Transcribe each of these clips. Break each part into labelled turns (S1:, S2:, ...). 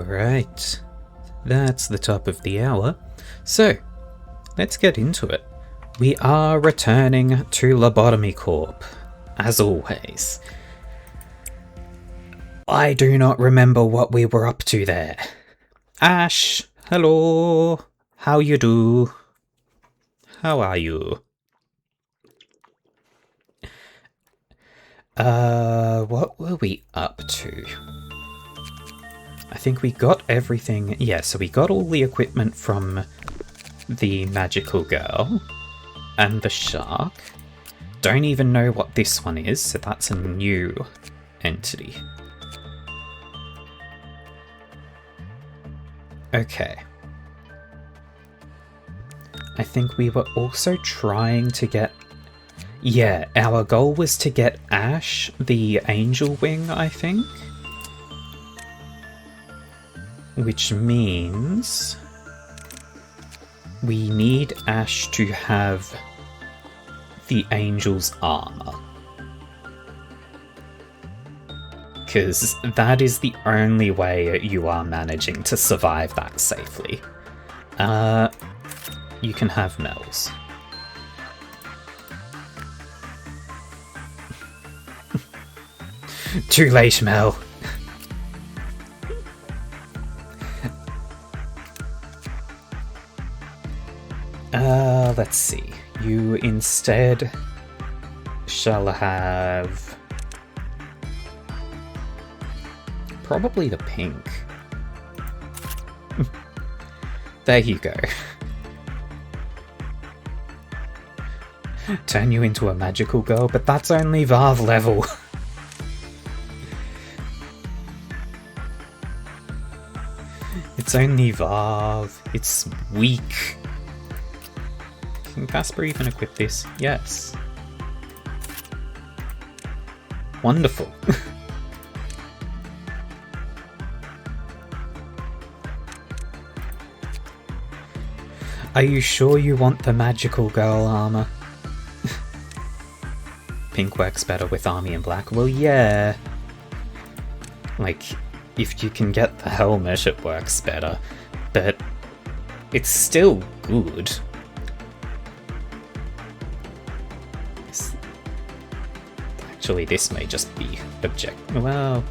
S1: Alright, that's the top of the hour. So, let's get into it. We are returning to LobCorp, as always. I do not remember what we were up to there. Ash, hello. How you do? How are you? What were we up to? I think we got everything. Yeah, so we got all the equipment from the magical girl and the shark. Don't even know what this one is, so that's a new entity. Okay. I think we were also trying to get... Yeah, our goal was to get Ash, the angel wing, I think. Which means... we need Ash to have the angel's armor. Because that is the only way you are managing to survive that safely. You can have Mel's. Too late, Mel. Let's see. You instead shall have... probably the pink. There you go. Turn you into a magical girl, but that's only Varv level. It's only Varv. It's weak. Can Casper even equip this? Yes. Wonderful. Are you sure you want the magical girl armor? Pink works better with army and black. Well, yeah. Like, if you can get the helmet, it works better. But it's still good. Actually, this may just be well,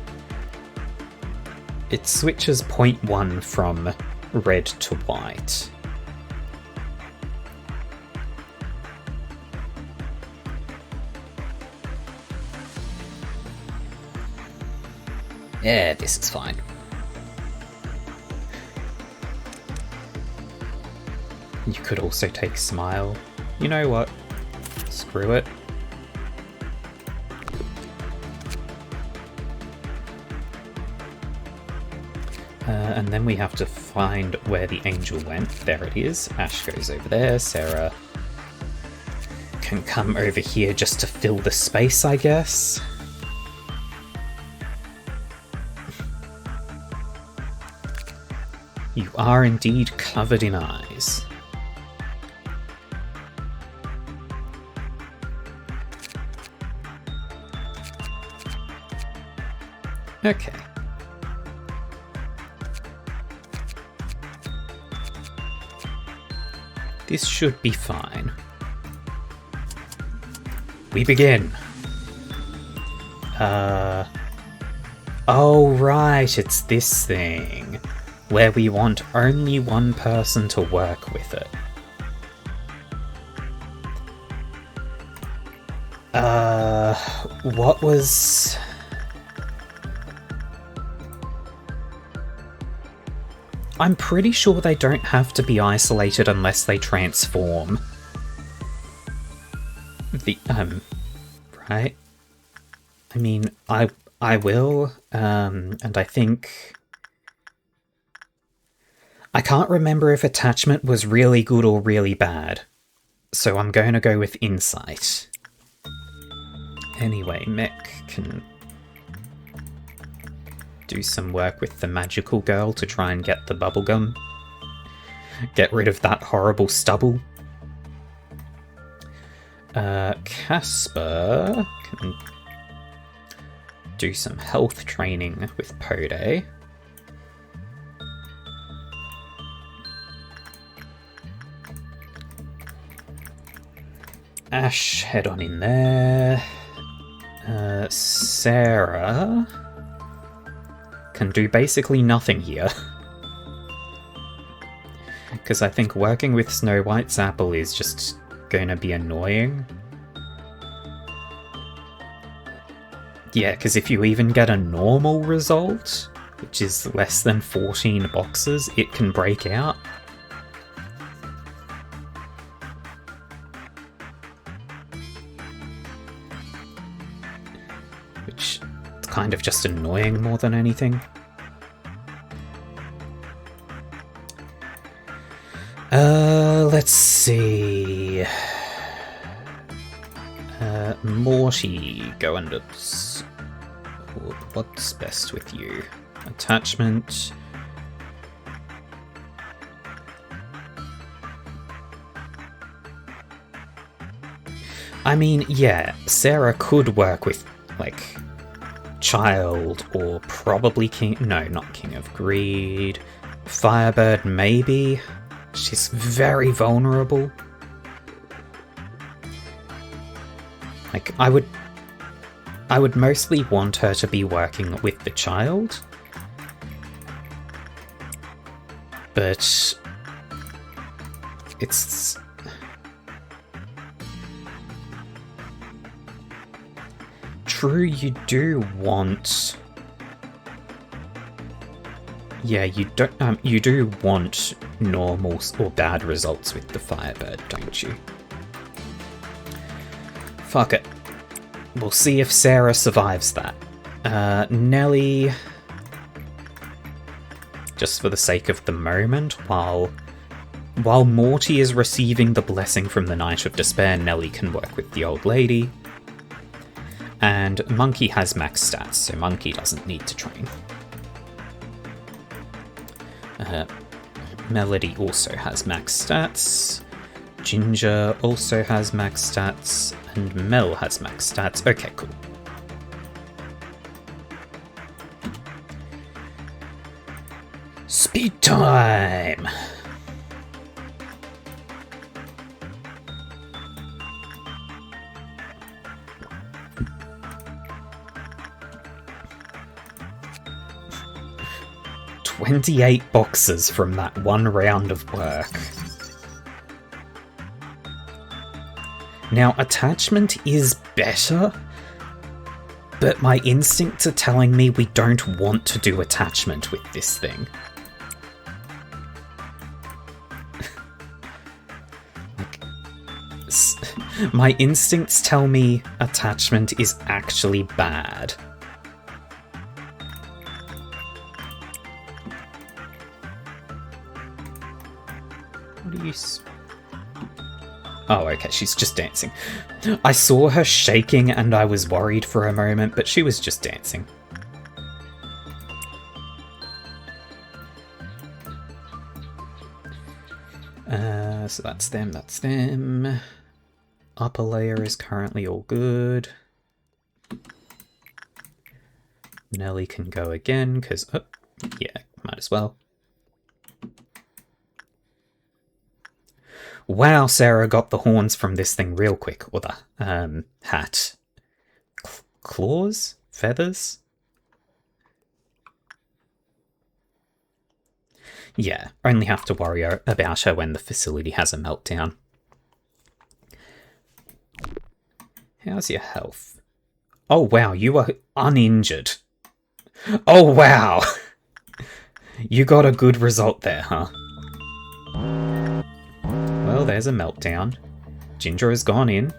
S1: it switches 0.1 from red to white. Yeah, this is fine. You could also take Smile. You know what? Screw it. And then we have to find where the angel went. There it is. Ash goes over there. Sarah can come over here just to fill the space, I guess. You are indeed covered in eyes. Okay. This should be fine. We begin. Oh right, it's this thing. Where we want only one person to work with it. What was... I'm pretty sure they don't have to be isolated unless they transform. Right? I mean, I will, and I think... I can't remember if attachment was really good or really bad, so I'm going to go with insight. Anyway, Mech can do some work with the magical girl to try and get the bubblegum. Get rid of that horrible stubble. Casper can do some health training with Pode. Ash, head on in there. Sarah can do basically nothing here. Because I think working with Snow White's apple is just going to be annoying. Yeah, because if you even get a normal result, which is less than 14 boxes, it can break out. Which is kind of just annoying more than anything. Let's see. Morty, go under. What's best with you? Attachment. I mean, yeah, Sarah could work with, like, Child or probably King. No, not King of Greed. Firebird, maybe. She's very vulnerable. Like, I would mostly want her to be working with the Child. But it's... True, you do want... Yeah, you do want normal or bad results with the Firebird, don't you? Fuck it. We'll see if Sarah survives that. Nelly... Just for the sake of the moment, while Morty is receiving the blessing from the Knight of Despair, Nelly can work with the old lady. And Monkey has max stats, so Monkey doesn't need to train. Melody also has max stats. Ginger also has max stats. And Mel has max stats. Okay, cool. Speed time! "28 boxes from that one round of work." Now, attachment is better, but my instincts are telling me we don't want to do attachment with this thing. My instincts tell me attachment is actually bad. What do you... Oh, okay, she's just dancing. I saw her shaking and I was worried for a moment, but she was just dancing. So that's them, that's them. Upper layer is currently all good. Nelly can go again, because... Oh, yeah, might as well. Wow, Sarah got the horns from this thing real quick. Or the hat. Claws? Feathers? Yeah, only have to worry about her when the facility has a meltdown. How's your health? Oh wow, you are uninjured. Oh wow! You got a good result there, huh? Well, there's a meltdown. Ginger has gone in.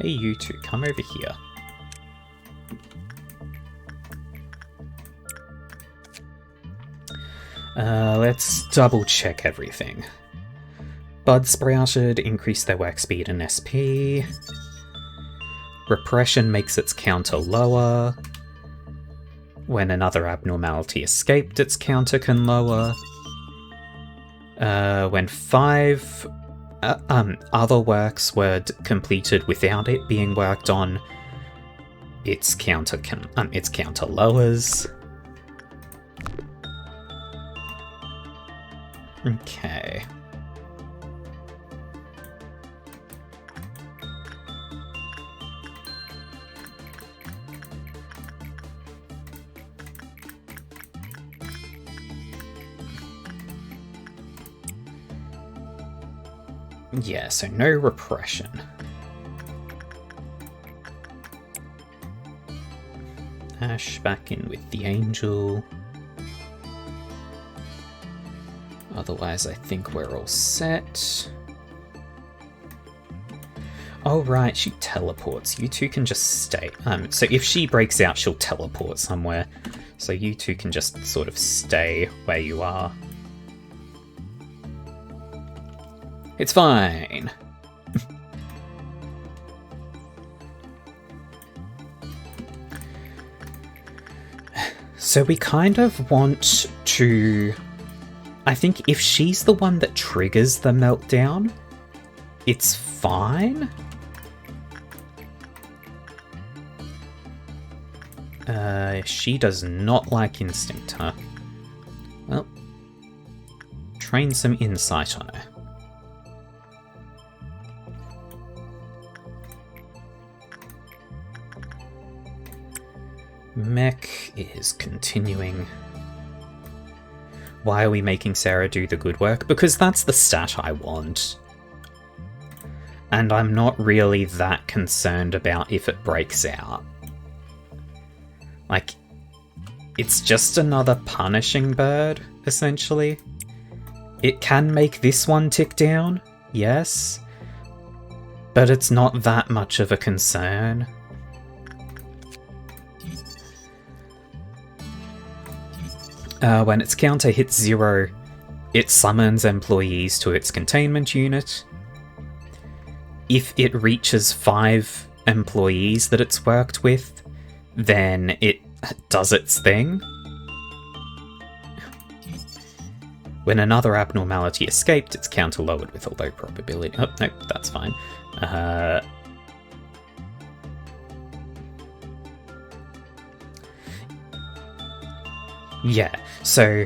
S1: Hey, you two, come over here. Let's double check everything. Bud sprouted, increased their work speed and SP. Repression makes its counter lower. When another abnormality escaped, its counter can lower. When 5 other works were completed without it being worked on, its counter lowers. Okay. Yeah, so no repression. Ash back in with the angel. Otherwise, I think we're all set. Oh, right, she teleports. You two can just stay. So if she breaks out, she'll teleport somewhere. So you two can just sort of stay where you are. It's fine. So we kind of want to... I think if she's the one that triggers the meltdown, it's fine. She does not like instinct, huh? Well, train some insight on her. Mech is continuing. Why are we making Sarah do the good work? Because that's the stat I want. And I'm not really that concerned about if it breaks out. Like, it's just another punishing bird, essentially. It can make this one tick down, yes. But it's not that much of a concern. When its counter hits 0, it summons employees to its containment unit. If it reaches 5 employees that it's worked with, then it does its thing. When another abnormality escaped, its counter lowered with a low probability. Oh, no, that's fine. Yeah, so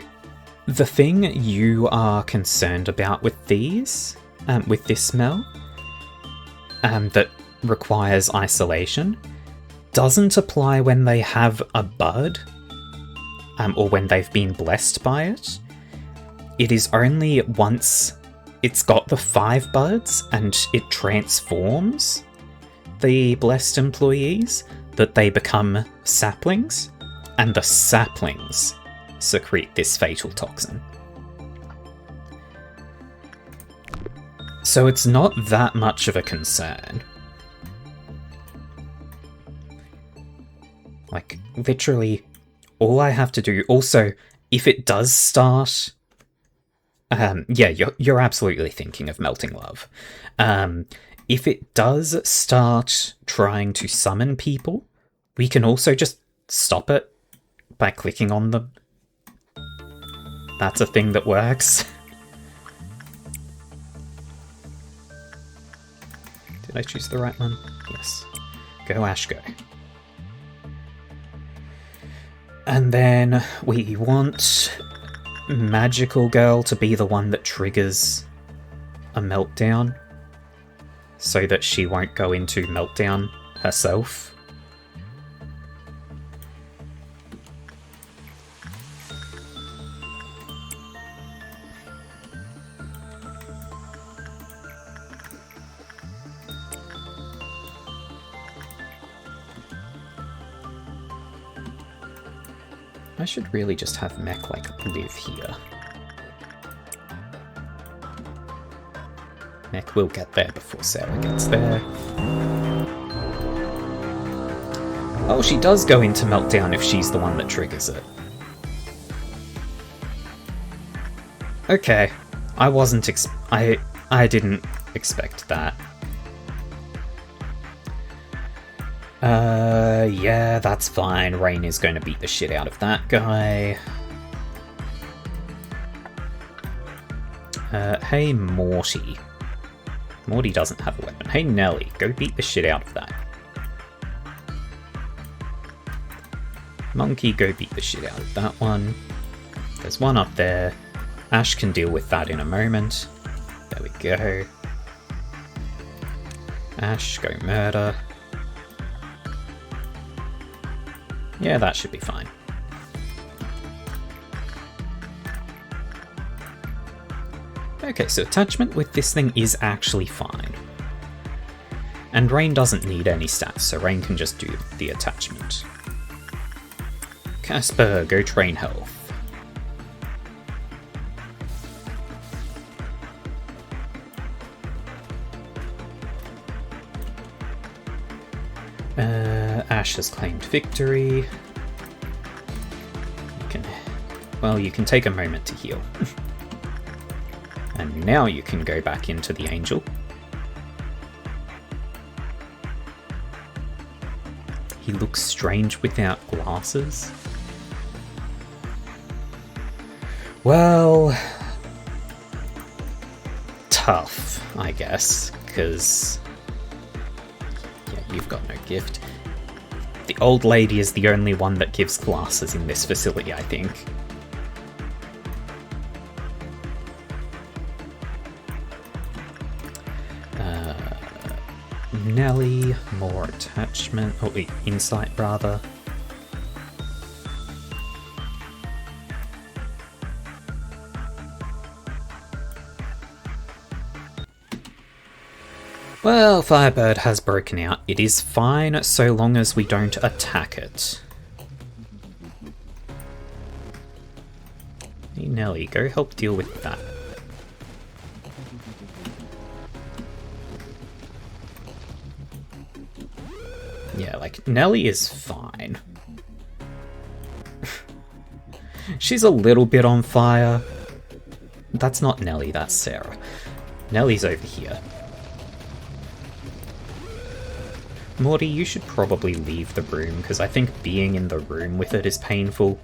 S1: the thing you are concerned about with these, with this smell, that requires isolation, doesn't apply when they have a bud, or when they've been blessed by it. It is only once it's got the 5 buds and it transforms the blessed employees that they become saplings, and the saplings secrete this fatal toxin. So it's not that much of a concern. Like, literally, all I have to do... Also, if it does start... yeah, you're absolutely thinking of Melting Love. If it does start trying to summon people, we can also just stop it by clicking on them. That's a thing that works. Did I choose the right one? Yes. Go, Ash, go. And then we want Magical Girl to be the one that triggers a meltdown, so that she won't go into meltdown herself. I should really just have Mech, like, live here. Mech will get there before Sarah gets there. Oh, she does go into meltdown if she's the one that triggers it. Okay. I wasn't I didn't expect that. Yeah, that's fine. Rain is going to beat the shit out of that guy. Hey, Morty. Morty doesn't have a weapon. Hey, Nelly, go beat the shit out of that. Monkey, go beat the shit out of that one. There's one up there. Ash can deal with that in a moment. There we go. Ash, go murder. Yeah, that should be fine. Okay, so attachment with this thing is actually fine. And Rain doesn't need any stats, so Rain can just do the attachment. Casper, go train health. Ash has claimed victory. You can take a moment to heal. And now you can go back into the Angel. He looks strange without glasses. Well, tough, I guess, because you've got no gift. The old lady is the only one that gives glasses in this facility, I think. Nelly, more attachment, or insight rather. Well, Firebird has broken out. It is fine so long as we don't attack it. Hey Nelly, go help deal with that. Yeah, like, Nelly is fine. She's a little bit on fire. That's not Nelly, that's Sarah. Nelly's over here. Morty, you should probably leave the room, because I think being in the room with it is painful.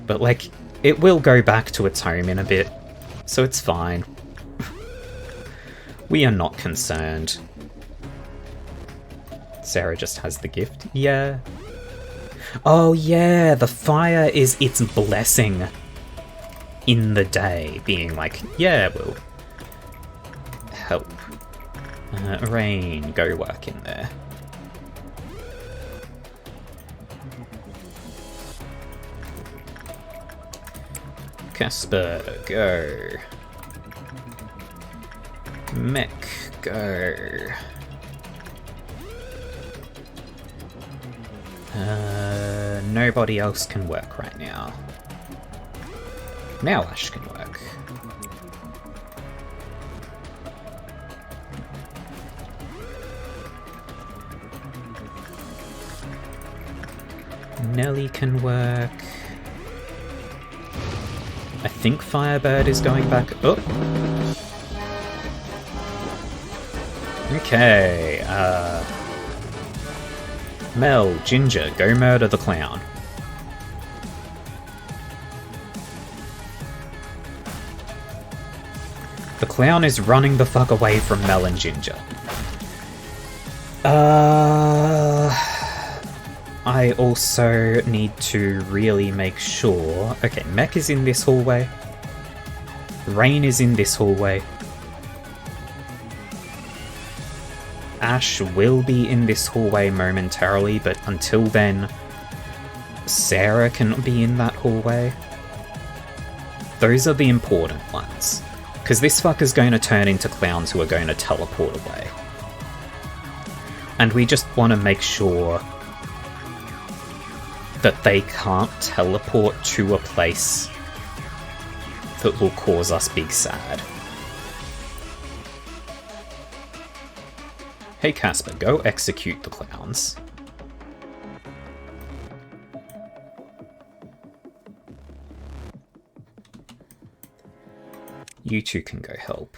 S1: But, like, it will go back to its home in a bit, so it's fine. We are not concerned. Sarah just has the gift. Yeah. Oh yeah, the fire is its blessing in the day, being like, yeah, we'll help. Rain, go work in there. Casper, go. Mech, go. Nobody else can work right now. Now Ash can work. Nelly can work. I think Firebird is going back. Oh! Okay, Mel, Ginger, go murder the clown. The clown is running the fuck away from Mel and Ginger. I also need to really make sure... Okay, Mech is in this hallway. Rain is in this hallway. Ash will be in this hallway momentarily, but until then, Sarah can be in that hallway. Those are the important ones. Because this fucker's going to turn into clowns who are going to teleport away. And we just want to make sure that they can't teleport to a place that will cause us big sad. Hey Casper, go execute the clowns. You two can go help.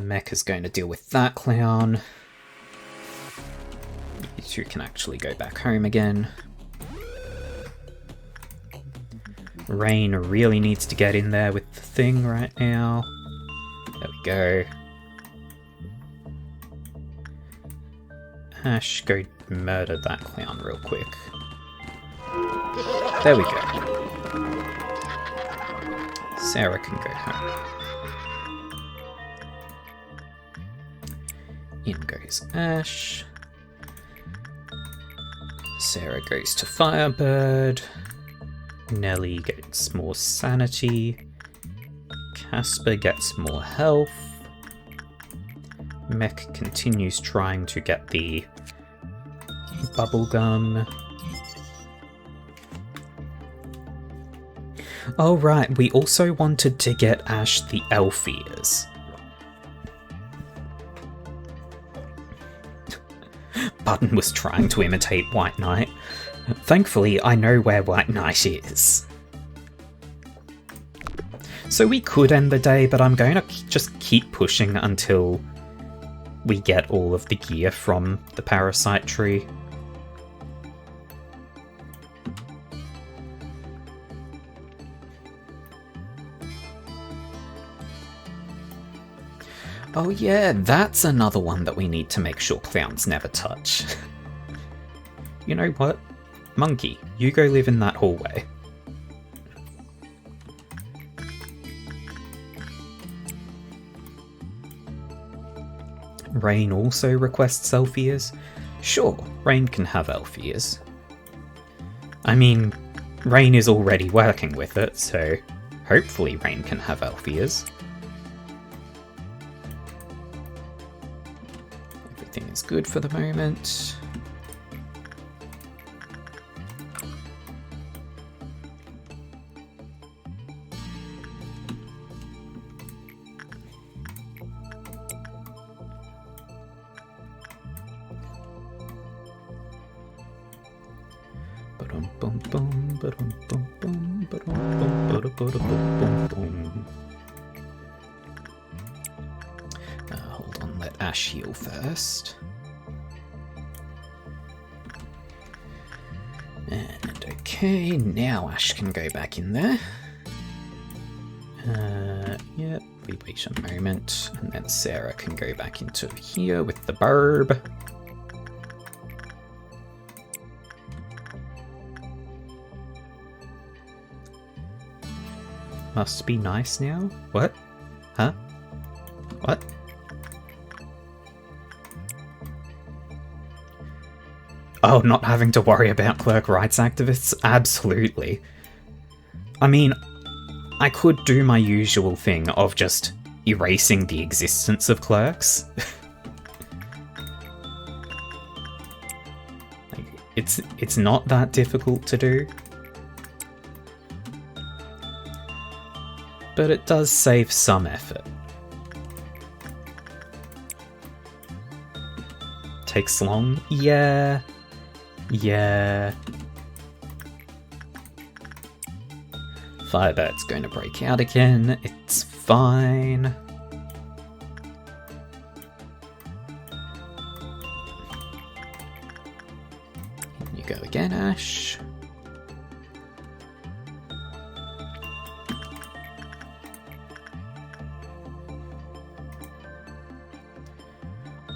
S1: Mech is going to deal with that clown. You two can actually go back home again. Rain really needs to get in there with the thing right now. There we go. Ash, go murder that clown real quick. There we go. Sarah can go home. In goes Ash. Sarah goes to Firebird. Nelly gets more sanity. Casper gets more health. Mech continues trying to get the bubblegum. Oh right, we also wanted to get Ash the elf ears. Button was trying to imitate White Knight. Thankfully, I know where White Knight is. So we could end the day, but I'm going to just keep pushing until we get all of the gear from the parasite tree. Oh yeah, that's another one that we need to make sure clowns never touch. You know what? Monkey, you go live in that hallway. Rain also requests elf ears. Sure, Rain can have elf ears. I mean, Rain is already working with it, so hopefully Rain can have elf ears. Everything is good for the moment. Hold on, let Ash heal first. And okay, now Ash can go back in there. Yep, we wait a moment, and then Sarah can go back into here with the burb. Must be nice now? What? Huh? What? Oh, not having to worry about clerk rights activists? Absolutely. I mean, I could do my usual thing of just erasing the existence of clerks. Like, it's not that difficult to do. But it does save some effort. Takes long? Yeah. Yeah. Firebird's going to break out again. It's fine. Here you go again, Ash.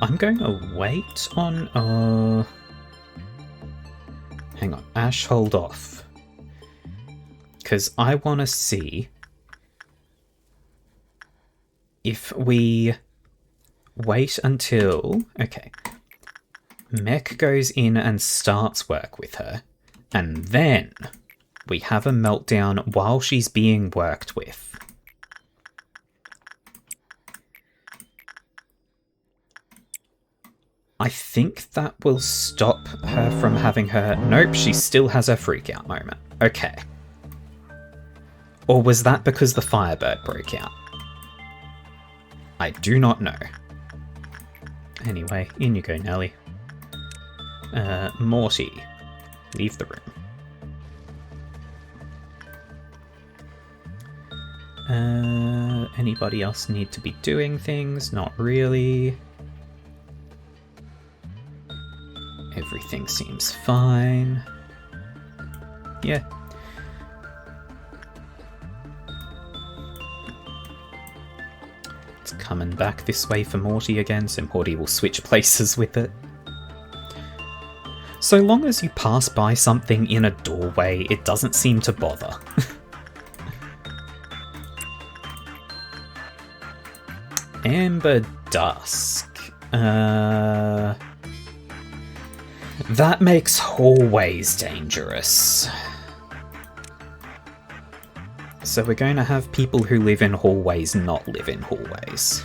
S1: I'm going to wait on... Hang on, Ash, hold off. Because I want to see if we wait until... Okay. Mech goes in and starts work with her, and then we have a meltdown while she's being worked with. I think that will stop her from having her... Nope, she still has her freak out moment. Okay. Or was that because the Firebird broke out? I do not know. Anyway, in you go, Nelly. Morty, leave the room. Anybody else need to be doing things? Not really. Everything seems fine. Yeah. It's coming back this way for Morty again, so Morty will switch places with it. So long as you pass by something in a doorway, it doesn't seem to bother. Amber Dusk. That makes hallways dangerous. So we're going to have people who live in hallways not live in hallways.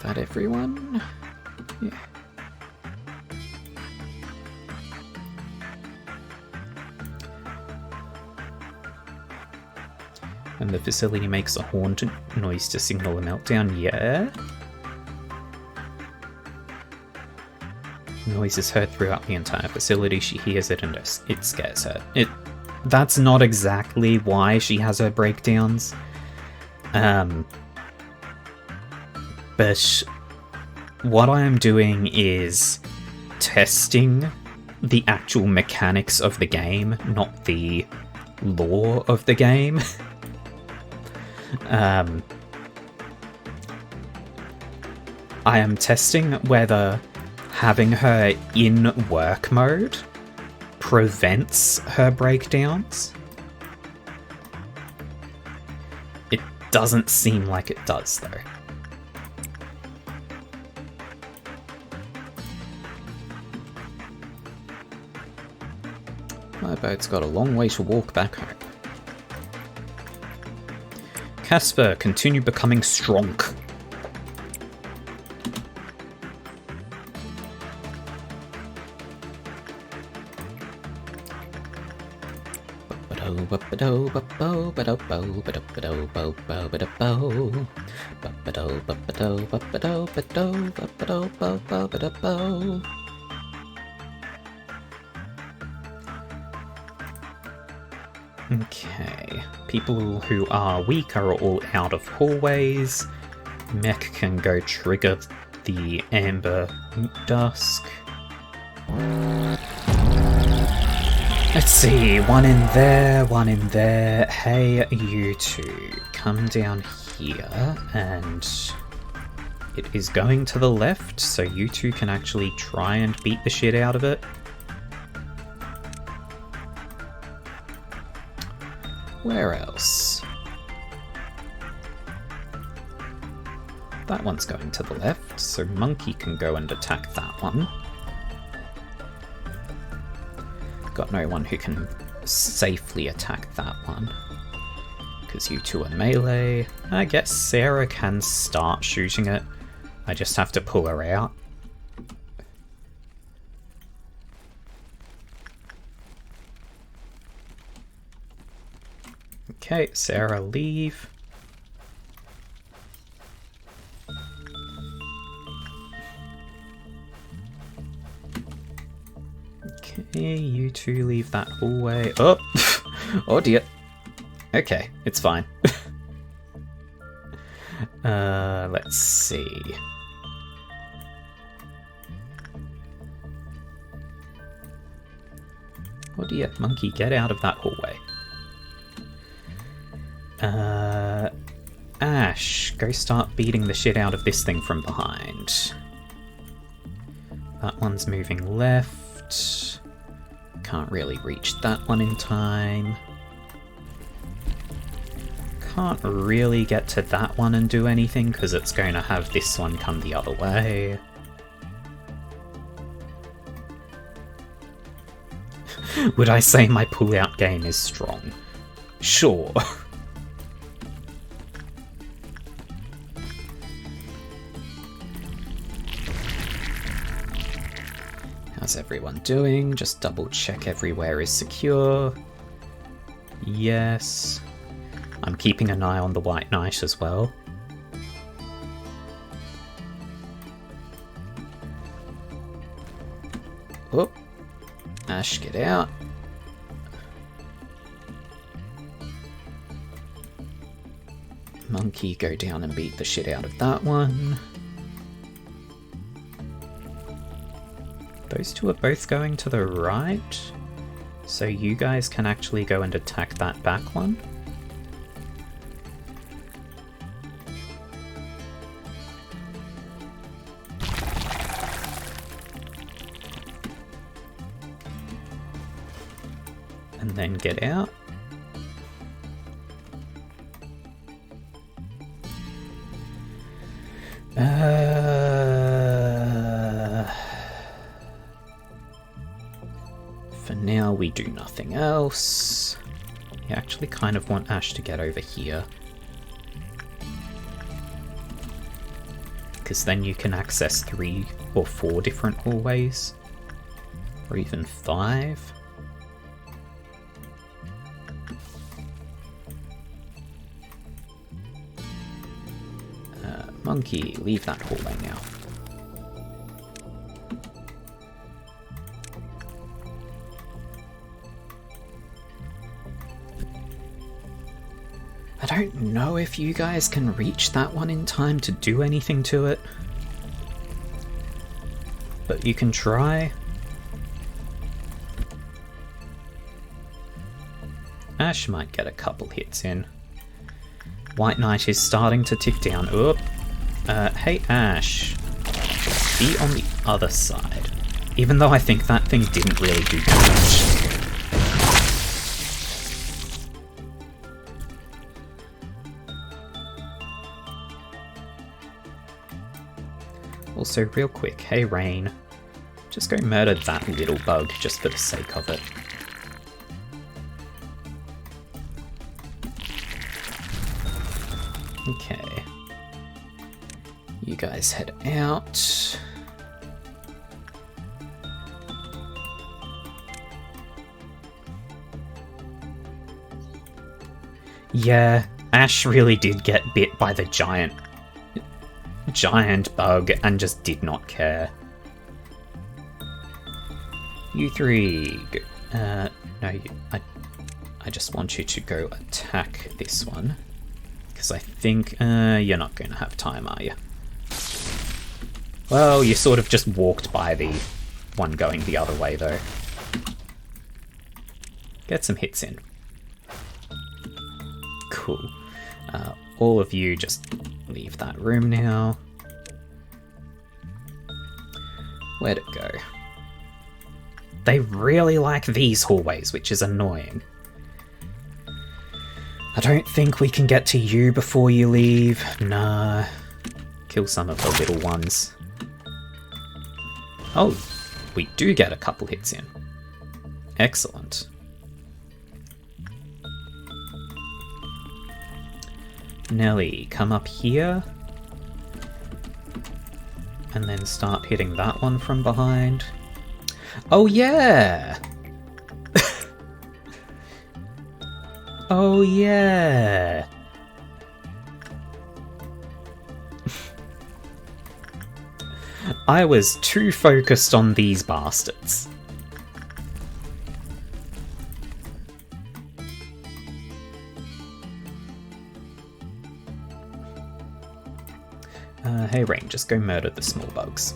S1: That everyone? Yeah. And the facility makes a horn noise to signal a meltdown, yeah. Noise is heard throughout the entire facility. She hears it and it scares her. That's not exactly why she has her breakdowns. But what I am doing is testing the actual mechanics of the game, not the lore of the game. I am testing whether having her in work mode prevents her breakdowns. It doesn't seem like it does, though. My boat's got a long way to walk back home. Casper, continue becoming strong. Okay, people who are weak are all out of hallways. Mech can go trigger the amber dusk. Let's see, one in there, one in there. Hey, you two, come down here, and it is going to the left, so you two can actually try and beat the shit out of it. Where else? That one's going to the left, so Monkey can go and attack that one. Got no one who can safely attack that one, because you two are melee. I guess Sarah can start shooting it. I just have to pull her out. Okay, Sarah, leave. Okay, you two leave that hallway. Oh! Oh dear. Okay, it's fine. Let's see. Oh dear, Monkey, get out of that hallway. Ash, go start beating the shit out of this thing from behind. That one's moving left. Can't really reach that one in time. Can't really get to that one and do anything because it's going to have this one come the other way. Would I say my pull-out game is strong? Sure. How's everyone doing? Just double check everywhere is secure. Yes. I'm keeping an eye on the White Knight as well. Oh. Ash, get out. Monkey, go down and beat the shit out of that one. Those two are both going to the right, so you guys can actually go and attack that back one. and then get out. For now, we do nothing else. I actually kind of want Ash to get over here, because then you can access 3 or 4 different hallways, or even 5. Monkey, leave that hallway now. I don't know if you guys can reach that one in time to do anything to it, but you can try. Ash might get a couple hits in. White Knight is starting to tick down. Oop. Hey Ash, be on the other side. Even though I think that thing didn't really do damage. Also, real quick, hey Rain, just go murder that little bug just for the sake of it. Okay. You guys head out. Yeah, Ash really did get bit by the giant bug and just did not care. You three, no, I just want you to go attack this one, because I think you're not going to have time, are you? Well, you sort of just walked by the one going the other way, though. Get some hits in. Cool. All of you just leave that room now. Where'd it go? They really like these hallways, which is annoying. I don't think we can get to you before you leave. Nah. Kill some of the little ones. Oh, we do get a couple hits in. Excellent. Nelly, come up here. And then start hitting that one from behind. Oh yeah! Oh yeah! I was too focused on these bastards. Hey Rain, just go murder the small bugs.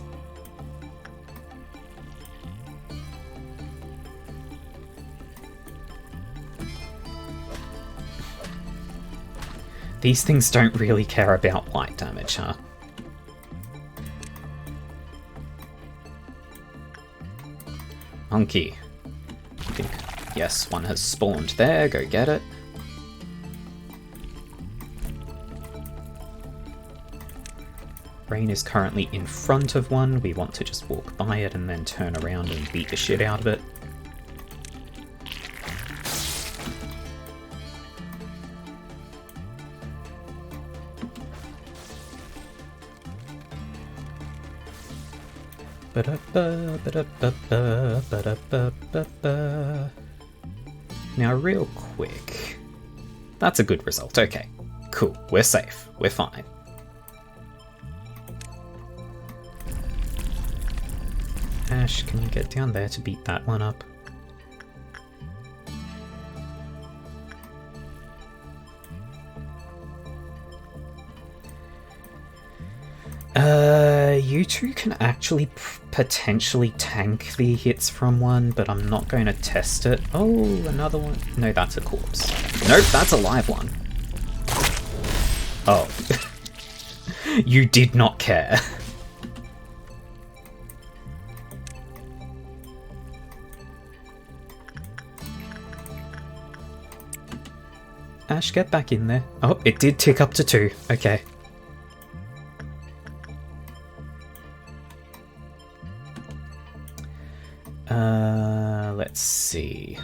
S1: These things don't really care about white damage, huh? Monkey. I think, yes, one has spawned there, go get it. Rain is currently in front of one. We want to just walk by it and then turn around and beat the shit out of it. Now, real quick. That's a good result. Okay, cool. We're safe. We're fine. Ash, can you get down there to beat that one up? You two can actually potentially tank the hits from one, but I'm not going to test it. Oh, another one. No, that's a corpse. Nope, that's a live one. Oh. You did not care. Ash, get back in there. Oh, it did tick up to 2. Okay. Let's see.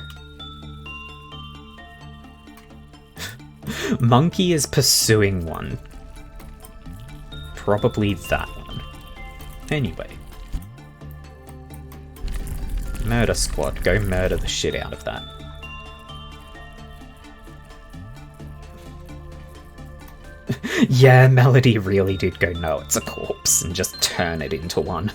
S1: Monkey is pursuing one. Probably that one. Anyway. Murder squad, go murder the shit out of that. Yeah, Melody really did go, no, it's a corpse, and just turn it into one.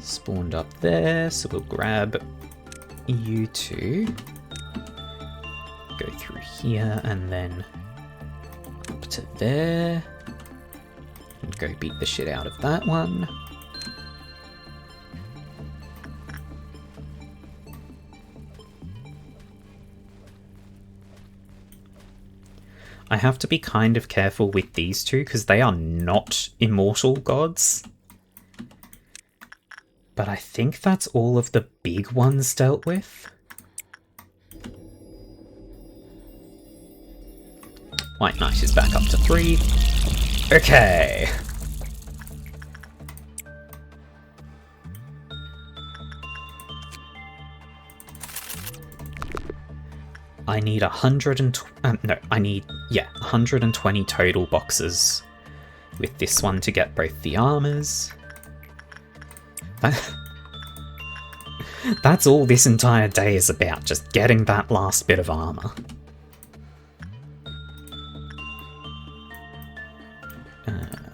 S1: Spawned up there, so we'll grab you two. Go through here and then up to there. And go beat the shit out of that one. I have to be kind of careful with these two because they are not immortal gods. But I think that's all of the big ones dealt with. White Knight is back up to 3. Okay. I need 120 total boxes with this one to get both the armors. That's all this entire day is about, just getting that last bit of armor.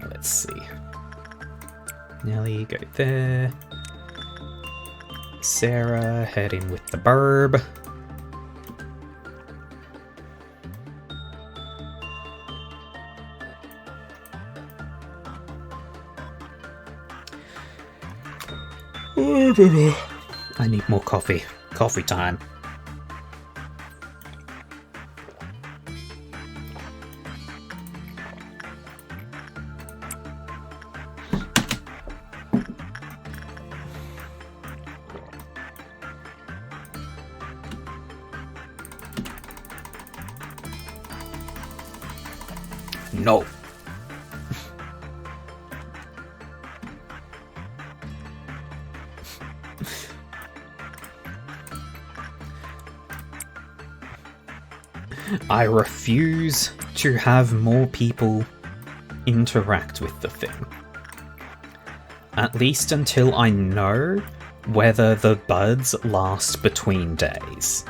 S1: Let's see. Nelly, go there. Sarah, head in with the burb. I need more coffee. Coffee time. No. I refuse to have more people interact with the thing. At least until I know whether the buds last between days.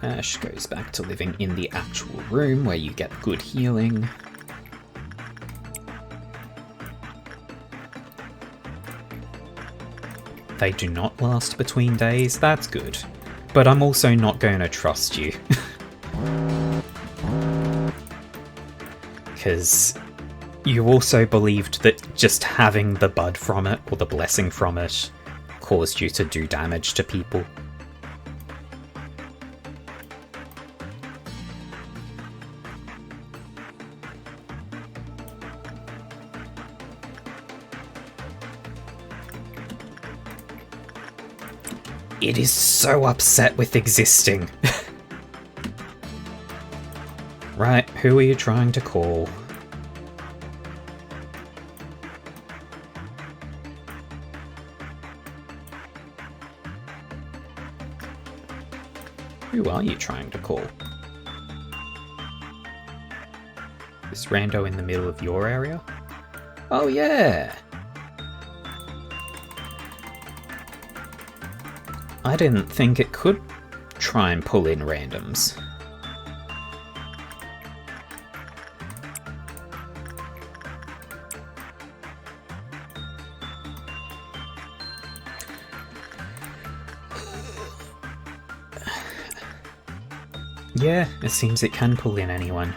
S1: Ash goes back to living in the actual room where you get good healing. They do not last between days, that's good. But I'm also not going to trust you. Because you also believed that just having the bud from it, or the blessing from it, caused you to do damage to people. It is so upset with existing. Right, who are you trying to call? Who are you trying to call? This rando in the middle of your area? Oh yeah! I didn't think it could try and pull in randoms. Yeah, it seems it can pull in anyone.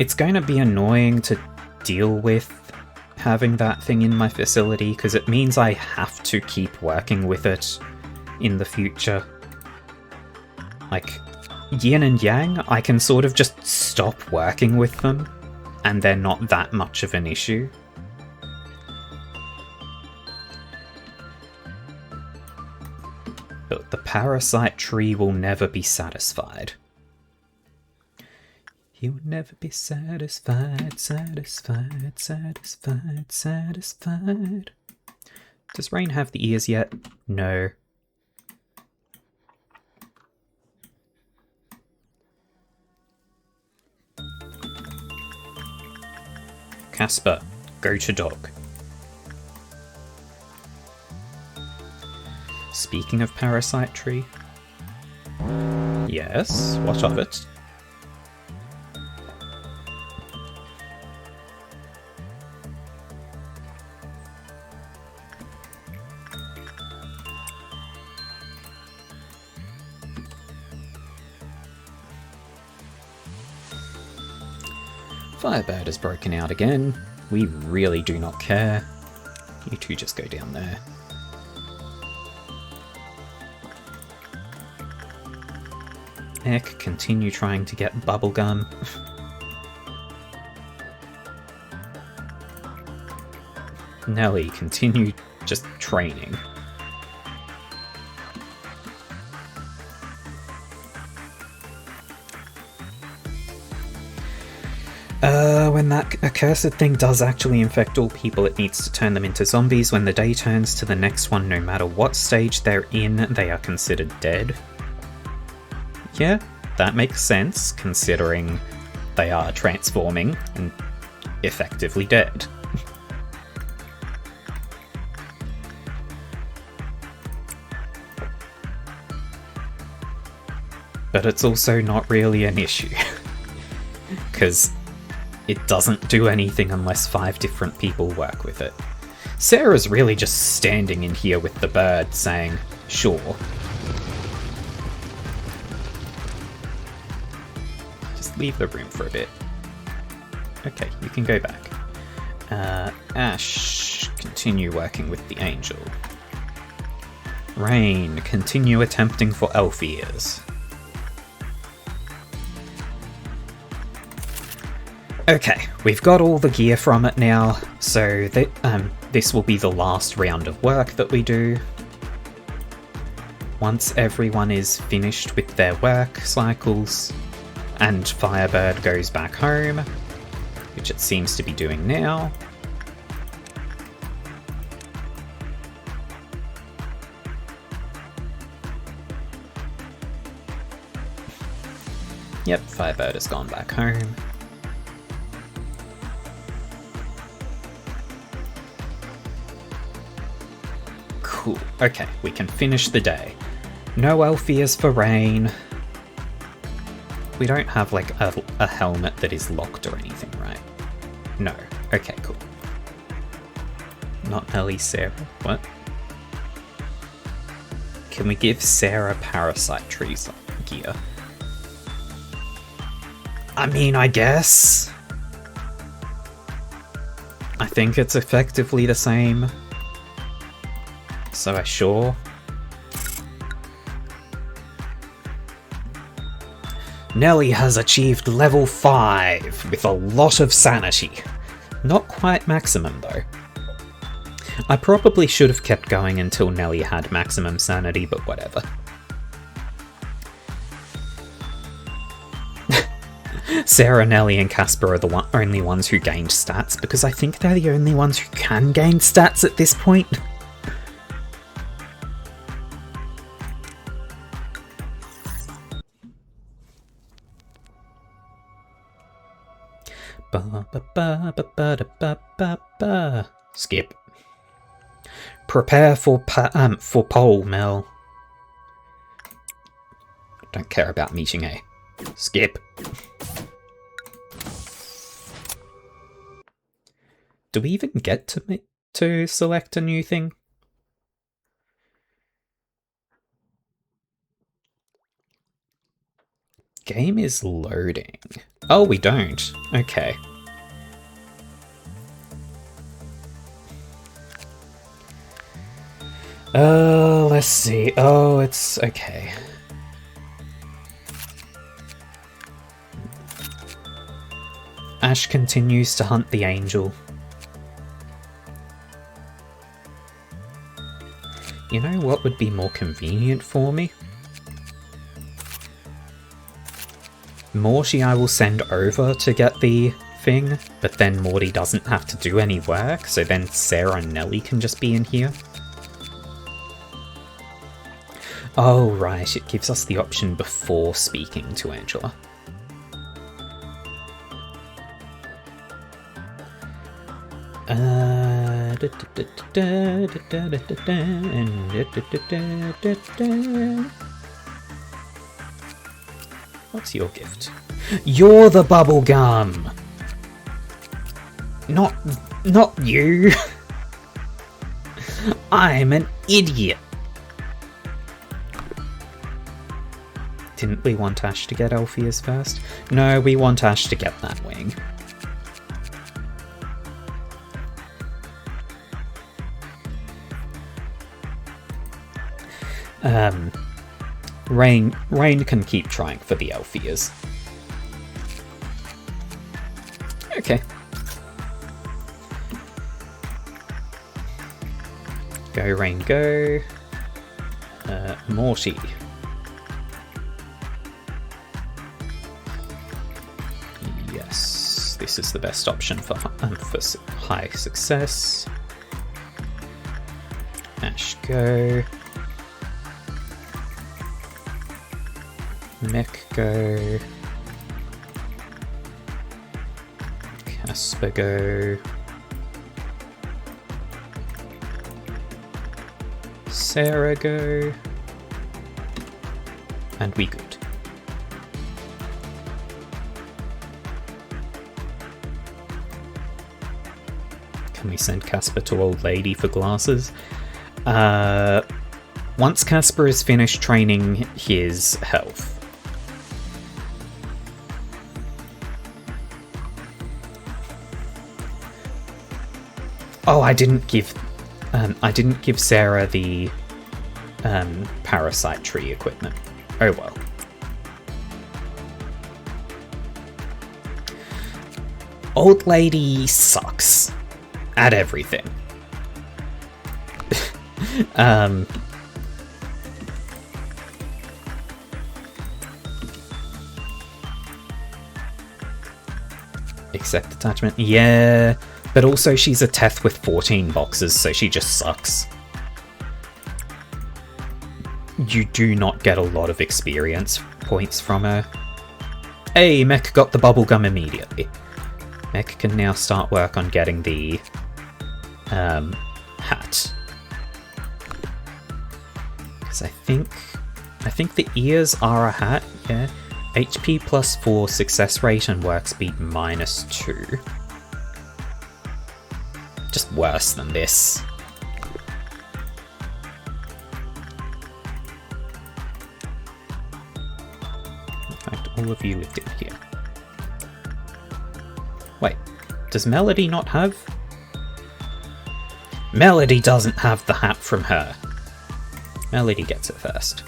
S1: It's going to be annoying to deal with having that thing in my facility, because it means I have to keep working with it in the future. Like, yin and yang, I can sort of just stop working with them, and they're not that much of an issue. But the parasite tree will never be satisfied. He will never be satisfied, satisfied, satisfied, satisfied. Does Rain have the ears yet? No. Casper, go to dog. Speaking of parasite tree. Yes, what of it? Firebird has broken out again. We really do not care. You two just go down there. Eck, continue trying to get bubblegum. Nelly, continue just training. When that accursed thing does actually infect all people, it needs to turn them into zombies. When the day turns to the next one, no matter what stage they're in, they are considered dead. Yeah, that makes sense, considering they are transforming and effectively dead. But it's also not really an issue, because it doesn't do anything unless 5 different people work with it. Sarah's really just standing in here with the bird saying, sure. Just leave the room for a bit. Okay, you can go back. Ash, continue working with the angel. Rain, continue attempting for elf ears. Okay, we've got all the gear from it now, so this will be the last round of work that we do. Once everyone is finished with their work cycles, and Firebird goes back home, which it seems to be doing now. Yep, Firebird has gone back home. Cool. Okay, we can finish the day. No elf ears for Rain. We don't have, like, a helmet that is locked or anything, right? No. Okay, cool. Not Nelly, Sarah. What? Can we give Sarah parasite trees gear? I mean, I guess. I think it's effectively the same. So sure. Nelly has achieved level 5 with a lot of sanity. Not quite maximum though. I probably should have kept going until Nelly had maximum sanity, but whatever. Sarah, Nelly, and Casper are the only ones who gained stats, because I think they're the only ones who can gain stats at this point. Skip. Prepare for poll, Mel. Don't care about meeting A. Skip. Do we even get to select a new thing? Game is loading. Oh, we don't. Okay. Let's see. Oh, it's okay. Ash continues to hunt the angel. You know what would be more convenient for me? Morty I will send over to get the thing, but then Morty doesn't have to do any work, so then Sarah and Nelly can just be in here. Oh, right, it gives us the option before speaking to Angela. What's your gift? You're the bubblegum! Not you! I'm an idiot! Didn't we want Ash to get Alpheus first? No, we want Ash to get that wing. Rain can keep trying for the Alpheas. Okay. Go, Rain, go. Morty. Yes, this is the best option for high success. Ash, go. Mech, go. Casper, go. Sarah, go. And we good. Can we send Casper to Old Lady for glasses? Once Casper is finished training his health. Oh, I didn't give Sarah the parasite tree equipment. Oh well. Old Lady sucks at everything. Accept attachment. Yeah. But also she's a Teth with 14 boxes, so she just sucks. You do not get a lot of experience points from her. Hey, Mech got the bubblegum immediately. Mech can now start work on getting the hat. Because I think the ears are a hat, yeah. HP +4, success rate and work speed -2. Just worse than this. In fact, all of you lived in here. Wait, does Melody not have? Melody doesn't have the hat from her. Melody gets it first.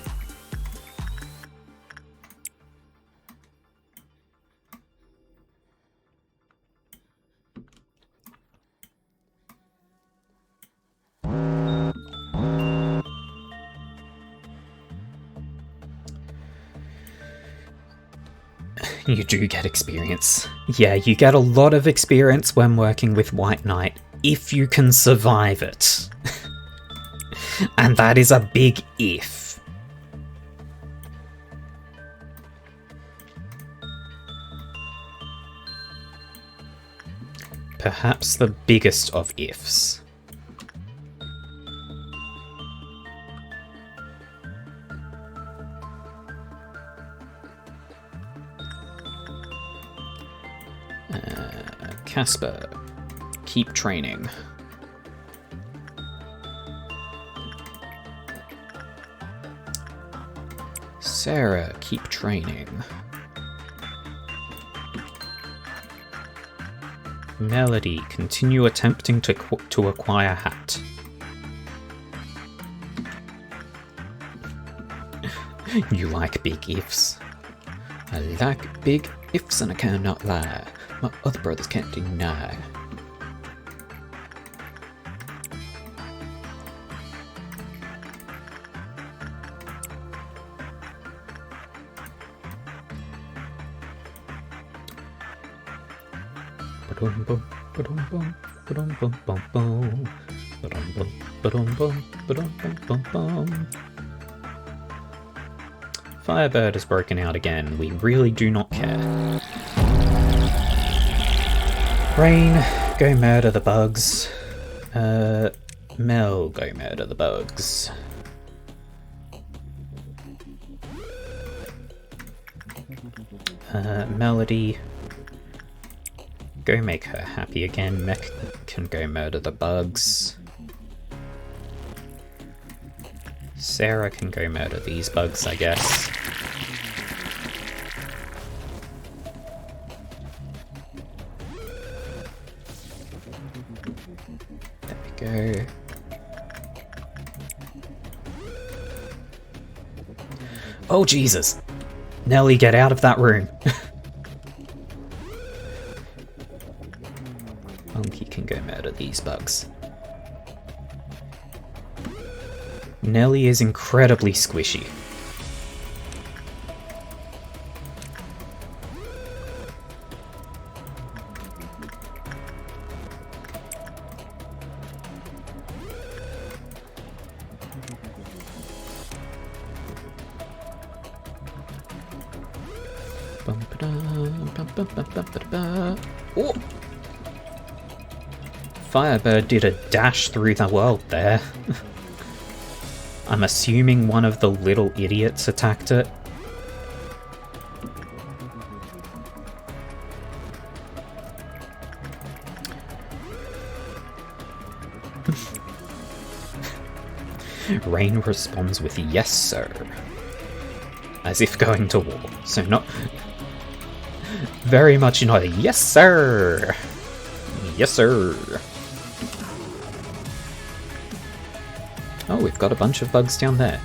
S1: You do get experience. Yeah, you get a lot of experience when working with White Knight, if you can survive it. And that is a big if. Perhaps the biggest of ifs. Casper, keep training. Sarah, keep training. Melody, continue attempting to acquire hat. You like big ifs. I like big ifs and I cannot lie. My other brothers can't deny. Firebird has broken out again. We really do not care. Rain, go murder the bugs. Mel, go murder the bugs. Melody, go make her happy again. Mech can go murder the bugs. Sarah can go murder these bugs, I guess. There we go. Oh, Jesus! Nelly, get out of that room! Monkey can go murder these bugs. Nelly is incredibly squishy. Oh! Firebird did a dash through the world there. I'm assuming one of the little idiots attacked it. Rain responds with yes, sir. As if going to war. So not... very much not a yes, sir. Yes, sir. Oh, we've got a bunch of bugs down there.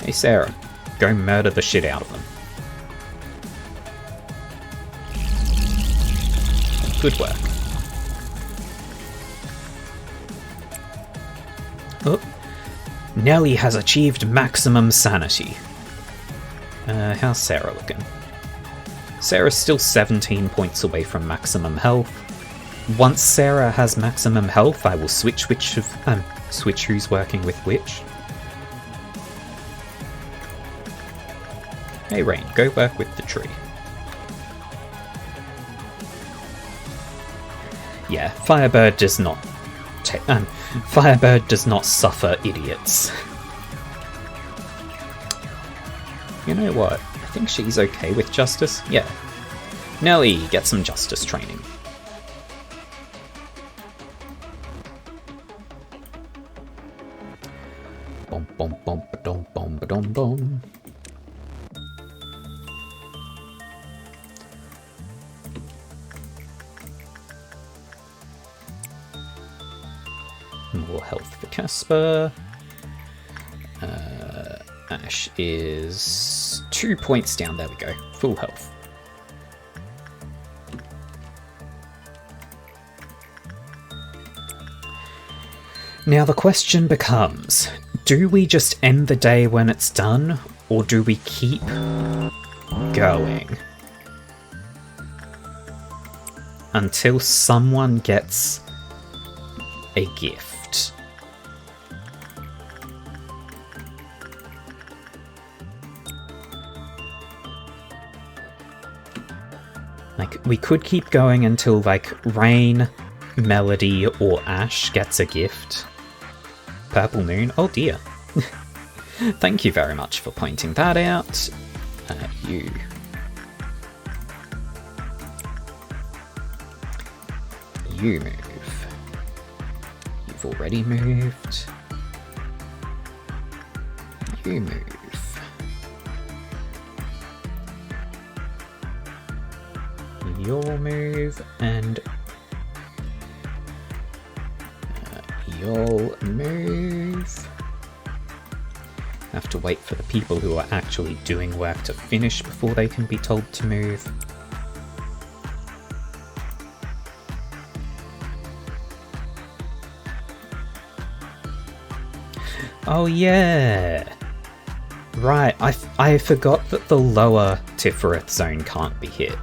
S1: Hey, Sarah, go murder the shit out of them. Good work. Oh, Nelly has achieved maximum sanity. How's Sarah looking? Sarah's still 17 points away from maximum health. Once Sarah has maximum health, I will switch switch who's working with which. Hey Rain, go work with the tree. Yeah, Firebird does not Firebird does not suffer idiots. You know what? I think she's okay with justice. Yeah. Nelly, get some justice training. Bom bom bom ba-dom bom ba-dom bom. More health for Casper. Ash is 2 points down. There we go. Full health. Now the question becomes, do we just end the day when it's done, or do we keep going until someone gets a gift? Like, we could keep going until, like, Rain, Melody, or Ash gets a gift. Purple Moon? Oh dear. Thank you very much for pointing that out. You. You move. You've already moved. You move. Your move, and You'll move. Have to wait for the people who are actually doing work to finish before they can be told to move. Oh yeah! Right, I forgot that the lower Tiferet zone can't be hit.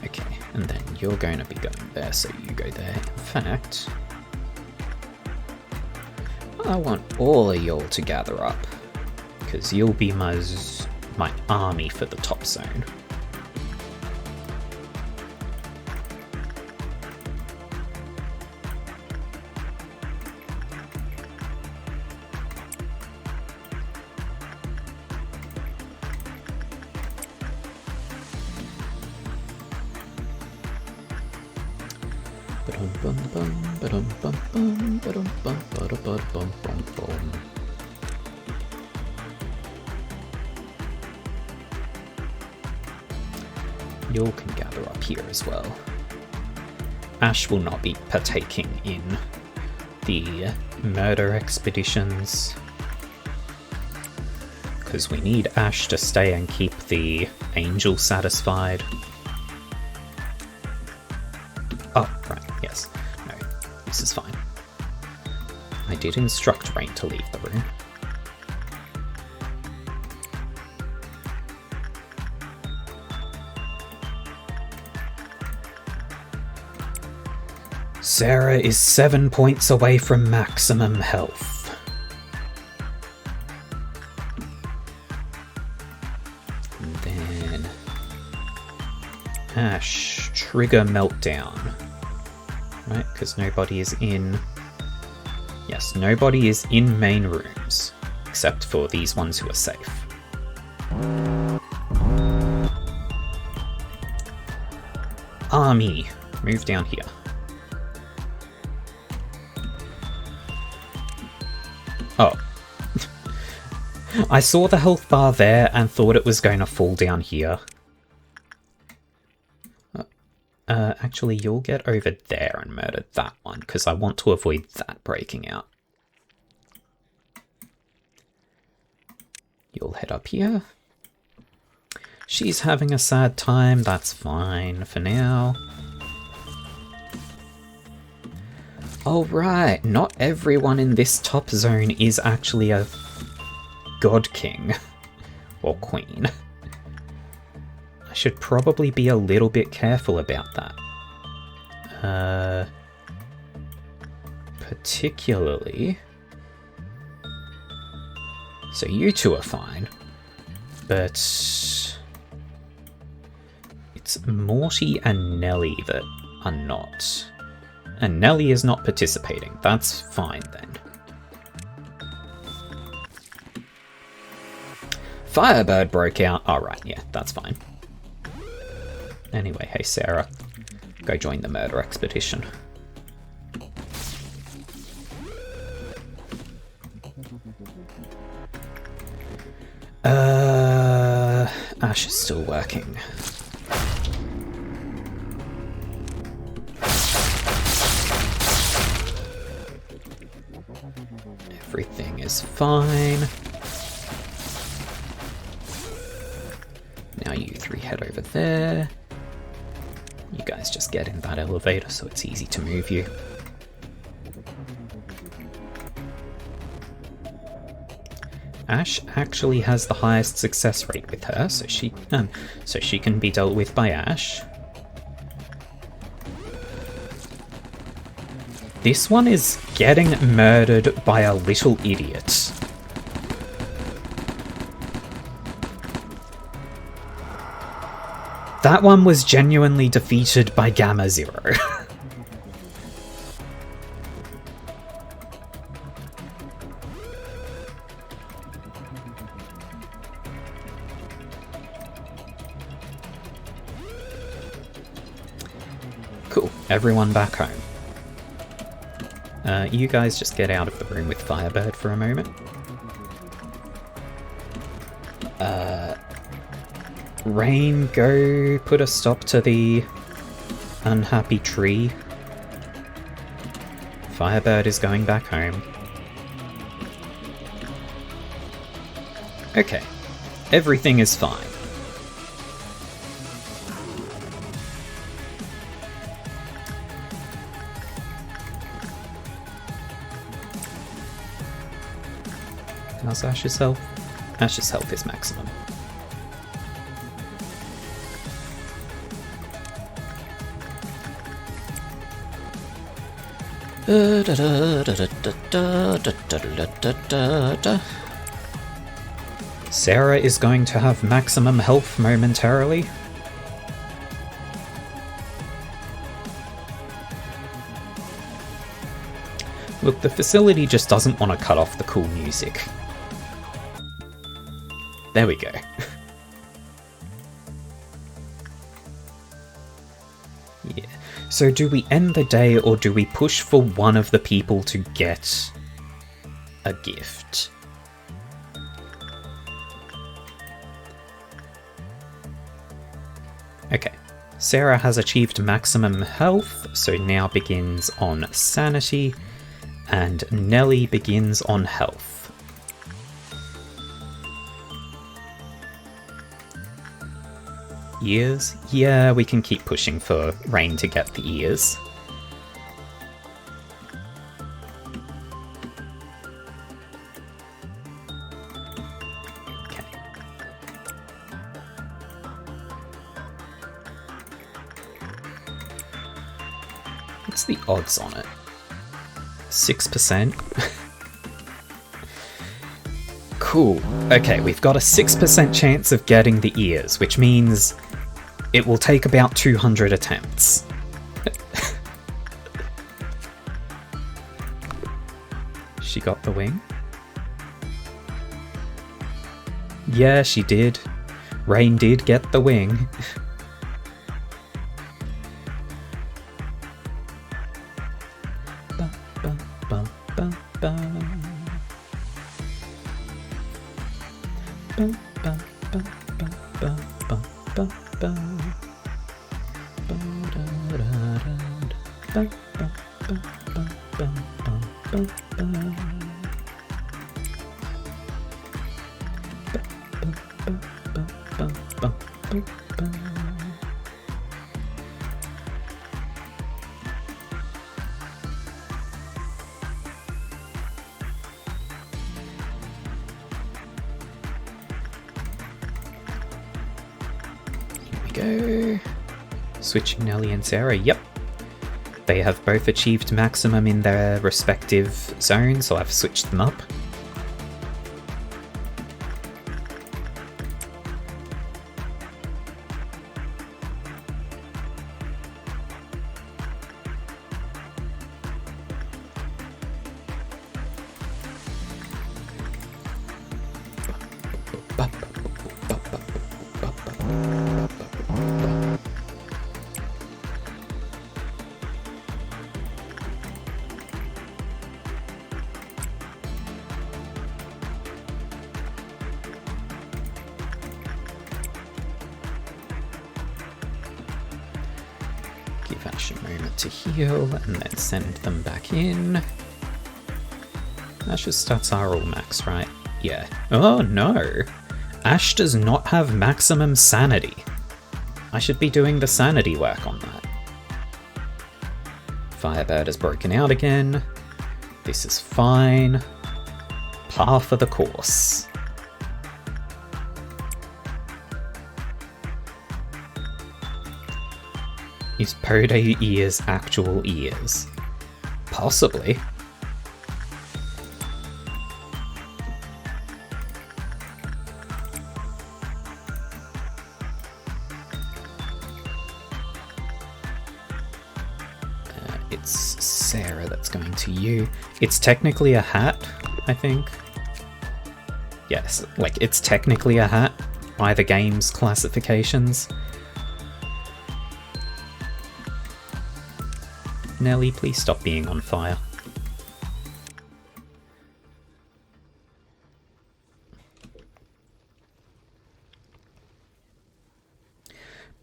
S1: Okay, and then you're going to be going there, so you go there. In fact, I want all of y'all to gather up, because you'll be my army for the top zone. You all can gather up here as well. Ash will not be partaking in the murder expeditions, because we need Ash to stay and keep the angel satisfied. Oh, right, yes. No, this is fine. I did instruct Rain to leave the room. Sarah is 7 points away from maximum health. And then Ash, trigger meltdown. Right, because nobody is in... Yes, nobody is in main rooms, except for these ones who are safe. Army, move down here. Oh. I saw the health bar there and thought it was going to fall down here. Actually, you'll get over there and murder that one, because I want to avoid that breaking out. You'll head up here. She's having a sad time, that's fine for now. Oh right, not everyone in this top zone is actually a god king or queen. I should probably be a little bit careful about that. Particularly... So you two are fine, but it's Morty and Nelly that are not. And Nelly is not participating. That's fine then. Firebird broke out. Alright, yeah, that's fine. Anyway, hey Sarah, go join the murder expedition. Ash is still working. Everything is fine. Now you three head over there. You guys just get in that elevator so it's easy to move you. Ash actually has the highest success rate with her, so she can be dealt with by Ash. This one is getting murdered by a little idiot. That one was genuinely defeated by Gamma Zero. Cool, everyone back home. You guys just get out of the room with Firebird for a moment. Rain, go put a stop to the unhappy tree. Firebird is going back home. Okay, everything is fine. How's Ash's health? Ash's health is maximum. Sarah is going to have maximum health momentarily. Look, the facility just doesn't want to cut off the cool music. There we go. Yeah. So do we end the day or do we push for one of the people to get a gift? Okay. Sarah has achieved maximum health, so now begins on sanity, and Nelly begins on health. Ears? Yeah, we can keep pushing for Rain to get the ears. Okay. What's the odds on it? 6%? Cool. Okay, we've got a 6% chance of getting the ears, which means it will take about 200 attempts. She got the wing? Yeah, she did. Rain did get the wing. Go. Switching Nelly and Sarah, yep. They have both achieved maximum in their respective zones, so I've switched them up. Give Ash a moment to heal and then send them back in. Ash's stats are all max, right? Yeah. Oh no! Ash does not have maximum sanity. I should be doing the sanity work on that. Firebird has broken out again. This is fine. Par for the course. Is Pode ears actual ears? Possibly. It's Sarah that's going to you. It's technically a hat, I think. Yes, like it's technically a hat by the game's classifications. Nelly, please stop being on fire.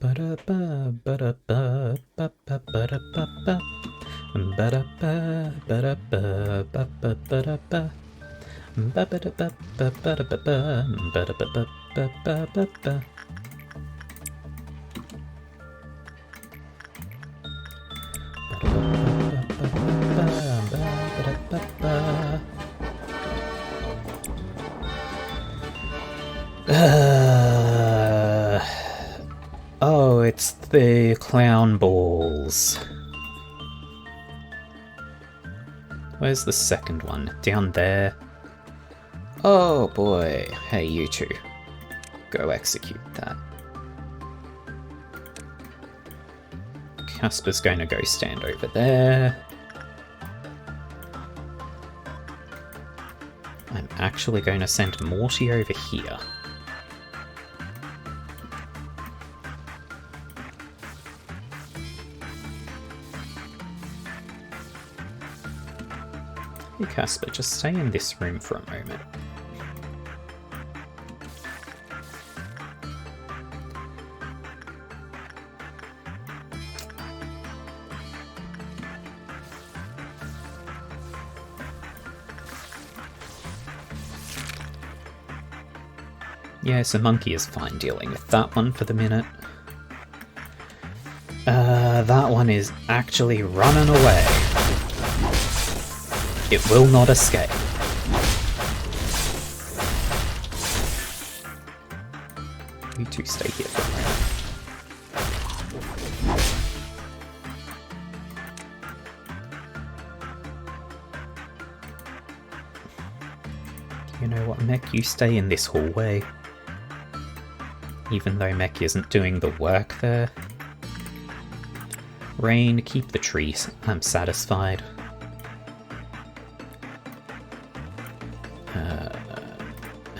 S1: Ba-da-ba, ba-da-ba, ba-ba-ba-da-ba-ba. Ba-da-ba, ba-da-ba, ba-ba-ba-da-ba. Ba-ba-da-ba, ba-ba-da-ba-ba, ba-da-ba-ba-ba-ba-ba. Oh, it's the clown balls. Where's the second one? Down there. Oh boy. Hey, you two. Go execute that. Casper's going to go stand over there. I'm actually going to send Morty over here. Hey Casper, just stay in this room for a moment. Yes, a monkey is fine dealing with that one for the minute. That one is actually running away. It will not escape. You two stay here for a moment. You know what, Mech? You stay in this hallway. Even though Mech isn't doing the work there. Rain, keep the trees. I'm satisfied.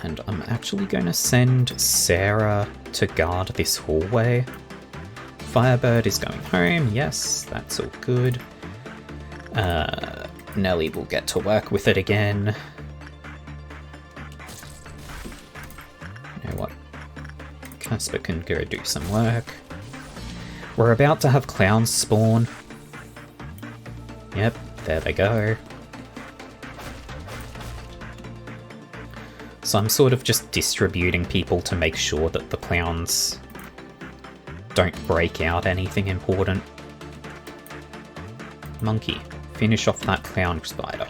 S1: And I'm actually going to send Sarah to guard this hallway. Firebird is going home. Yes, that's all good. Nelly will get to work with it again. You know what? Casper can go do some work. We're about to have clowns spawn. Yep, there they go. So I'm sort of just distributing people to make sure that the clowns don't break out anything important. Monkey, finish off that clown spider.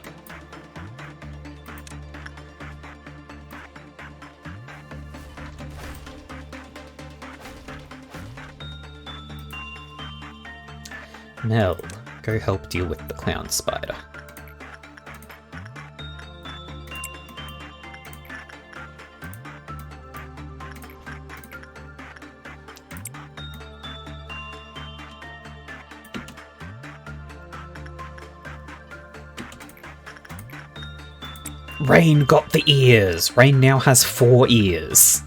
S1: Nell, go help deal with the clown spider. Rain got the ears! Rain now has 4 ears.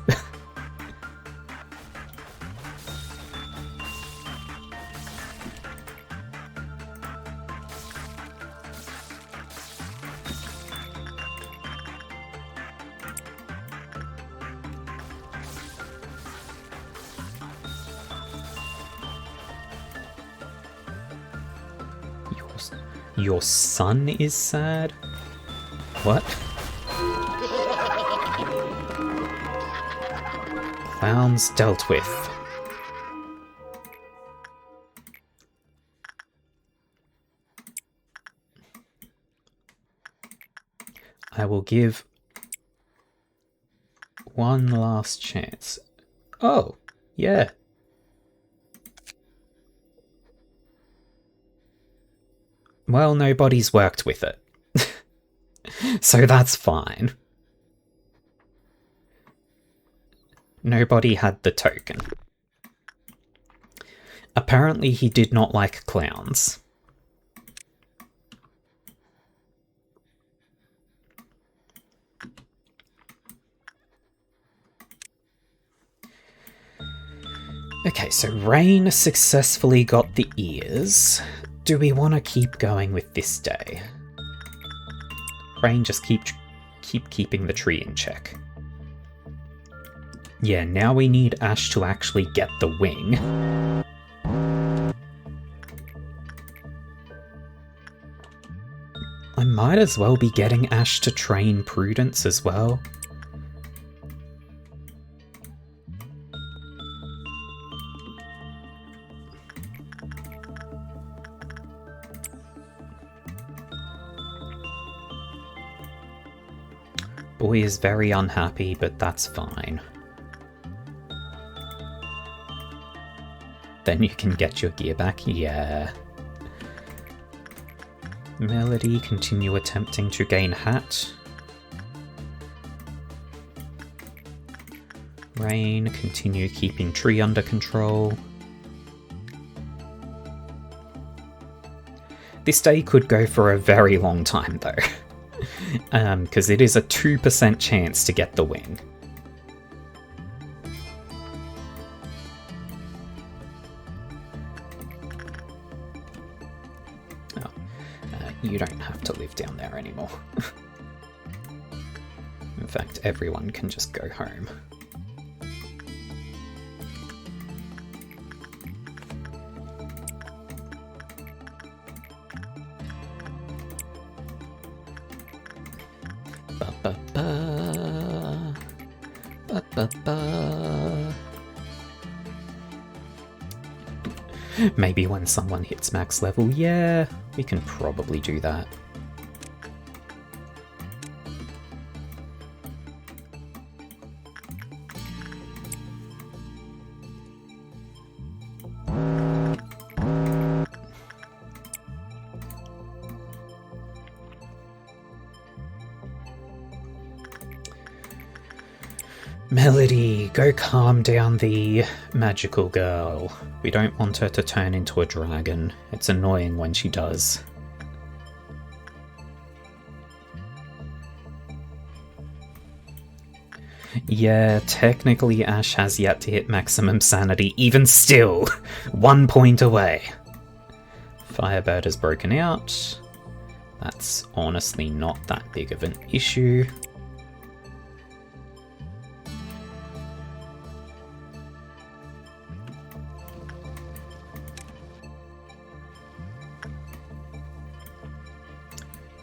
S1: Your son is sad? What? Clowns dealt with. I will give one last chance. Oh, yeah. Well, nobody's worked with it. So that's fine. Nobody had the token. Apparently he did not like clowns. Okay, so Rain successfully got the ears. Do we want to keep going with this day? Rain, just keep keeping the tree in check. Yeah, now we need Ash to actually get the wing. I might as well be getting Ash to train Prudence as well. Boy is very unhappy, but that's fine. Then you can get your gear back, yeah. Melody, continue attempting to gain Hat. Rain, continue keeping Tree under control. This day could go for a very long time though, because it is a 2% chance to get the wing. You don't have to live down there anymore. In fact, everyone can just go home. Ba-ba-ba. Ba-ba-ba. Maybe when someone hits max level, yeah, we can probably do that. Melody, go calm down the magical girl. We don't want her to turn into a dragon. It's annoying when she does. Yeah, technically Ash has yet to hit maximum sanity, even still. 1 point away. Firebird has broken out. That's honestly not that big of an issue.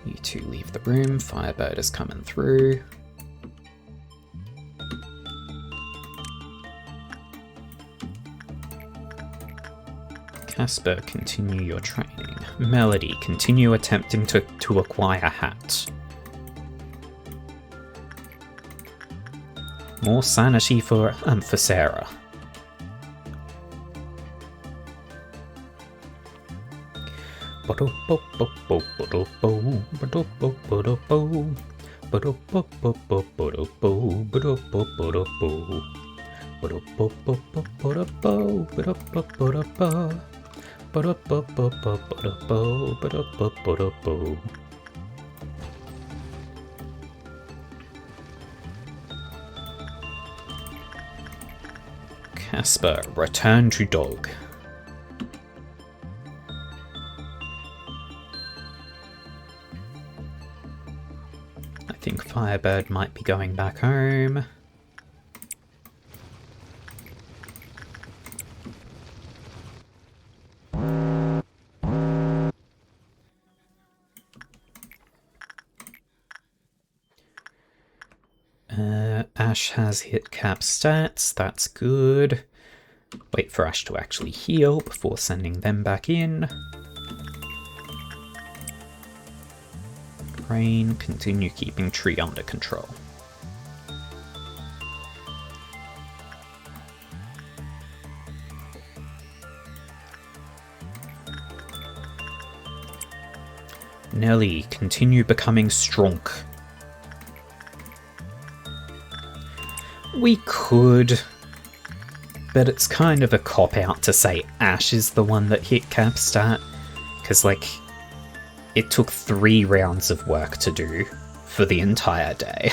S1: You two leave the room, Firebird is coming through. Casper, continue your training. Melody, continue attempting to acquire Hat. More sanity for Sarah. Casper, return to dog. I think Firebird might be going back home. Ash has hit cap stats, that's good. Wait for Ash to actually heal before sending them back in. Rain, continue keeping Tree under control. Nelly, continue becoming strong. We could, but it's kind of a cop-out to say Ash is the one that hit cap stat, because, like, it took 3 rounds of work to do for the entire day.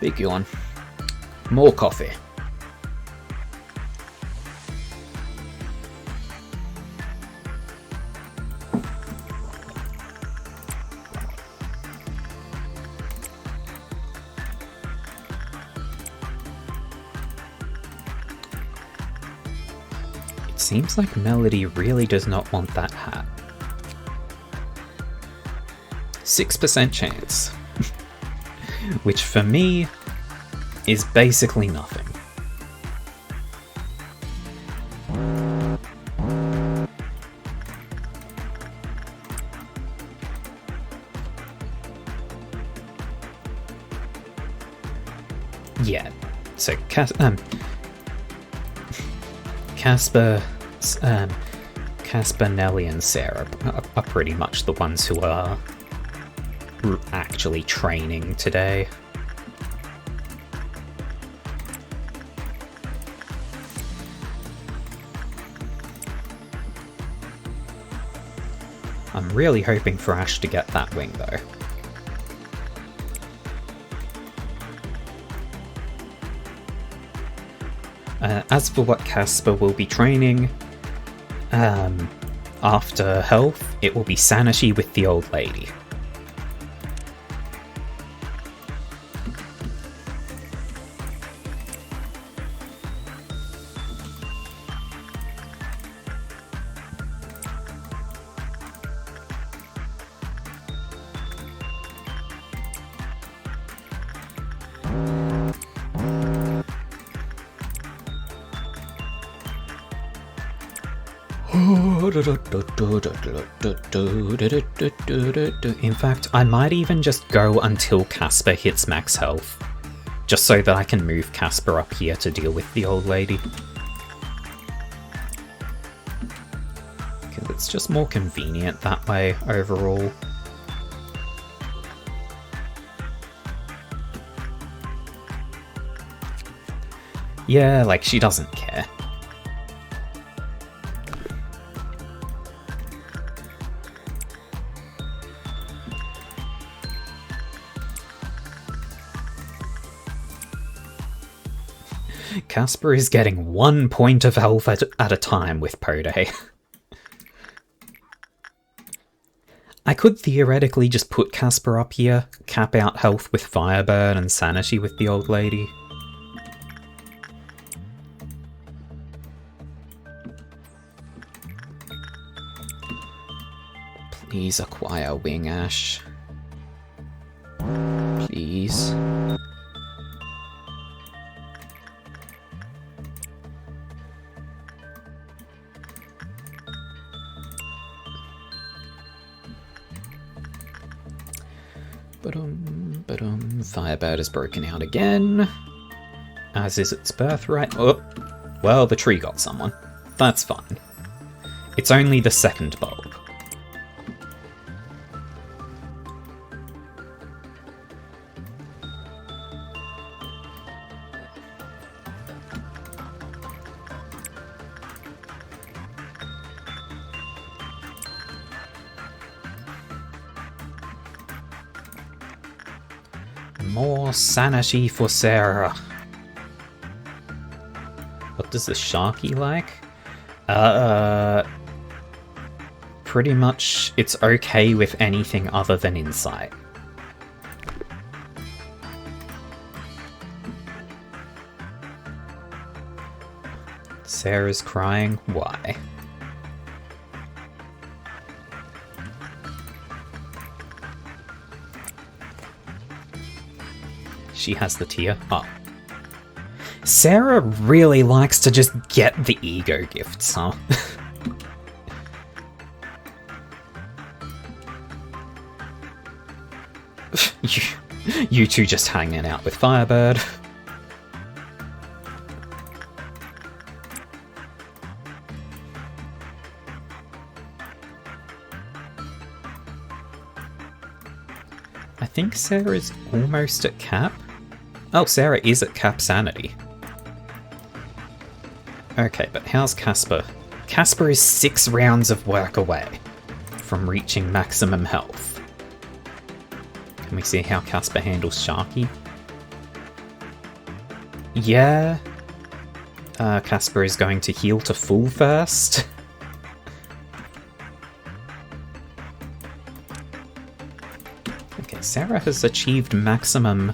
S1: Big yawn. More coffee. It seems like Melody really does not want that hat. 6% chance. Which for me is basically nothing. Yeah, so Casper, Nelly, and Sarah are pretty much the ones who are actually training today. I'm really hoping for Ash to get that wing though. As for what Casper will be training, after health, it will be sanity with the old lady. In fact, I might even just go until Casper hits max health, just so that I can move Casper up here to deal with the old lady. Because it's just more convenient that way overall. Yeah, like, she doesn't care. Casper is getting 1 point of health at a time with Poday. I could theoretically just put Casper up here, cap out health with Firebird and sanity with the old lady. Please acquire Wing Ash. Please. Firebird is broken out again, as is its birthright. Oh, well, the tree got someone. That's fine. It's only the second bulb. More sanity for Sarah. What does the Sharky like? Pretty much it's okay with anything other than insight. Sarah's crying. Why? She has the tear. Oh. Sarah really likes to just get the ego gifts, huh? You two just hanging out with Firebird. I think Sarah's almost at cap. Oh, Sarah is at cap sanity. Okay, but how's Casper? Casper is 6 rounds of work away from reaching maximum health. Can we see how Casper handles Sharky? Yeah. Casper is going to heal to full first. Okay, Sarah has achieved maximum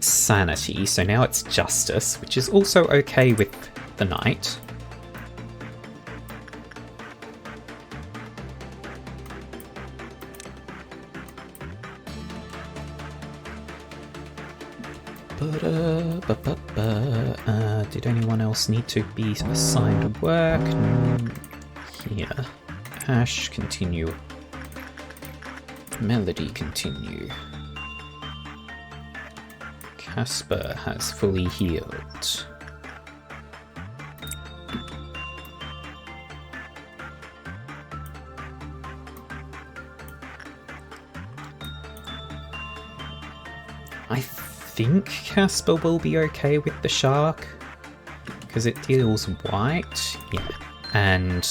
S1: sanity, so now it's justice, which is also okay with the knight. Did anyone else need to be assigned work? Here. Ash, continue. Melody, continue. Casper has fully healed. I think Casper will be okay with the shark, because it deals white. Yeah. And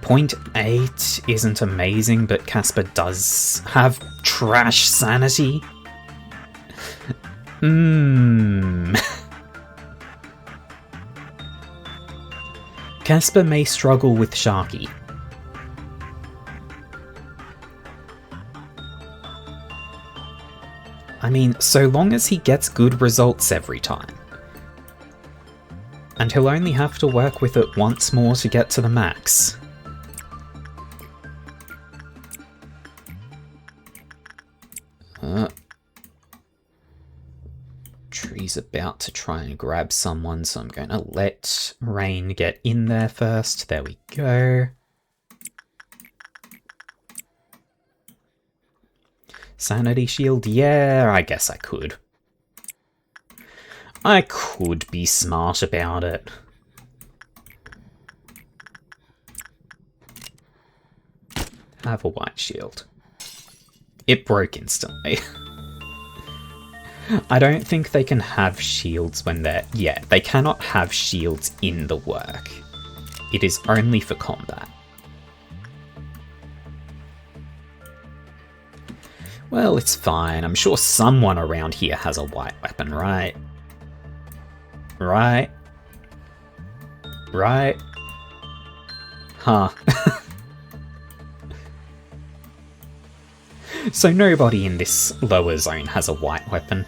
S1: 0.8 isn't amazing, but Casper does have trash sanity. Casper may struggle with Sharky. I mean, so long as he gets good results every time. And he'll only have to work with it once more to get to the max. Tree's about to try and grab someone, so I'm going to let Rain get in there first. There we go. Sanity shield? Yeah, I guess I could. I could be smart about it. Have a white shield. It broke instantly. I don't think they can have shields when they're... Yeah, they cannot have shields in the work. It is only for combat. Well, it's fine. I'm sure someone around here has a white weapon, right? Right? Right? Huh. So nobody in this lower zone has a white weapon.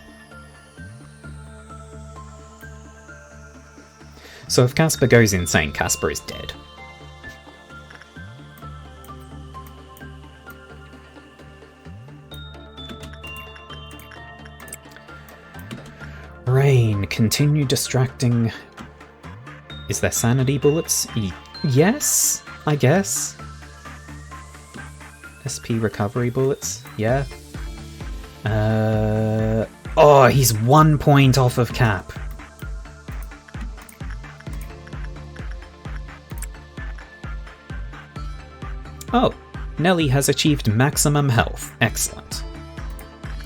S1: So if Casper goes insane, Casper is dead. Rain, continue distracting. Is there sanity bullets? Yes, I guess. SP recovery bullets, yeah. Oh, he's 1 point off of cap. Oh, Nelly has achieved maximum health. Excellent.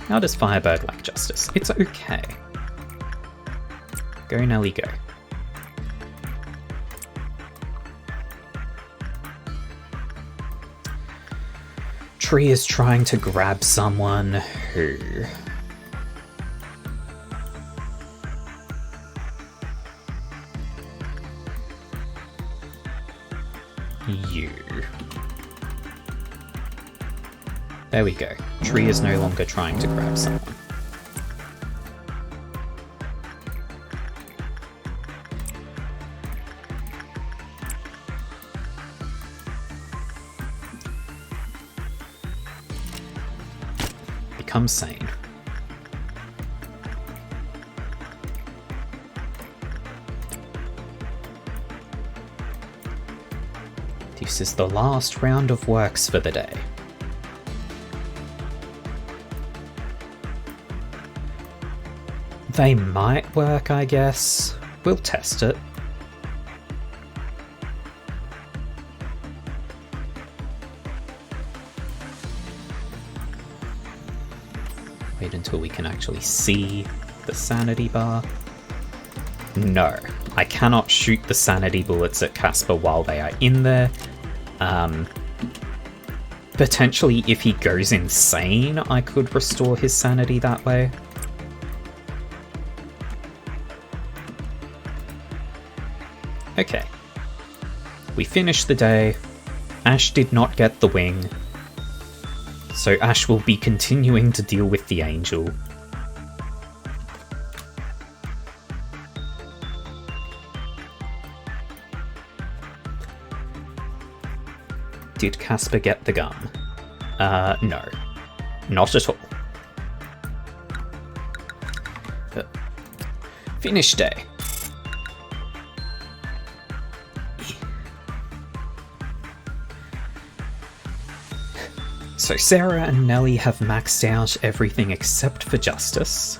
S1: How does Firebird like justice? It's okay. Go, Nelly, go. Tree is trying to grab someone who... You. There we go. Tree is no longer trying to grab someone. Become sane. This is the last round of works for the day. They might work, I guess. We'll test it. Wait until we can actually see the sanity bar. No, I cannot shoot the sanity bullets at Casper while they are in there. Potentially, if he goes insane, I could restore his sanity that way. Okay. We finished the day. Ash did not get the wing. So Ash will be continuing to deal with the angel. Did Casper get the gun? No. Not at all. Finish day. So Sarah and Nellie have maxed out everything except for justice.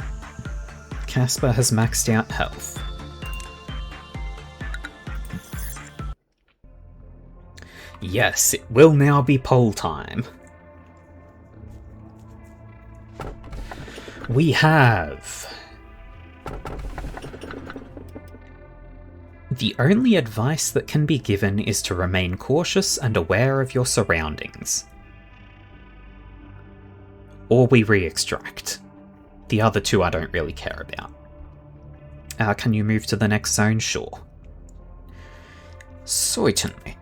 S1: Casper has maxed out health. Yes, it will now be poll time. We have... The only advice that can be given is to remain cautious and aware of your surroundings. Or we re-extract. The other two I don't really care about. Can you move to the next zone? Sure. Certainly.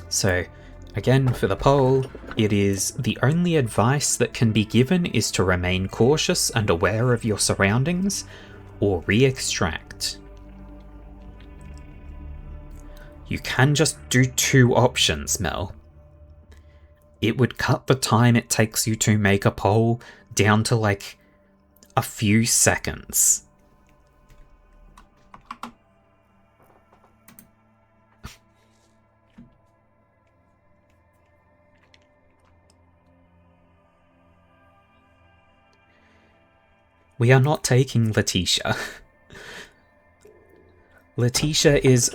S1: So, again, for the poll, it is the only advice that can be given is to remain cautious and aware of your surroundings, or re-extract. You can just do two options, Mel. It would cut the time it takes you to make a poll down to like a few seconds. We are not taking Letitia. Letitia is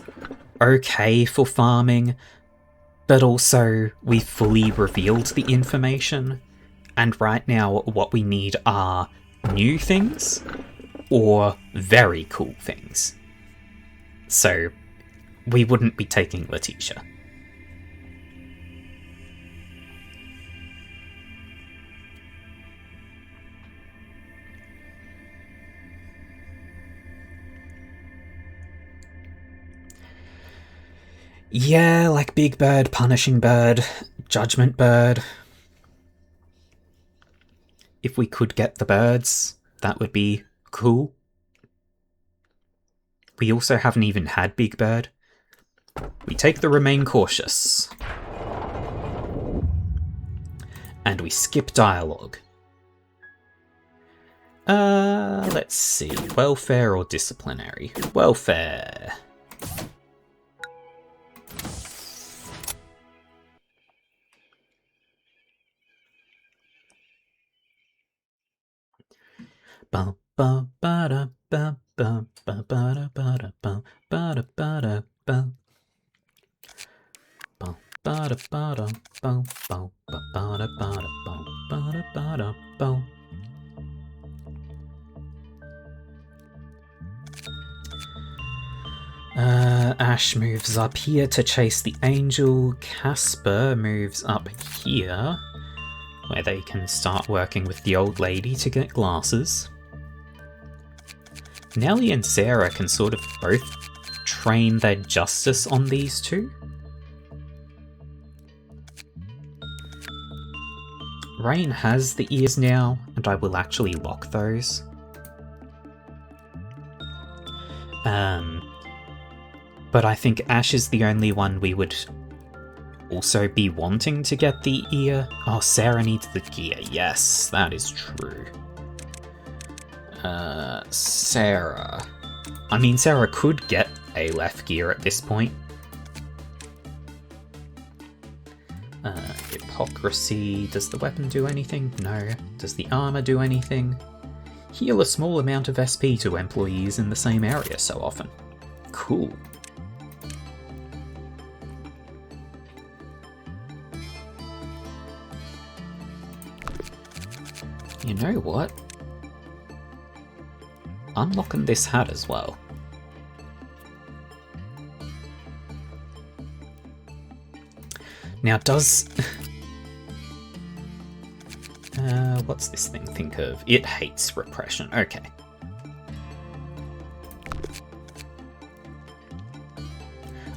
S1: okay for farming, but also we fully revealed the information, and right now what we need are new things or very cool things. So we wouldn't be taking Letitia. Yeah, like Big Bird, Punishing Bird, Judgment Bird. If we could get the birds, that would be cool. We also haven't even had Big Bird. We take the Remain Cautious. And we skip dialogue. Let's see. Welfare or disciplinary? Welfare. Bum bum ba da bum bum ba ba da ba da bum ba da ba da bum bum ba da ba da bum bum ba ba da ba da bum ba da ba da bum. Ash moves up here to chase the angel. Casper moves up here, where they can start working with the old lady to get glasses. Nellie and Sarah can sort of both train their justice on these two. Rain has the ears now, and I will actually lock those. But I think Ash is the only one we would also be wanting to get the ear. Oh, Sarah needs the gear. Yes, that is true. Sarah. I mean, Sarah could get a left gear at this point. Hypocrisy. Does the weapon do anything? No. Does the armor do anything? Heal a small amount of SP to employees in the same area so often. Cool. You know what? Unlocking this hat as well. Now does... what's this thing think of? It hates repression. Okay.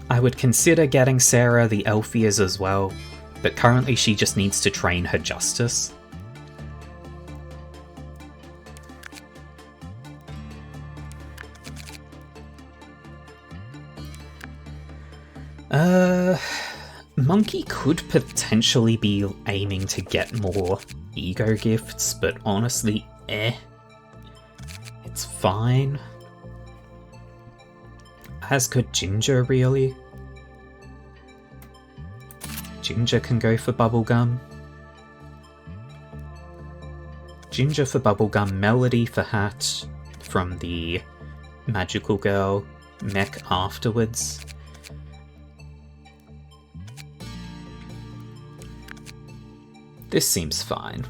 S1: I would consider getting Sarah the elf ears as well, but currently she just needs to train her justice. Monkey could potentially be aiming to get more ego gifts, but honestly, it's fine. As could Ginger, really. Ginger can go for bubblegum. Ginger for bubblegum, Melody for hat from the magical girl, mech afterwards. This seems fine.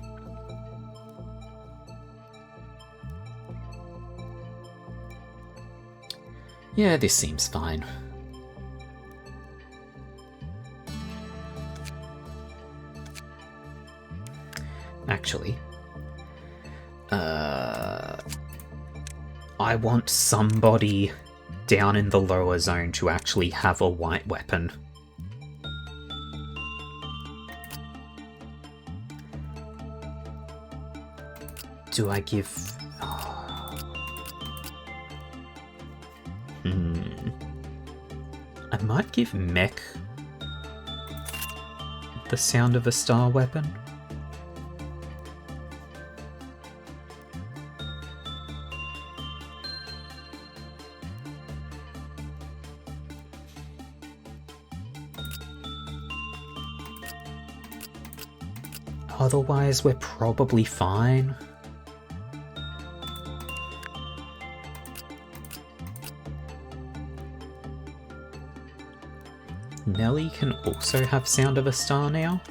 S1: Yeah, this seems fine. Actually, I want somebody down in the lower zone to actually have a white weapon. Do I give... I might give Mech the sound of a star weapon. Otherwise, we're probably fine. Nelly can also have Sound of a Star now.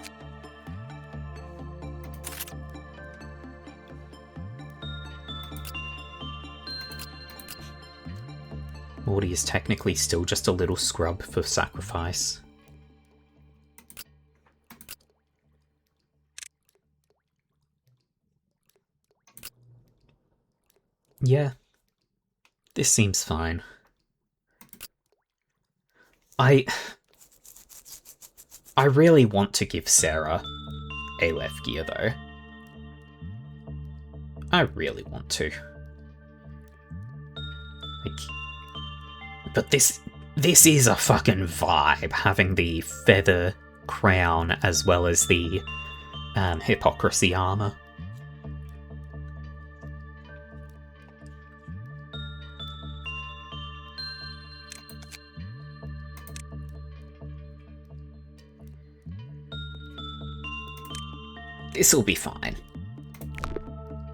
S1: Morty is technically still just a little scrub for sacrifice. Yeah, this seems fine. I really want to give Sarah a left gear though. I really want to. But this is a fucking vibe, having the feather crown as well as the hypocrisy armor. This'll be fine.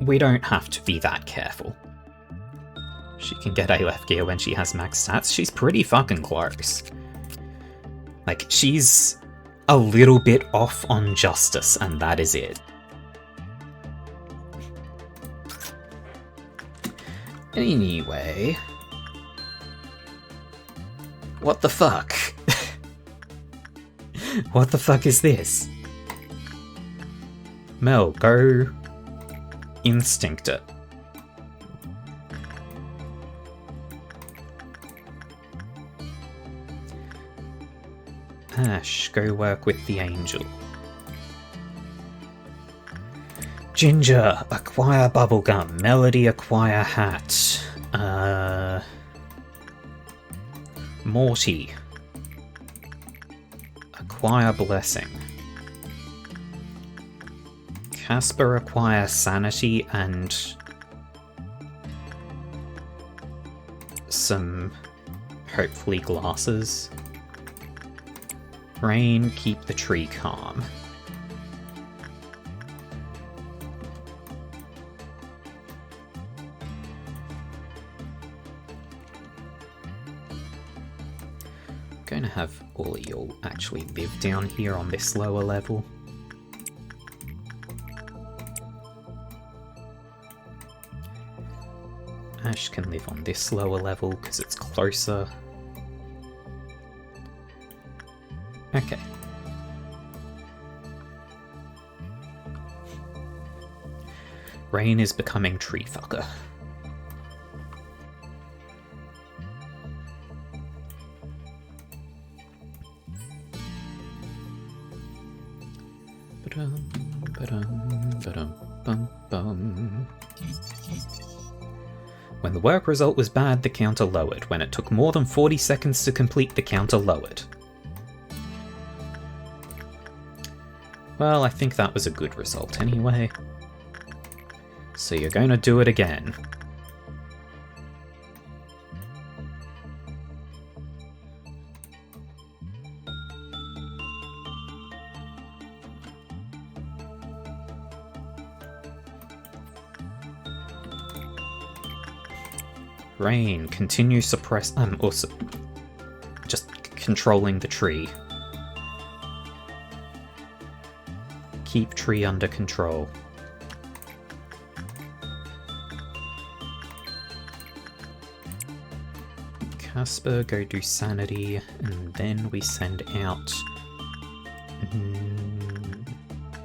S1: We don't have to be that careful. She can get a left gear when she has max stats. She's pretty fucking close. Like, she's a little bit off on justice, and that is it. Anyway... What the fuck? What the fuck is this? Mel, go instinct it. Ash, go work with the angel. Ginger, acquire bubblegum. Melody, acquire hat. Morty, acquire blessing. Casper acquires sanity and some, hopefully, glasses. Rain, keep the tree calm. going to have all of you actually live down here on this lower level. Ash can live on this lower level because it's closer. Okay. Rain is becoming tree fucker. When the work result was bad, the counter lowered. When it took more than 40 seconds to complete, the counter lowered. Well, I think that was a good result anyway. So you're going to do it again. Rain, continue suppress... also... just controlling the tree. Keep tree under control. Casper, go do sanity, and then we send out...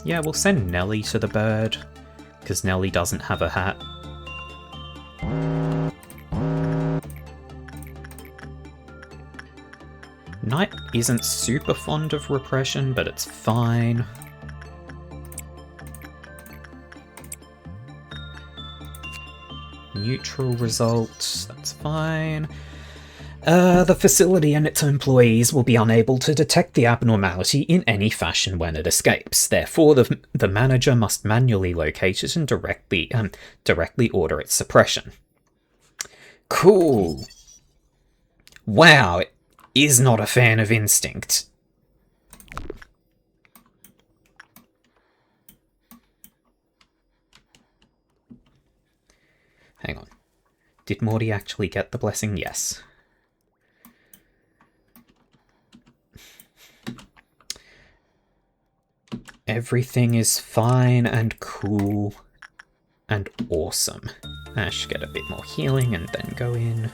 S1: yeah, we'll send Nelly to the bird, because Nelly doesn't have a hat. Knight isn't super fond of repression, but it's fine. Neutral results, that's fine. The facility and its employees will be unable to detect the abnormality in any fashion when it escapes. Therefore, the manager must manually locate it and directly order its suppression. Cool. Wow, it is not a fan of instinct. Hang on. Did Morty actually get the blessing? Yes. Everything is fine and cool and awesome. Ash, get a bit more healing and then go in.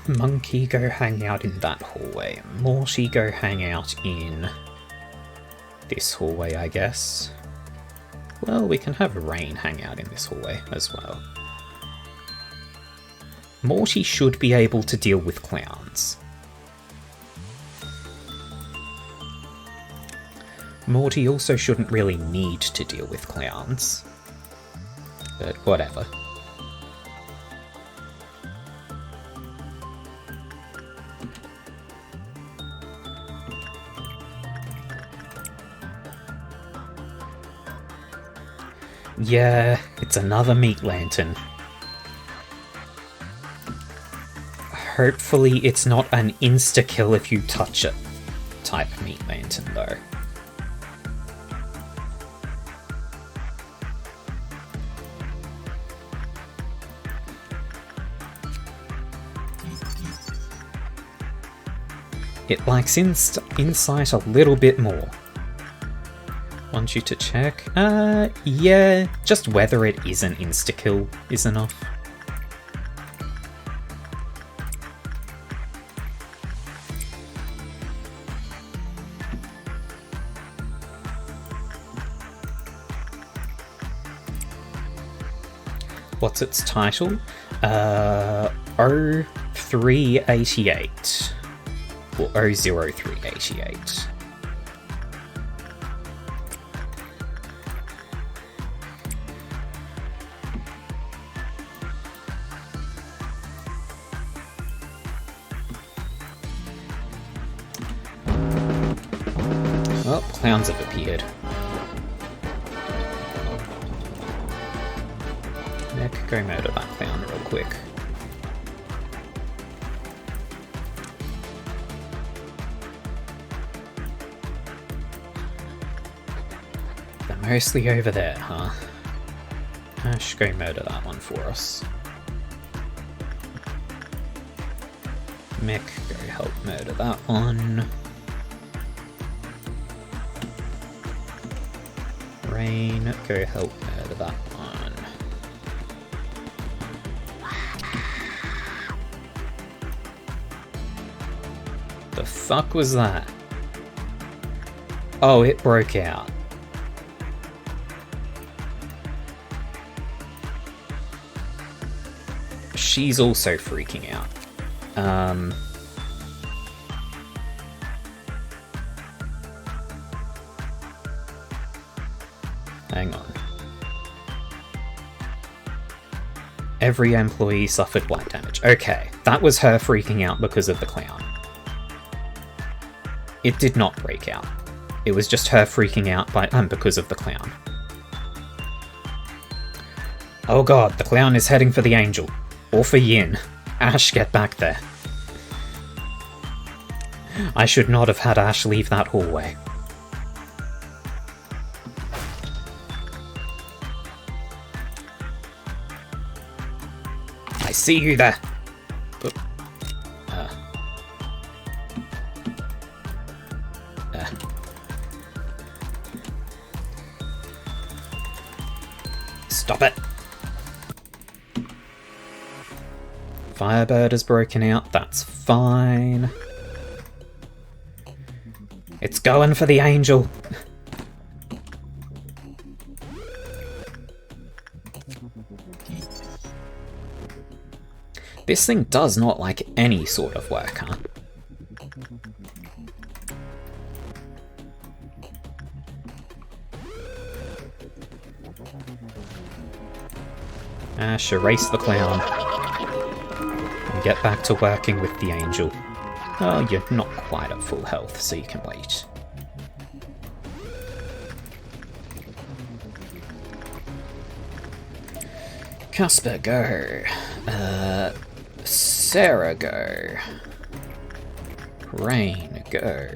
S1: Monkey, go hang out in that hallway. Morty, go hang out in this hallway, I guess. Well, we can have Rain hang out in this hallway as well. Morty should be able to deal with clowns. Morty also shouldn't really need to deal with clowns. But whatever. Yeah, it's another meat lantern. Hopefully it's not an insta-kill if you touch it type meat lantern though. It likes insight a little bit more. Want you to check? Yeah, just whether it is an insta-kill is enough. What's its title? 0388. Or 00388. Oh, clowns have appeared. Nick, go murder that clown real quick. They're mostly over there, huh? Ash, go murder that one for us. Mick, go help murder that one. Rain, go help murder that one. The fuck was that? Oh, it broke out. She's also freaking out. Hang on. Every employee suffered blight damage. Okay, that was her freaking out because of the clown. It did not break out. It was just her freaking out because of the clown. Oh god, the clown is heading for the angel. Or for Yin. Ash, get back there. I should not have had Ash leave that hallway. I see you there. Stop it. Firebird has broken out, that's fine. It's going for the angel. This thing does not like any sort of work, huh? Ash, erase the clown. And get back to working with the angel. Oh, you're not quite at full health, so you can wait. Casper, go. Sarah, go. Rain, go.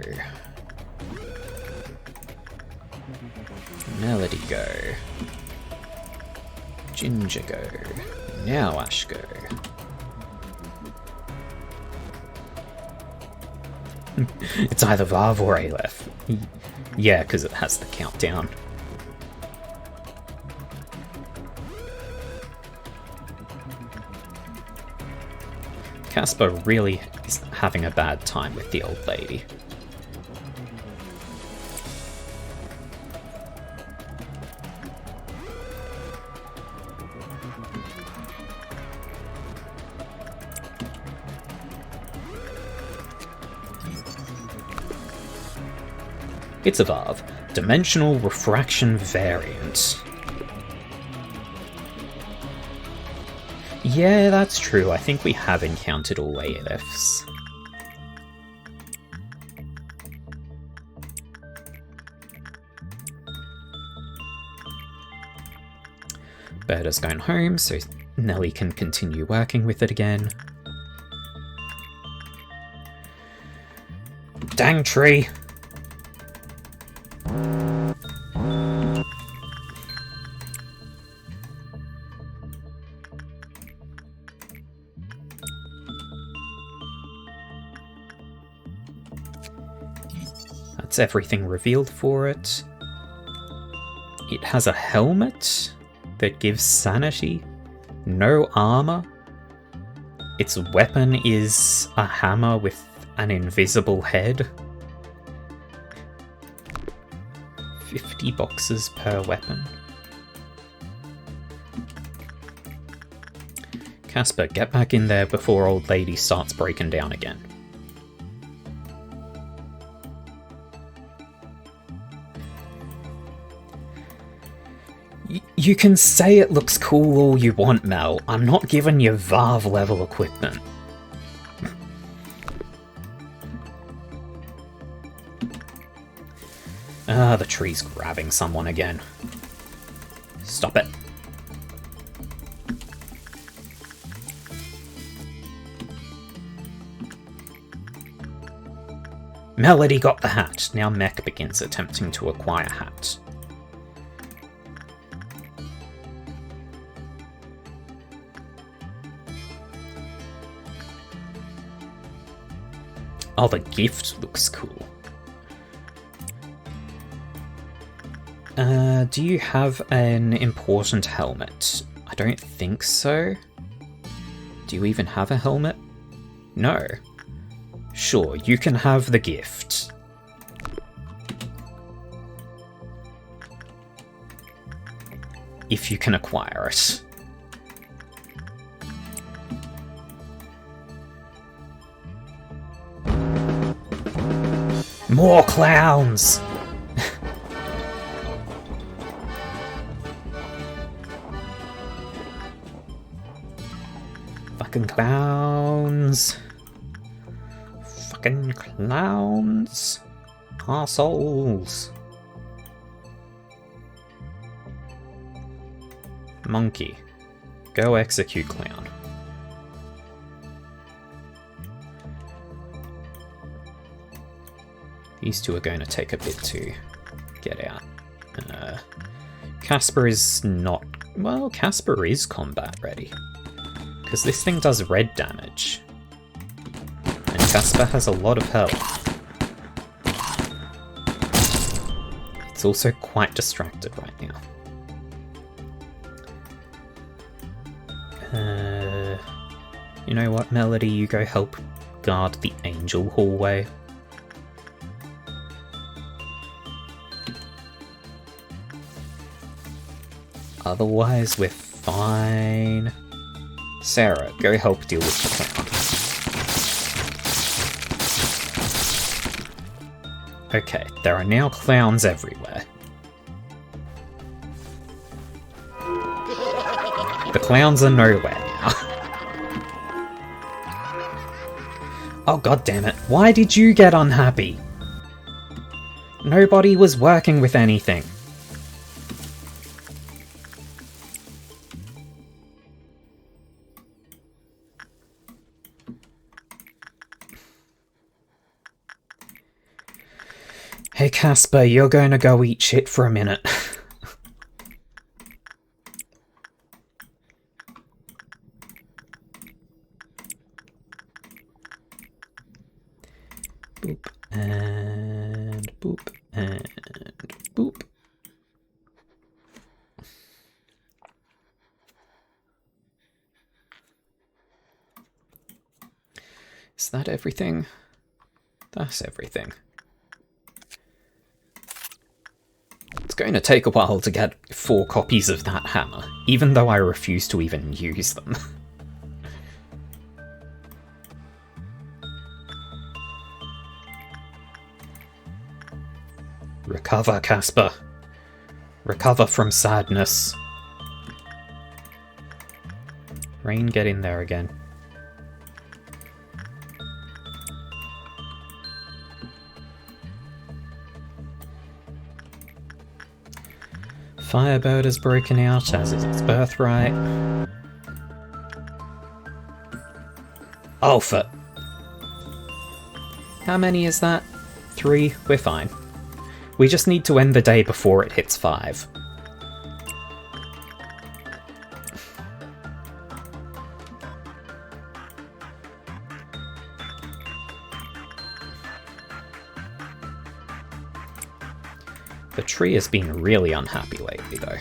S1: Melody, go. Ginger, go. Now Ash, go. It's either Vav or Aleph. Yeah, because it has the countdown. Casper really is having a bad time with the old lady. It's a Vav. Dimensional Refraction Variant. Yeah, that's true. I think we have encountered all ALFs. Berta's going home, so Nelly can continue working with it again. Dang tree! That's everything revealed for it. It has a helmet that gives sanity, no armor. Its weapon is a hammer with an invisible head. 50 boxes per weapon. Casper, get back in there before old lady starts breaking down again. You can say it looks cool all you want, Mel. I'm not giving you Vav level equipment. Ah, the tree's grabbing someone again. Stop it. Melody got the hat. Now Mech begins attempting to acquire hat. Oh, the gift looks cool. Do you have an important helmet? I don't think so. Do you even have a helmet? No. Sure, you can have the gift. If you can acquire it. More clowns! Fucking clowns. Fucking clowns. Arseholes. Monkey. Go execute clown. These two are going to take a bit to get out. Casper is not... Well, Casper is combat ready. Because this thing does red damage. And Casper has a lot of health. It's also quite distracted right now. You know what, Melody? You go help guard the angel hallway. Otherwise, we're fine. Sarah, go help deal with the clown. Okay, there are now clowns everywhere. The clowns are nowhere now. Oh, god damn it. Why did you get unhappy? Nobody was working with anything. Hey Casper, you're going to go eat shit for a minute. Boop, and boop, and boop. Is that everything? That's everything. It's going to take a while to get 4 copies of that hammer, even though I refuse to even use them. Recover, Casper. Recover from sadness. Rain, get in there again. Firebird has broken out, as is its birthright. Alpha. How many is that? 3? We're fine. We just need to end the day before it hits 5. The tree has been really unhappy lately, though.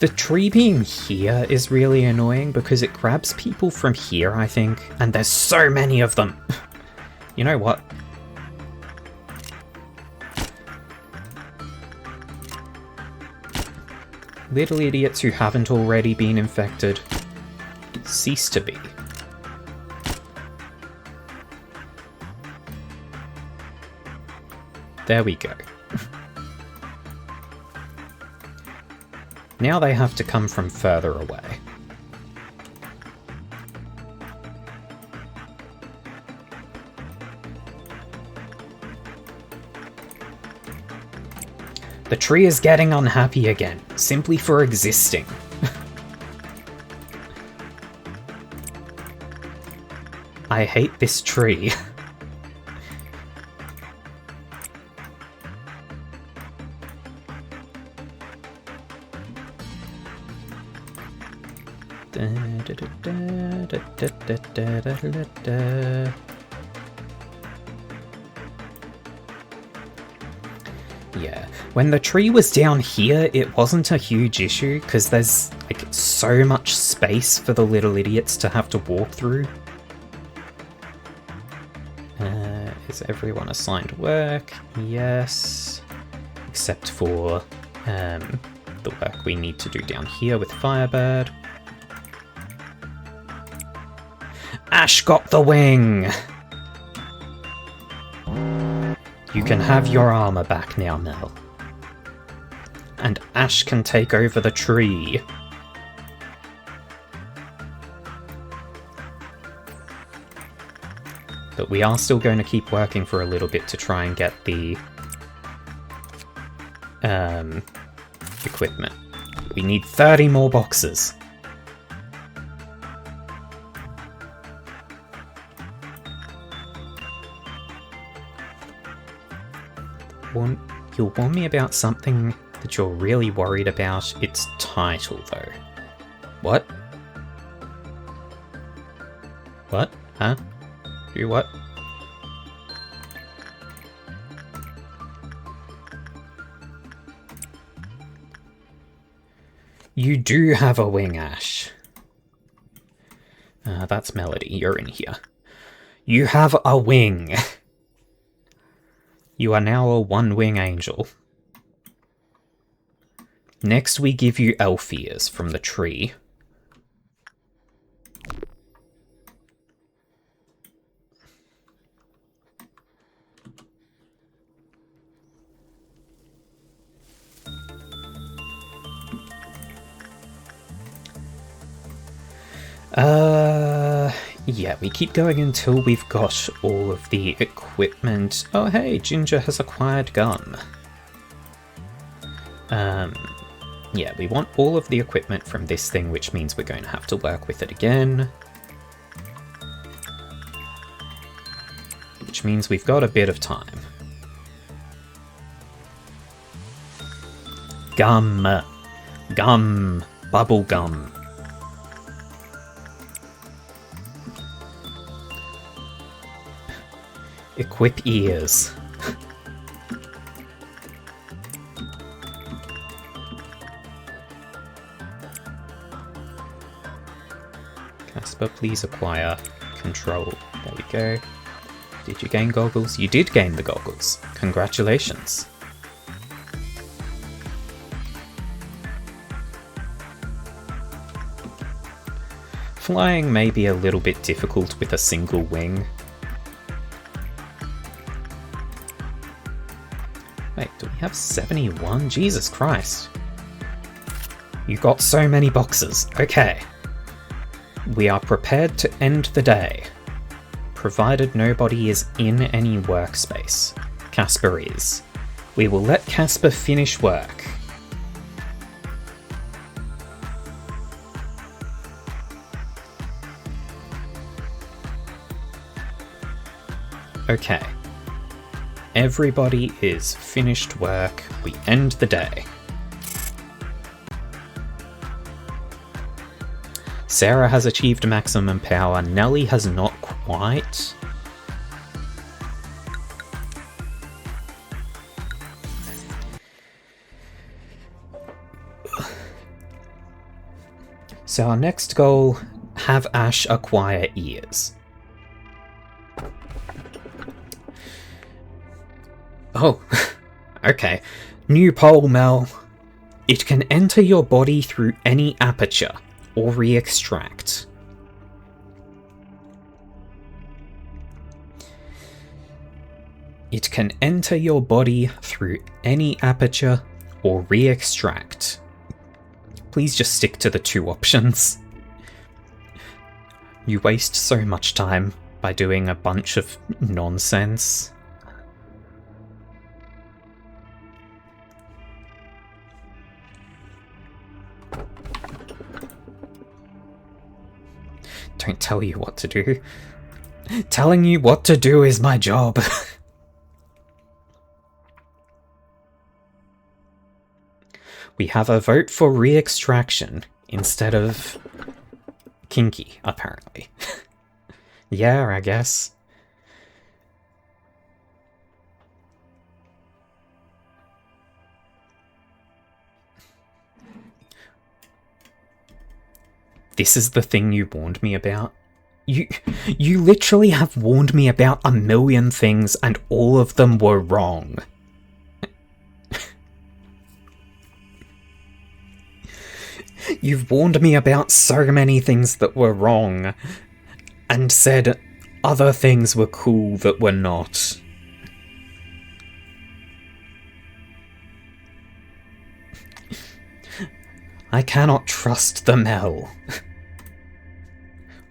S1: The tree being here is really annoying because it grabs people from here, I think, and there's so many of them. You know what? Little idiots who haven't already been infected, cease to be. There we go. Now they have to come from further away. The tree is getting unhappy again, simply for existing. I hate this tree. Yeah, when the tree was down here, it wasn't a huge issue, because there's, like, so much space for the little idiots to have to walk through. Is everyone assigned work? Yes. Except for the work we need to do down here with Firebird. Ash got the wing! You can have your armor back now, Mel. And Ash can take over the tree. But we are still going to keep working for a little bit to try and get the equipment. We need 30 more boxes. You'll warn me about something that you're really worried about. Its title, though. What? What? Huh? Do what? You do have a wing, Ash. That's Melody. You're in here. You have a wing. You are now a one-wing angel. Next, we give you elf ears from the tree. Yeah, we keep going until we've got all of the equipment. Oh hey, Ginger has acquired gun. Yeah, we want all of the equipment from this thing, which means we're going to have to work with it again. Which means we've got a bit of time. Gum. Gum. Bubble gum. Equip ears. Casper, please acquire control. There we go. Did you gain goggles? You did gain the goggles. Congratulations. Flying may be a little bit difficult with a single wing. Wait, do we have 71? Jesus Christ. You got so many boxes. Okay. We are prepared to end the day, provided nobody is in any workspace. Casper is. We will let Casper finish work. Okay. Everybody is finished work. We end the day. Sarah has achieved maximum power. Nelly has not quite. So our next goal, have Ash acquire ears. Oh, okay. New poll, Mel. It can enter your body through any aperture or re-extract. It can enter your body through any aperture or re-extract. Please just stick to the two options. You waste so much time by doing a bunch of nonsense. Don't tell you what to do. Telling you what to do is my job. We have a vote for re-extraction instead of kinky, apparently. Yeah, I guess. This is the thing you warned me about? You literally have warned me about a million things and all of them were wrong. You've warned me about so many things that were wrong, and said other things were cool that were not. I cannot trust the Mel.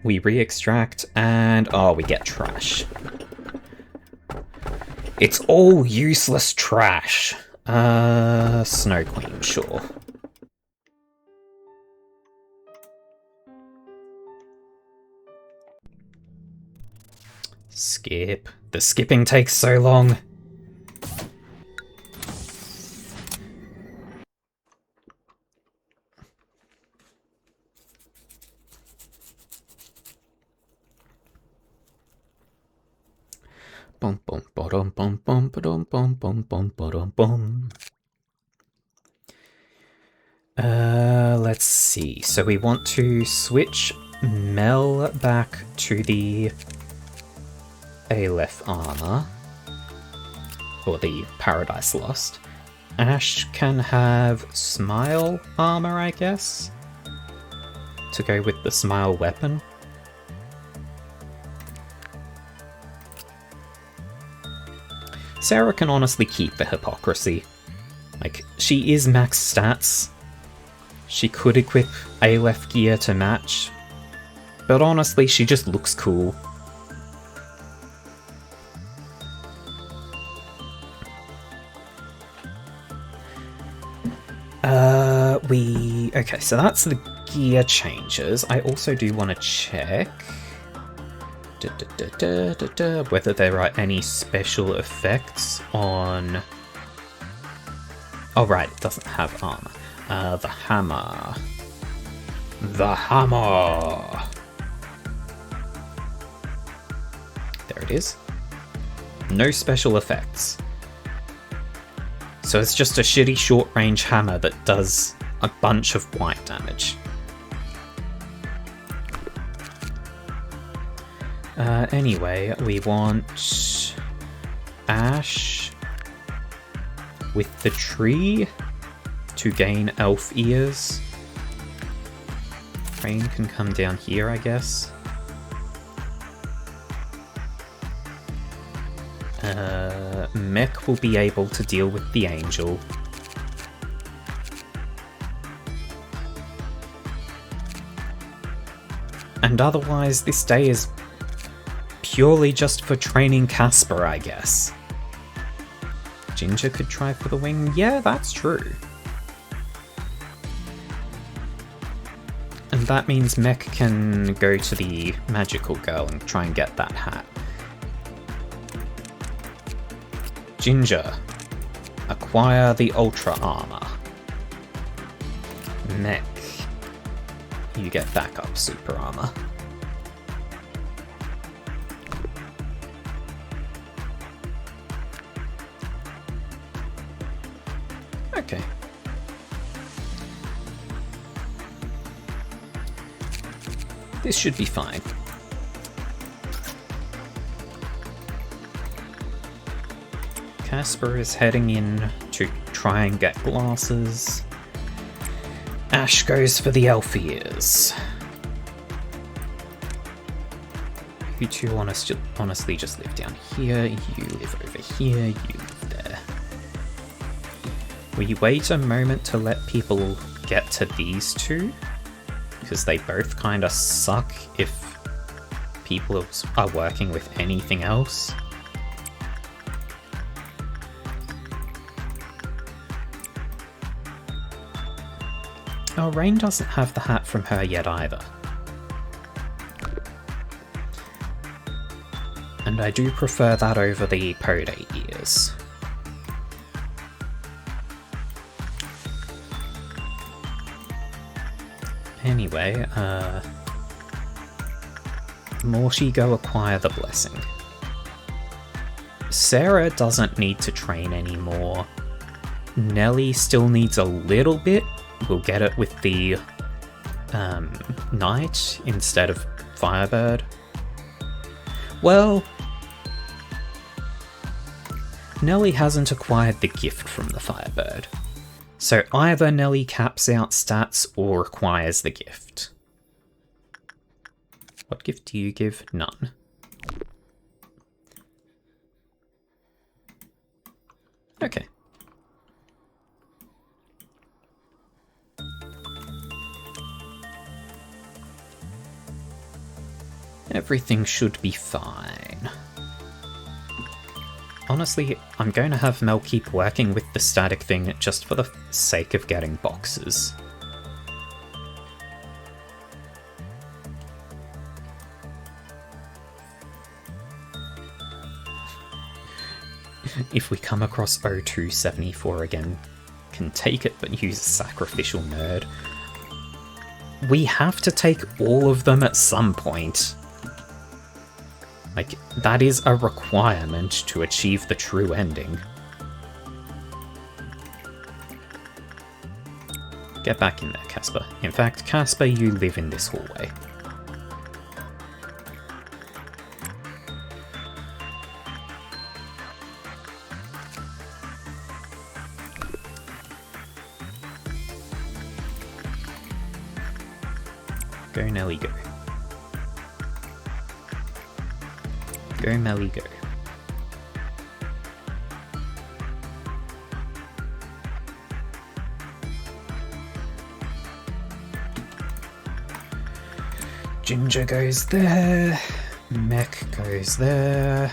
S1: We re-extract, and we get trash. It's all useless trash. Snow Queen, sure. Skip. The skipping takes so long. Bum bum bum bum bum bum bum bum bum bum bum. Let's see. So we want to switch Mel back to the Aleph armor, or the Paradise Lost. Ash can have Smile armor, I guess, to go with the Smile weapon. Sarah can honestly keep the hypocrisy. Like, she is max stats. She could equip Aleph gear to match, but honestly, she just looks cool. Okay, so that's the gear changes. I also do want to check whether there are any special effects on... Oh right, it doesn't have armor. The hammer. The hammer! There it is. No special effects. So it's just a shitty short-range hammer that does a bunch of white damage. Anyway, we want Ash with the tree to gain elf ears. Rain can come down here, I guess. Mech will be able to deal with the angel. And otherwise, this day is purely just for training Casper, I guess. Ginger could try for the wing. Yeah, that's true. And that means Mech can go to the magical girl and try and get that hat. Ginger, acquire the ultra armor. Mech, you get backup super armor. Okay. This should be fine. Casper is heading in to try and get glasses. Ash goes for the elf ears. You two honestly just live down here, you live over here, you live there. We wait a moment to let people get to these two, because they both kind of suck if people are working with anything else. Oh, Rain doesn't have the hat from her yet either. And I do prefer that over the podate ears. Anyway, Morty, go acquire the blessing. Sarah doesn't need to train anymore. Nelly still needs a little bit. We'll get it with the Knight instead of Firebird. Well, Nelly hasn't acquired the gift from the Firebird. So either Nelly caps out stats or acquires the gift. What gift do you give? None. Okay. Everything should be fine. Honestly, I'm going to have Mel keep working with the static thing just for the sake of getting boxes. If we come across 0274 again, can take it but use a sacrificial nerd. We have to take all of them at some point. Like, that is a requirement to achieve the true ending. Get back in there, Casper. In fact, Casper, you live in this hallway. Go, Nelly, go. Go, Melly, go. Ginger goes there. Mech goes there.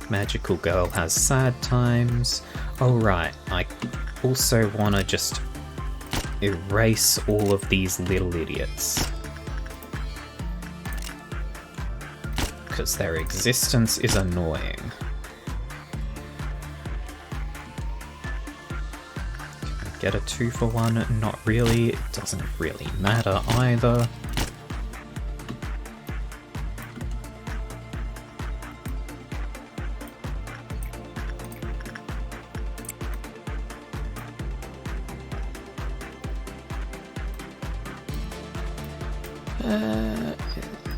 S1: Magical Girl has sad times. Oh right, I also want to just erase all of these little idiots. Because their existence is annoying. Can I get a 2-for-1? Not really. It doesn't really matter either.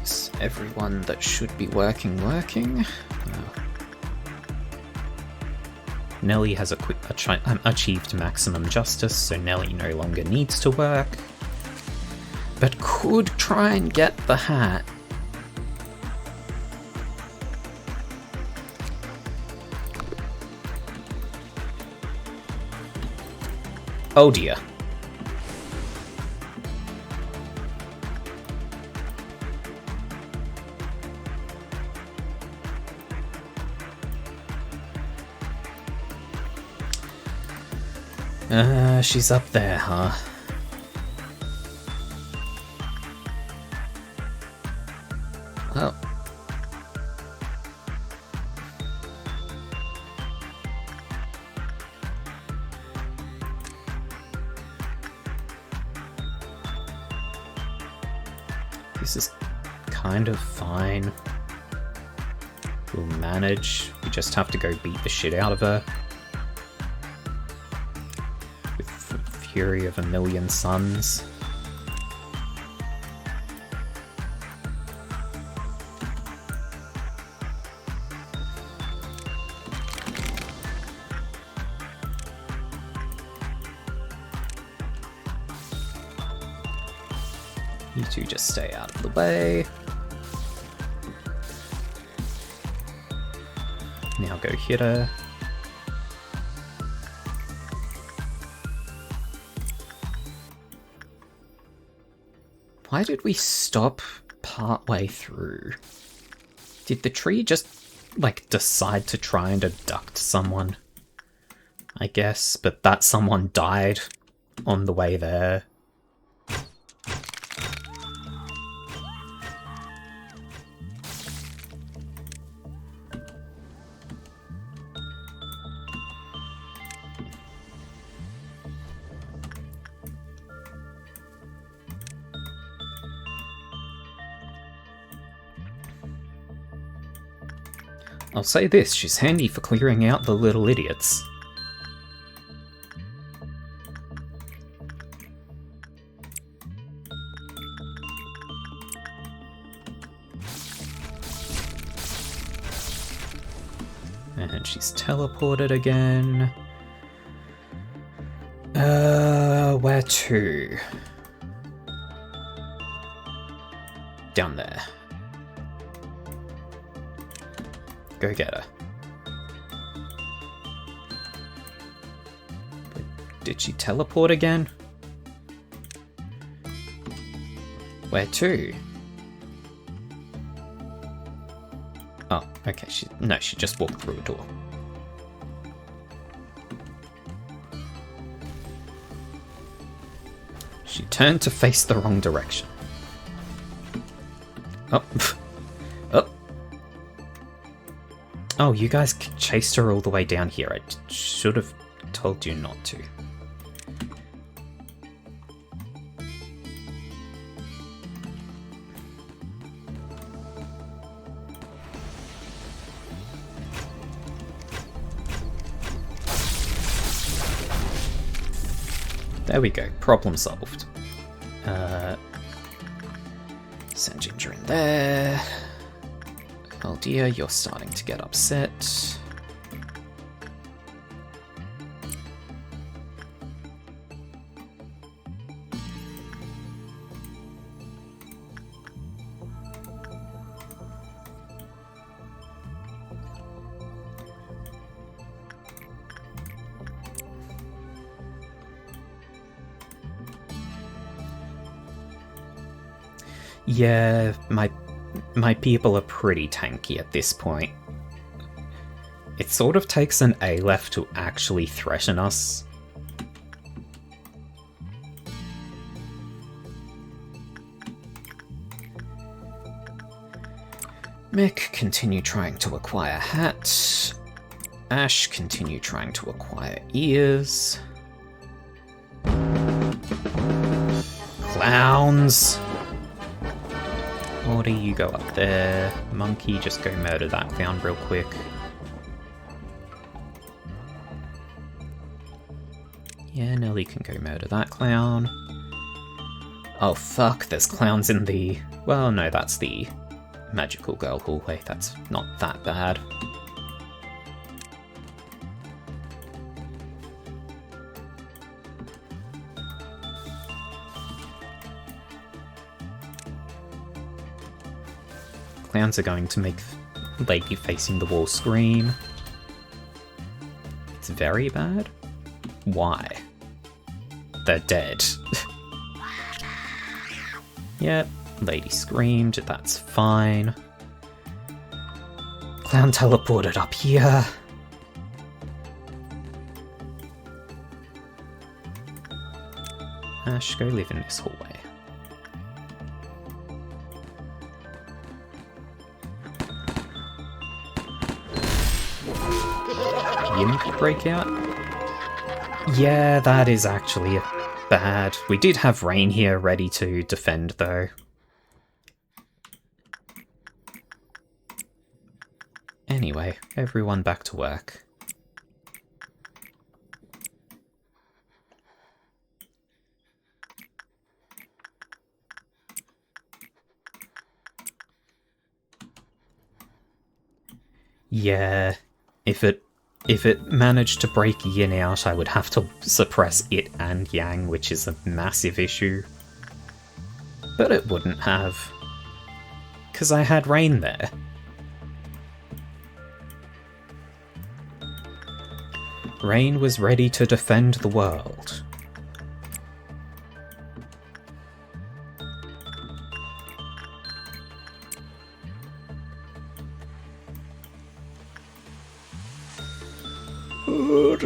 S1: Is everyone that should be working? Nelly has achieved maximum justice, so Nelly no longer needs to work. But could try and get the hat. Oh dear. She's up there, huh? Oh. This is kind of fine. We'll manage. We just have to go beat the shit out of her. Fury of a Million Suns. You two just stay out of the way. Now go hit her. Why did we stop partway through? Did the tree just, like, decide to try and abduct someone? I guess, but that someone died on the way there. I'll say this, she's handy for clearing out the little idiots. And she's teleported again. Where to? Down there. Go get her. But did she teleport again? Where to? Oh, okay, she just walked through a door. She turned to face the wrong direction. Oh. Oh. Oh, you guys chased her all the way down here. I should have told you not to. There we go, problem solved. Send Ginger in there. Oh dear, you're starting to get upset. Yeah, my people are pretty tanky at this point. It sort of takes an Aleph to actually threaten us. Mick, continue trying to acquire hat. Ash, continue trying to acquire ears. Clowns! Morty, you go up there. Monkey, just go murder that clown real quick. Yeah, Nelly can go murder that clown. Oh fuck, there's clowns in the... Well, no, that's the magical girl hallway. That's not that bad. Clowns are going to make lady facing the wall scream. It's very bad. Why? They're dead. Yep, lady screamed, that's fine. Clown teleported up here. Ash, go live in this hallway. Imp breakout? Yeah, that is actually bad. We did have Rain here ready to defend, though. Anyway, everyone back to work. Yeah, if it managed to break Yin out, I would have to suppress it and Yang, which is a massive issue. But it wouldn't have. 'Cause I had Rain there. Rain was ready to defend the world. Oh,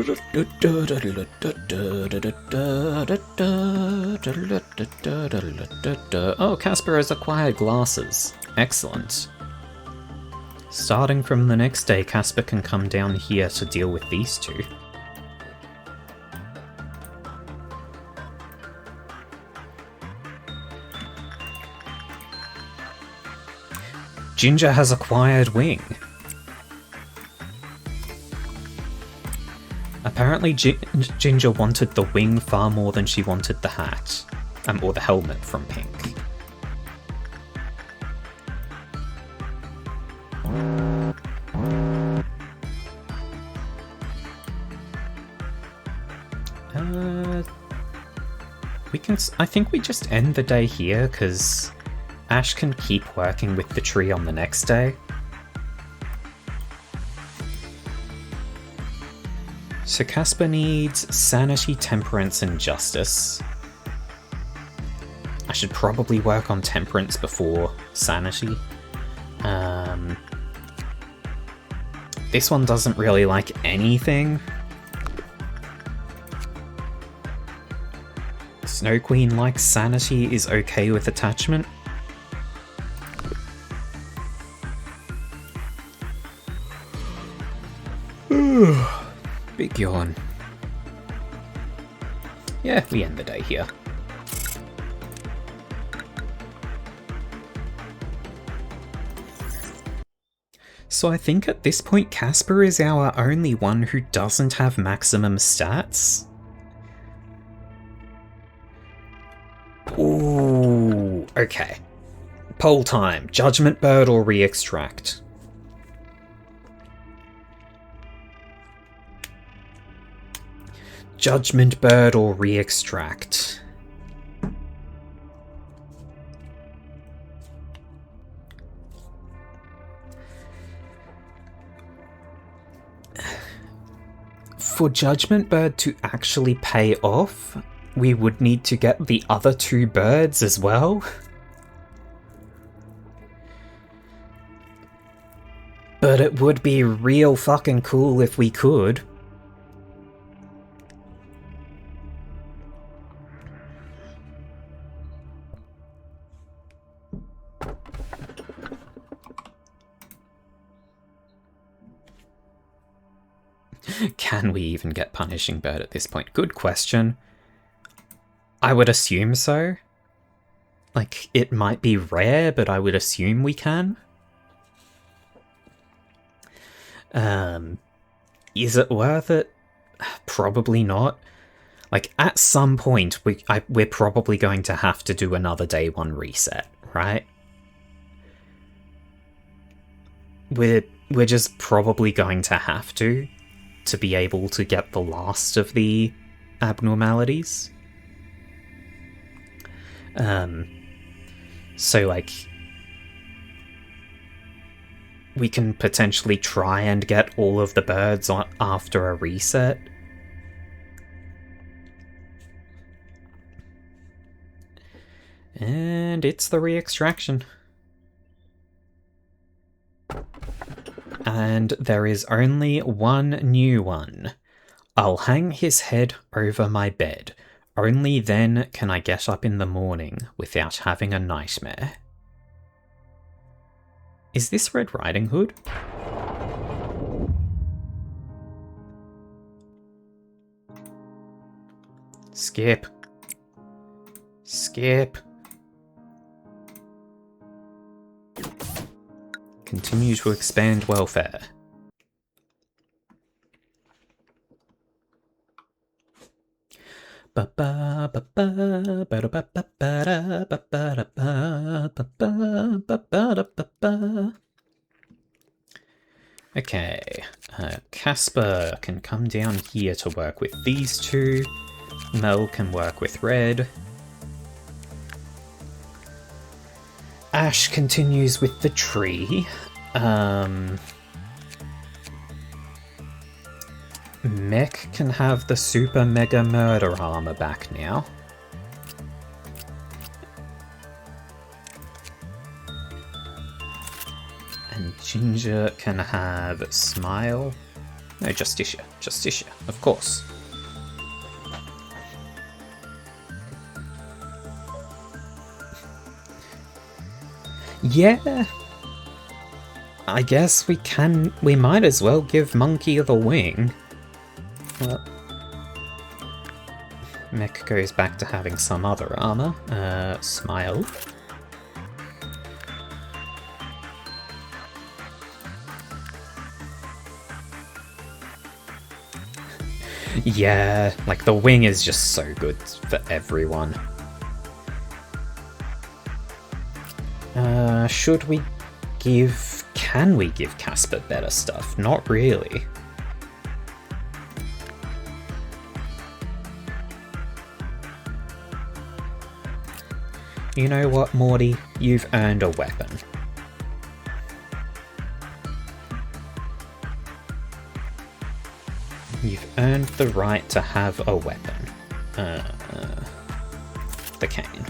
S1: Casper has acquired glasses. Excellent. Starting from the next day, Casper can come down here to deal with these two. Ginger has acquired wing. Apparently Ginger wanted the wing far more than she wanted the hat. Or the helmet from Pink. I think we just end the day here, because Ash can keep working with the tree on the next day. So Casper needs sanity, temperance, and justice. I should probably work on temperance before sanity. This one doesn't really like anything. Snow Queen likes sanity, is okay with attachment. Big yawn. Yeah, we end the day here. So I think at this point Casper is our only one who doesn't have maximum stats. Ooh, okay. Poll time. Judgment Bird or re-extract? Judgment Bird or re-extract? For Judgment Bird to actually pay off, we would need to get the other two birds as well. But it would be real fucking cool if we could. Can we even get Punishing Bird at this point? Good question. I would assume so. Like, it might be rare, but I would assume we can. Is it worth it? Probably not. Like, at some point, we're probably going to have to do another day one reset, right? We're just probably going to have to be able to get the last of the abnormalities. So, like, we can potentially try and get all of the birds after a reset. And it's the re-extraction. And there is only one new one. I'll hang his head over my bed. Only then can I get up in the morning without having a nightmare. Is this Red Riding Hood? Skip. Skip. Continue to expand welfare. Okay, Casper can come down here to work with these two. Mel can work with Red. Ash continues with the tree. Mech can have the super mega murder armor back now. And Ginger can have Smile. No, Justicia. Justicia, of course. Yeah. I guess we might as well give Monkey the wing. Well, Mech goes back to having some other armor. Smile. Yeah, like the wing is just so good for everyone. Should we give... Can we give Casper better stuff? Not really. You know what, Morty? You've earned a weapon. You've earned the right to have a weapon. The cane.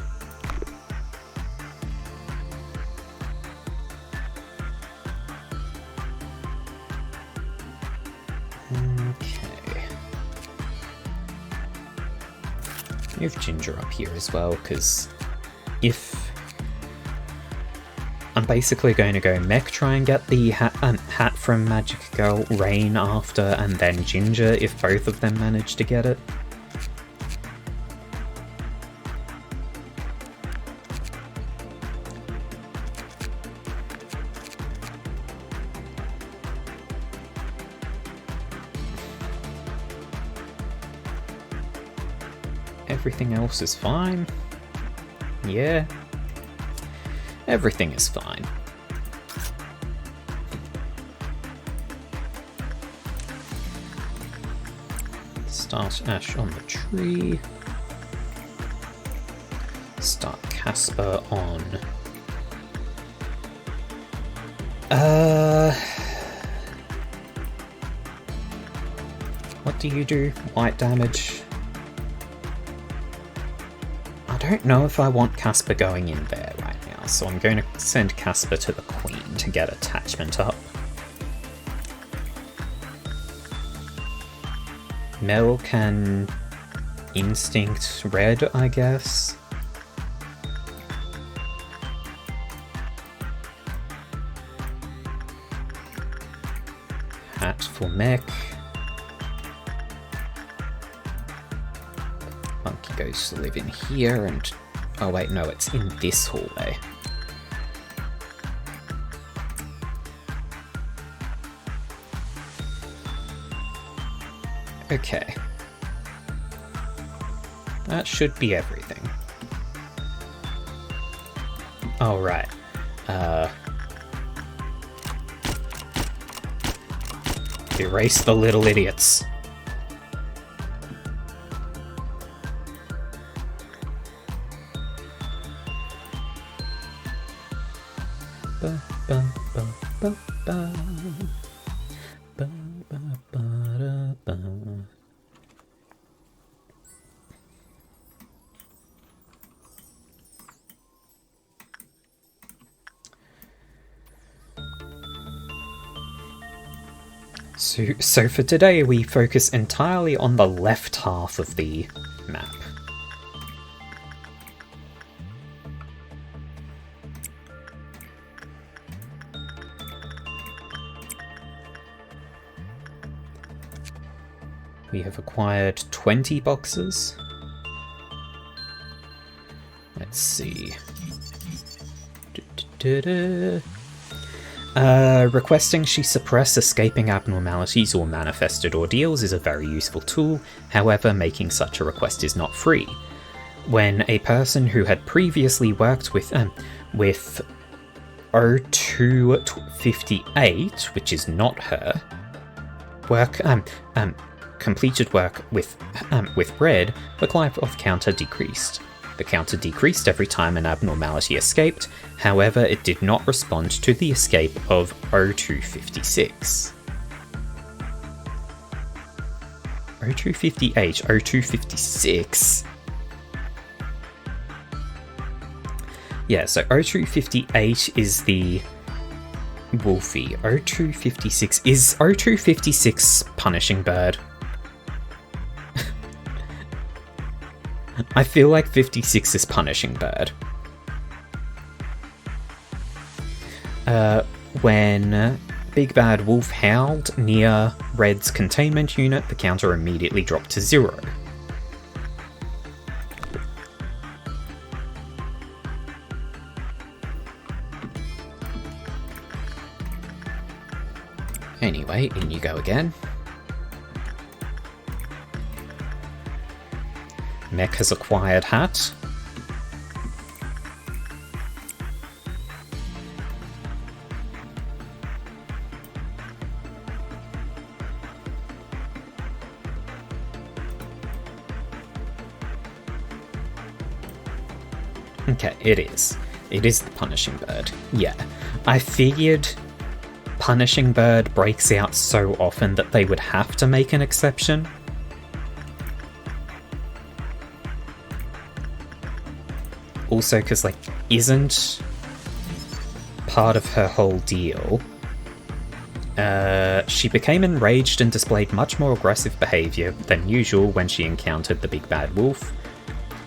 S1: Okay. Move Ginger up here as well, because if... I'm basically going to go Mech, try and get the hat from Magic Girl, Rain after, and then Ginger if both of them manage to get it. Everything else is fine. Yeah. Everything is fine. Start Ash on the tree. Start Casper on... What do you do? White damage. I don't know if I want Casper going in there right now, so I'm going to send Casper to the Queen to get attachment up. Mel can Instinct Red, I guess. Hat for Mech. Monkey goes to live in here and... Oh wait, no, it's in this hallway. Okay. That should be everything. Oh, right. Erase the little idiots. Ba, ba, ba, ba, ba. Ba, ba, ba, da, ba. So for today we focus entirely on the left half of the map. We have acquired 20 boxes. Let's see. Requesting she suppress escaping abnormalities or manifested ordeals is a very useful tool, however making such a request is not free. When a person who had previously worked with O258, which is not her, completed work with Red, the Glyph counter decreased. The counter decreased every time an abnormality escaped, however it did not respond to the escape of O256. O258, O256... Yeah, so O258 is the Wolfie, 0256. Is 0256 Punishing Bird? I feel like 56 is Punishing Bird. When Big Bad Wolf howled near Red's containment unit, the counter immediately dropped to 0. Anyway, in you go again. Mech has acquired hat. Okay, it is. It is the Punishing Bird. Yeah. I figured Punishing Bird breaks out so often that they would have to make an exception. Also, because, like, isn't part of her whole deal... she became enraged and displayed much more aggressive behavior than usual when she encountered the Big Bad Wolf.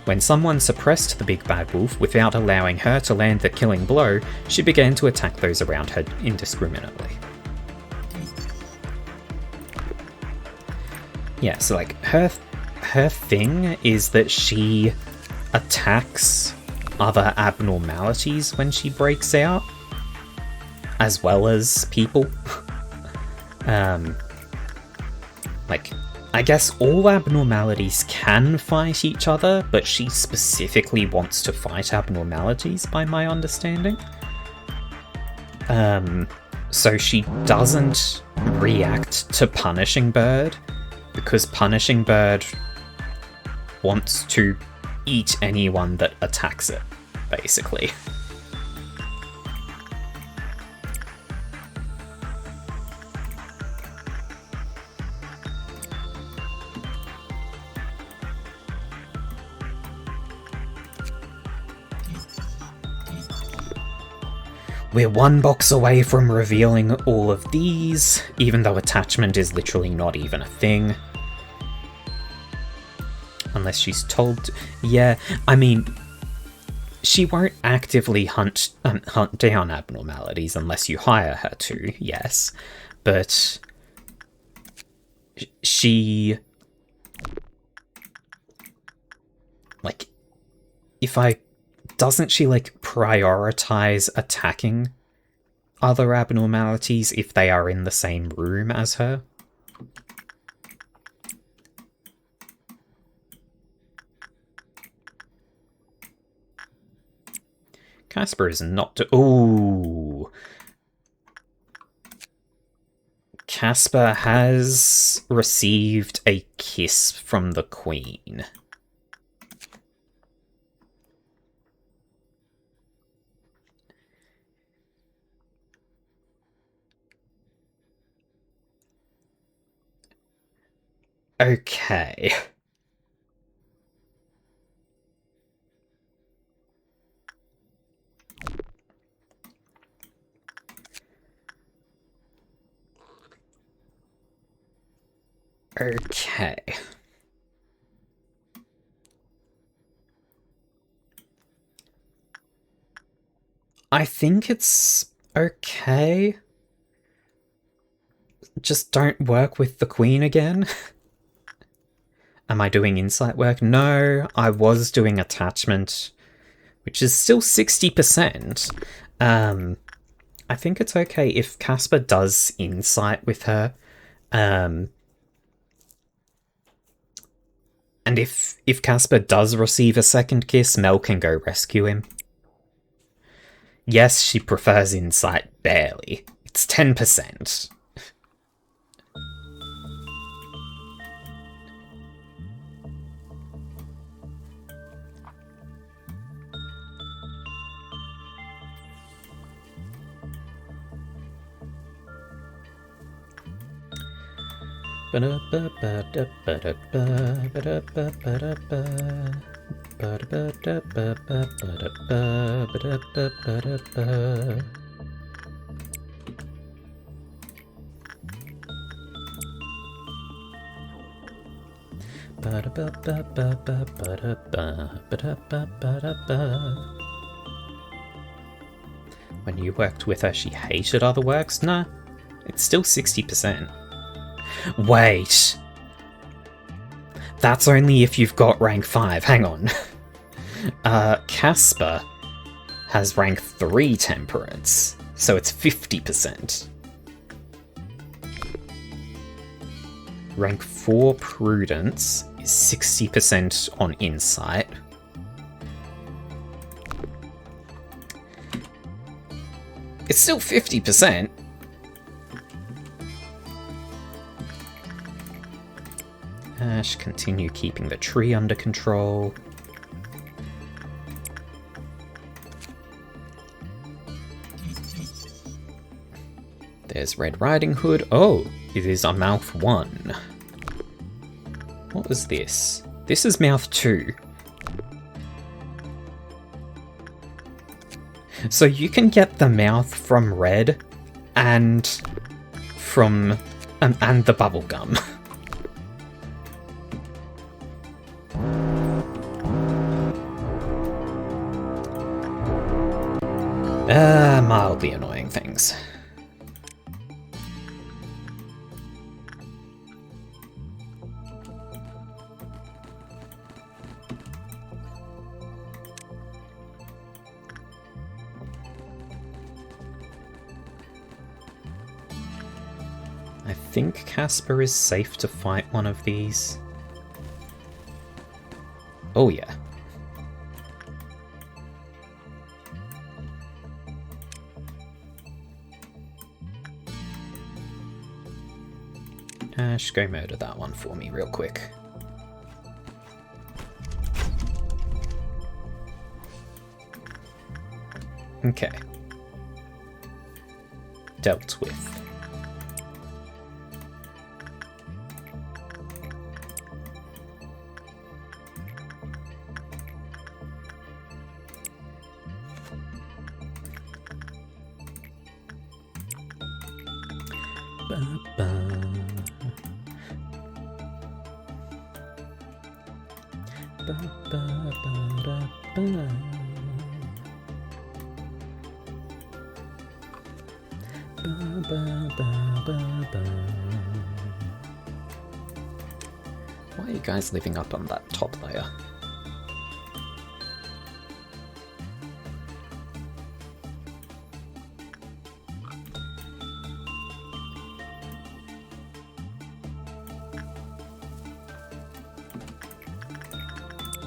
S1: When someone suppressed the Big Bad Wolf without allowing her to land the killing blow, she began to attack those around her indiscriminately. Yeah, so like her thing is that she attacks other abnormalities when she breaks out, as well as people. Like, I guess all abnormalities can fight each other, but she specifically wants to fight abnormalities, by my understanding. So she doesn't react to Punishing Bird, because Punishing Bird wants to eat anyone that attacks it, basically. We're one box away from revealing all of these, even though attachment is literally not even a thing. Unless she's told to. Yeah, I mean, she won't actively hunt down abnormalities unless you hire her to, yes. But she... like, doesn't she, like, prioritize attacking other abnormalities if they are in the same room as her? Casper is not... Ooh! Casper has received a kiss from the Queen. Okay. Okay. I think it's okay. Just don't work with the Queen again. Am I doing insight work? No, I was doing attachment, which is still 60%. I think it's okay if Casper does insight with her. And if Casper does receive a second kiss, Mel can go rescue him. Yes, she prefers insight barely. It's 10%. When you worked with her, she hated other works? Nah, it's still 60%. Wait! That's only if you've got rank 5, hang on. Casper has rank 3 temperance, so it's 50%. Rank 4 prudence is 60% on insight. It's still 50%. Ash, continue keeping the tree under control. There's Red Riding Hood. Oh, it is a mouth 1. What was this? This is mouth 2. So you can get the mouth from Red and from and the bubblegum. Mildly annoying things. I think Casper is safe to fight one of these. Oh yeah. Ash, go murder that one for me real quick. Okay. Dealt with. Why are you guys living up on that top layer?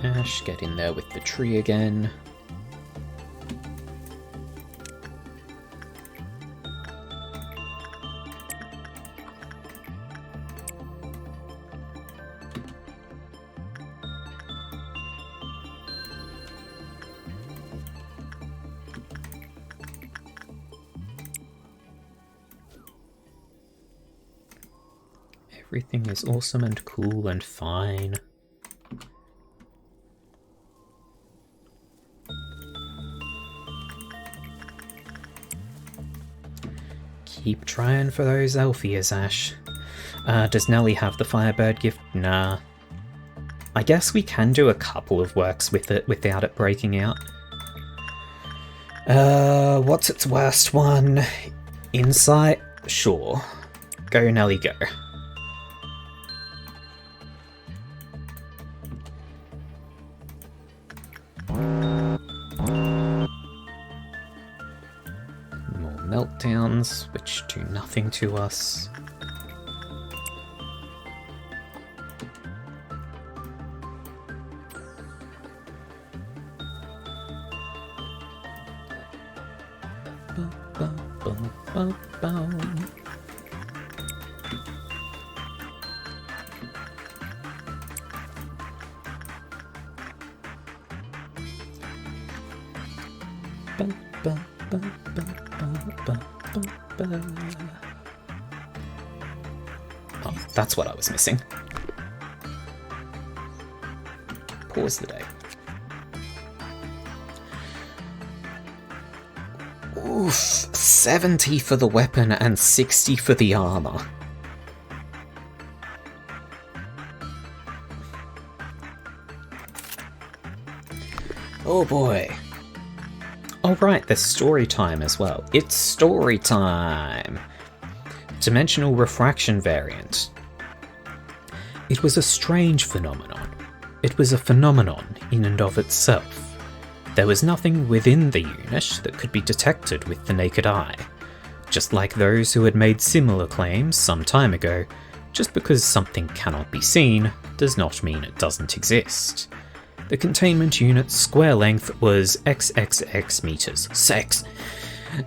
S1: Ash, get in there with the tree again. Everything is awesome and cool and fine. Keep trying for those Elphias, Ash. Does Nelly have the Firebird gift? Nah. I guess we can do a couple of works with it without it breaking out. What's its worst one? Insight? Sure. Go, Nelly, go. Meltdowns, which do nothing to us. Oh, that's what I was missing. Pause the day. Oof, 70 for the weapon and 60 for the armor. Oh boy. Alright, there's story time as well. It's story time! Dimensional refraction variant. It was a strange phenomenon. It was a phenomenon in and of itself. There was nothing within the unit that could be detected with the naked eye. Just like those who had made similar claims some time ago, just because something cannot be seen does not mean it doesn't exist. The containment unit's square length was XXX meters. Sex!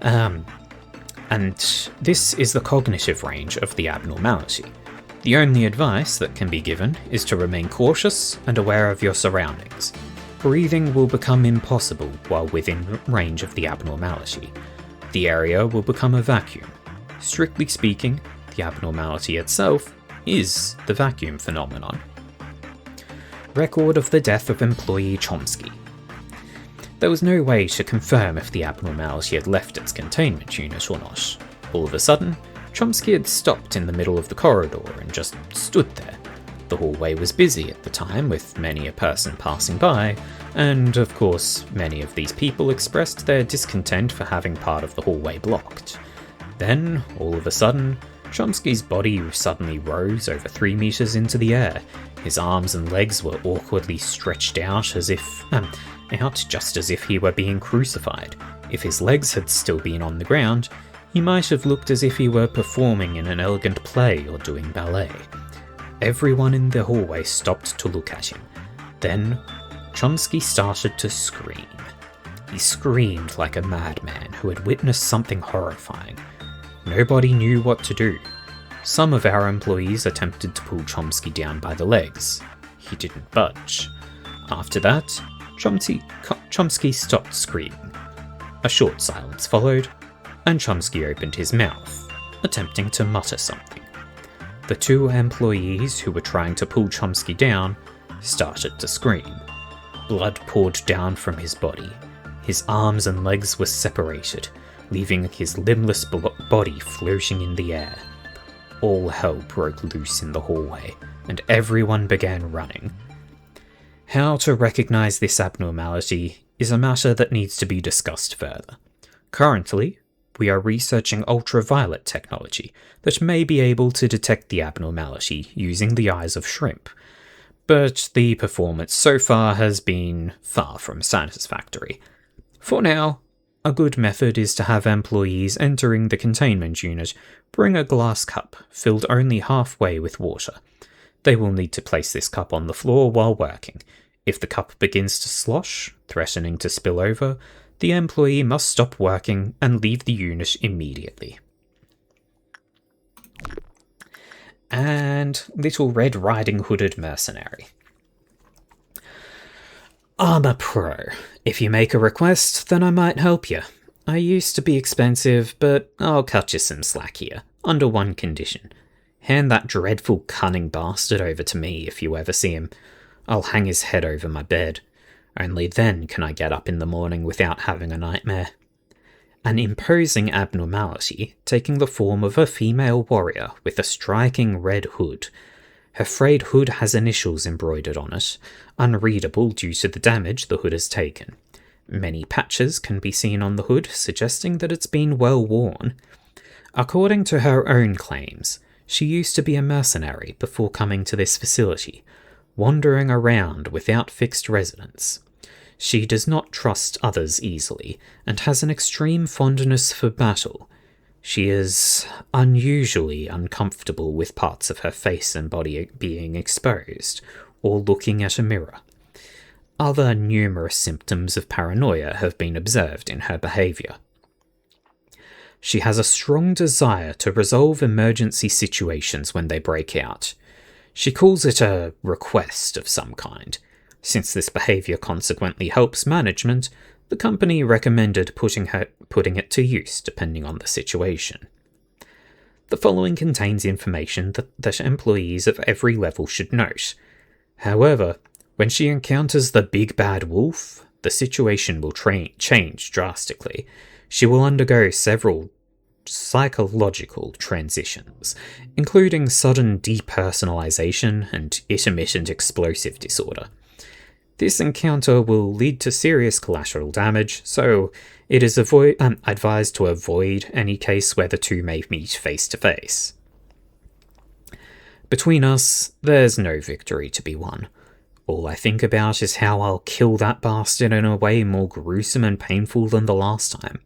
S1: And this is the cognitive range of the abnormality. The only advice that can be given is to remain cautious and aware of your surroundings. Breathing will become impossible while within range of the abnormality. The area will become a vacuum. Strictly speaking, the abnormality itself is the vacuum phenomenon. Record of the death of employee Chomsky. There was no way to confirm if the abnormality had left its containment unit or not. All of a sudden, Chomsky had stopped in the middle of the corridor and just stood there. The hallway was busy at the time, with many a person passing by, and of course, many of these people expressed their discontent for having part of the hallway blocked. Then, all of a sudden, Chomsky's body suddenly rose over 3 meters into the air. His arms and legs were awkwardly stretched out just as if he were being crucified. If his legs had still been on the ground, he might have looked as if he were performing in an elegant play or doing ballet. Everyone in the hallway stopped to look at him. Then, Chomsky started to scream. He screamed like a madman who had witnessed something horrifying. Nobody knew what to do. Some of our employees attempted to pull Chomsky down by the legs. He didn't budge. After that, Chomsky stopped screaming. A short silence followed, and Chomsky opened his mouth, attempting to mutter something. The 2 employees who were trying to pull Chomsky down started to scream. Blood poured down from his body. His arms and legs were separated, leaving his limbless body floating in the air. All hell broke loose in the hallway, and everyone began running. How to recognize this abnormality is a matter that needs to be discussed further. Currently, we are researching ultraviolet technology that may be able to detect the abnormality using the eyes of shrimp, but the performance so far has been far from satisfactory. For now, a good method is to have employees entering the containment unit bring a glass cup filled only halfway with water. They will need to place this cup on the floor while working. If the cup begins to slosh, threatening to spill over, the employee must stop working and leave the unit immediately. And Little Red Riding Hooded Mercenary. I'm a pro. If you make a request, then I might help you. I used to be expensive, but I'll cut you some slack here, under one condition. Hand that dreadful cunning bastard over to me if you ever see him. I'll hang his head over my bed. Only then can I get up in the morning without having a nightmare. An imposing abnormality taking the form of a female warrior with a striking red hood. Her frayed hood has initials embroidered on it, unreadable due to the damage the hood has taken. Many patches can be seen on the hood, suggesting that it's been well worn. According to her own claims, she used to be a mercenary before coming to this facility, wandering around without fixed residence. She does not trust others easily, and has an extreme fondness for battle. She is unusually uncomfortable with parts of her face and body being exposed, or looking at a mirror. Other numerous symptoms of paranoia have been observed in her behaviour. She has a strong desire to resolve emergency situations when they break out. She calls it a request of some kind. Since this behaviour consequently helps management, the company recommended putting it to use depending on the situation. The following contains information that employees of every level should note. However, when she encounters the big bad wolf, the situation will change drastically. She will undergo several psychological transitions, including sudden depersonalization and intermittent explosive disorder. This encounter will lead to serious collateral damage, so it is advised to avoid any case where the two may meet face to face. Between us, there's no victory to be won. All I think about is how I'll kill that bastard in a way more gruesome and painful than the last time.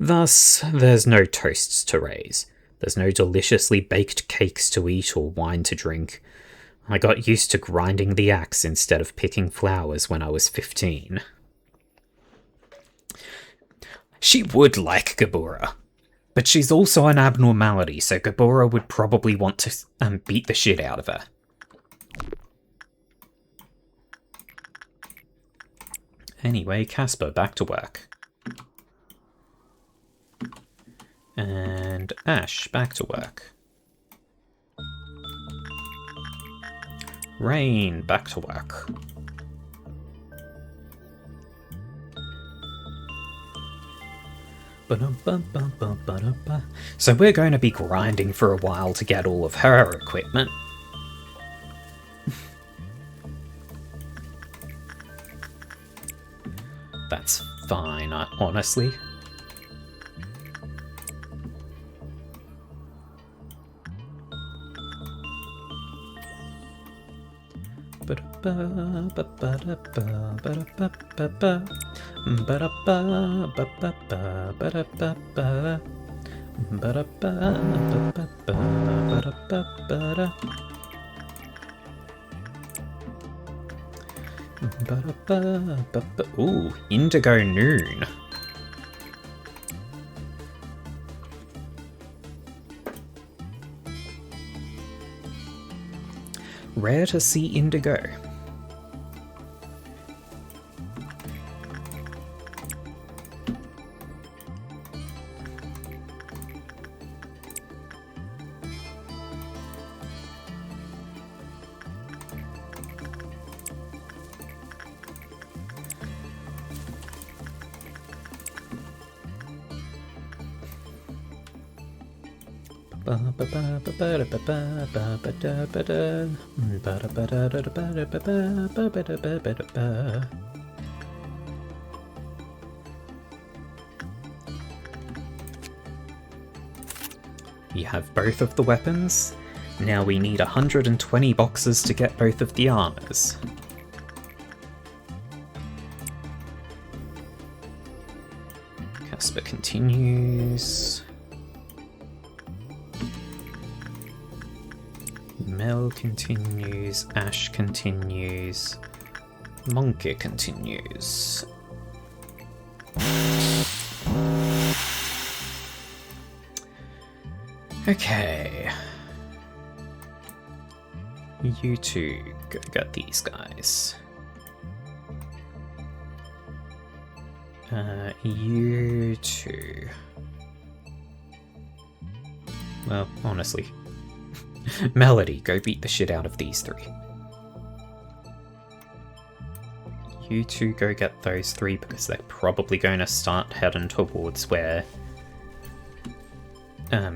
S1: Thus, there's no toasts to raise. There's no deliciously baked cakes to eat or wine to drink. I got used to grinding the axe instead of picking flowers when I was 15. She would like Gabura, but she's also an abnormality, so Gabura would probably want to beat the shit out of her. Anyway, Casper, back to work. And Ash, back to work. Rain, back to work. So we're going to be grinding for a while to get all of her equipment. That's fine, honestly. Ooh, Indigo Noon. Rare to see indigo. You have both of the weapons. Now we need 120 boxes to get both of the armors. Casper continues. Mel continues. Ash continues. Monkey continues. Okay. You two go get these guys. You two. Well, honestly. Melody, go beat the shit out of these three. You two go get those three because they're probably going to start heading towards where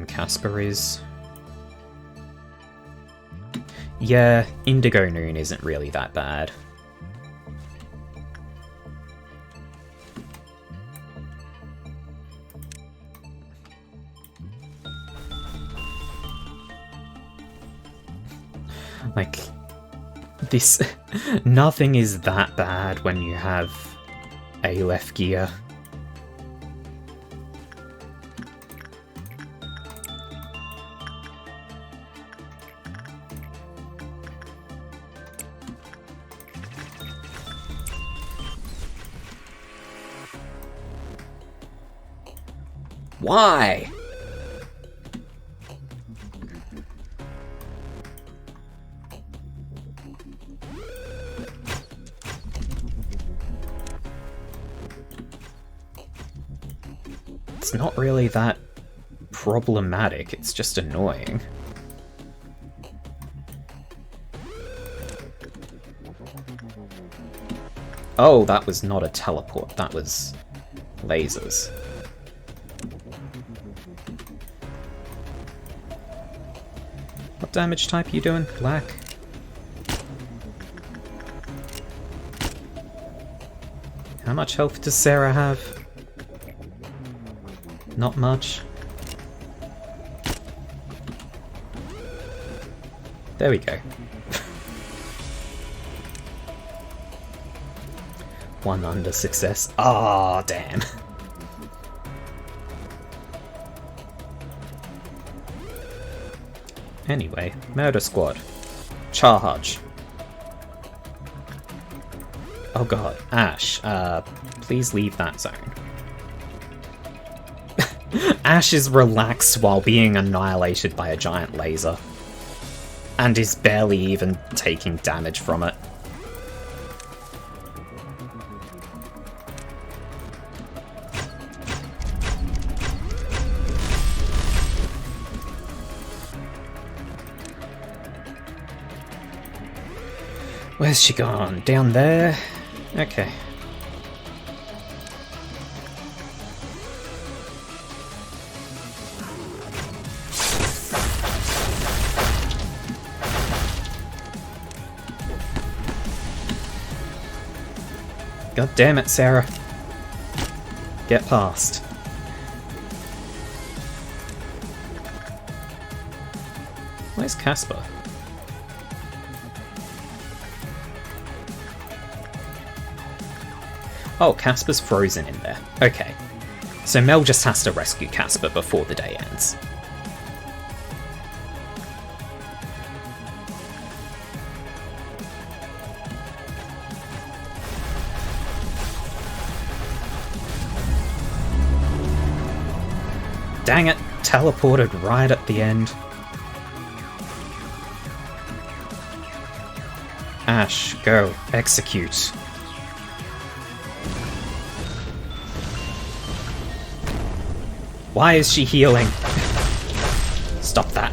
S1: Casper is. Yeah, Indigo Noon isn't really that bad. Like, this... nothing is that bad when you have Aleph gear. Why? It's not really that problematic, it's just annoying. Oh, that was not a teleport, that was lasers. What damage type are you doing? Black? How much health does Sarah have? Not much. There we go. One under success. Ah, damn. Anyway, Murder Squad. Charge. Oh god, Ash, please leave that zone. Ash is relaxed while being annihilated by a giant laser. And is barely even taking damage from it. Where's she gone? Down there? Okay. God damn it, Sarah. Get past. Where's Casper? Oh, Casper's frozen in there. Okay. So Mel just has to rescue Casper before the day ends. Dang it, teleported right at the end. Ash, go, execute. Why is she healing? Stop that.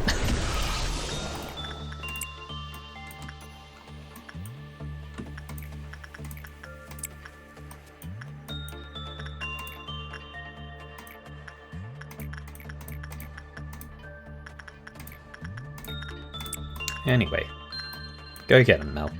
S1: Anyway, go get him, Mel.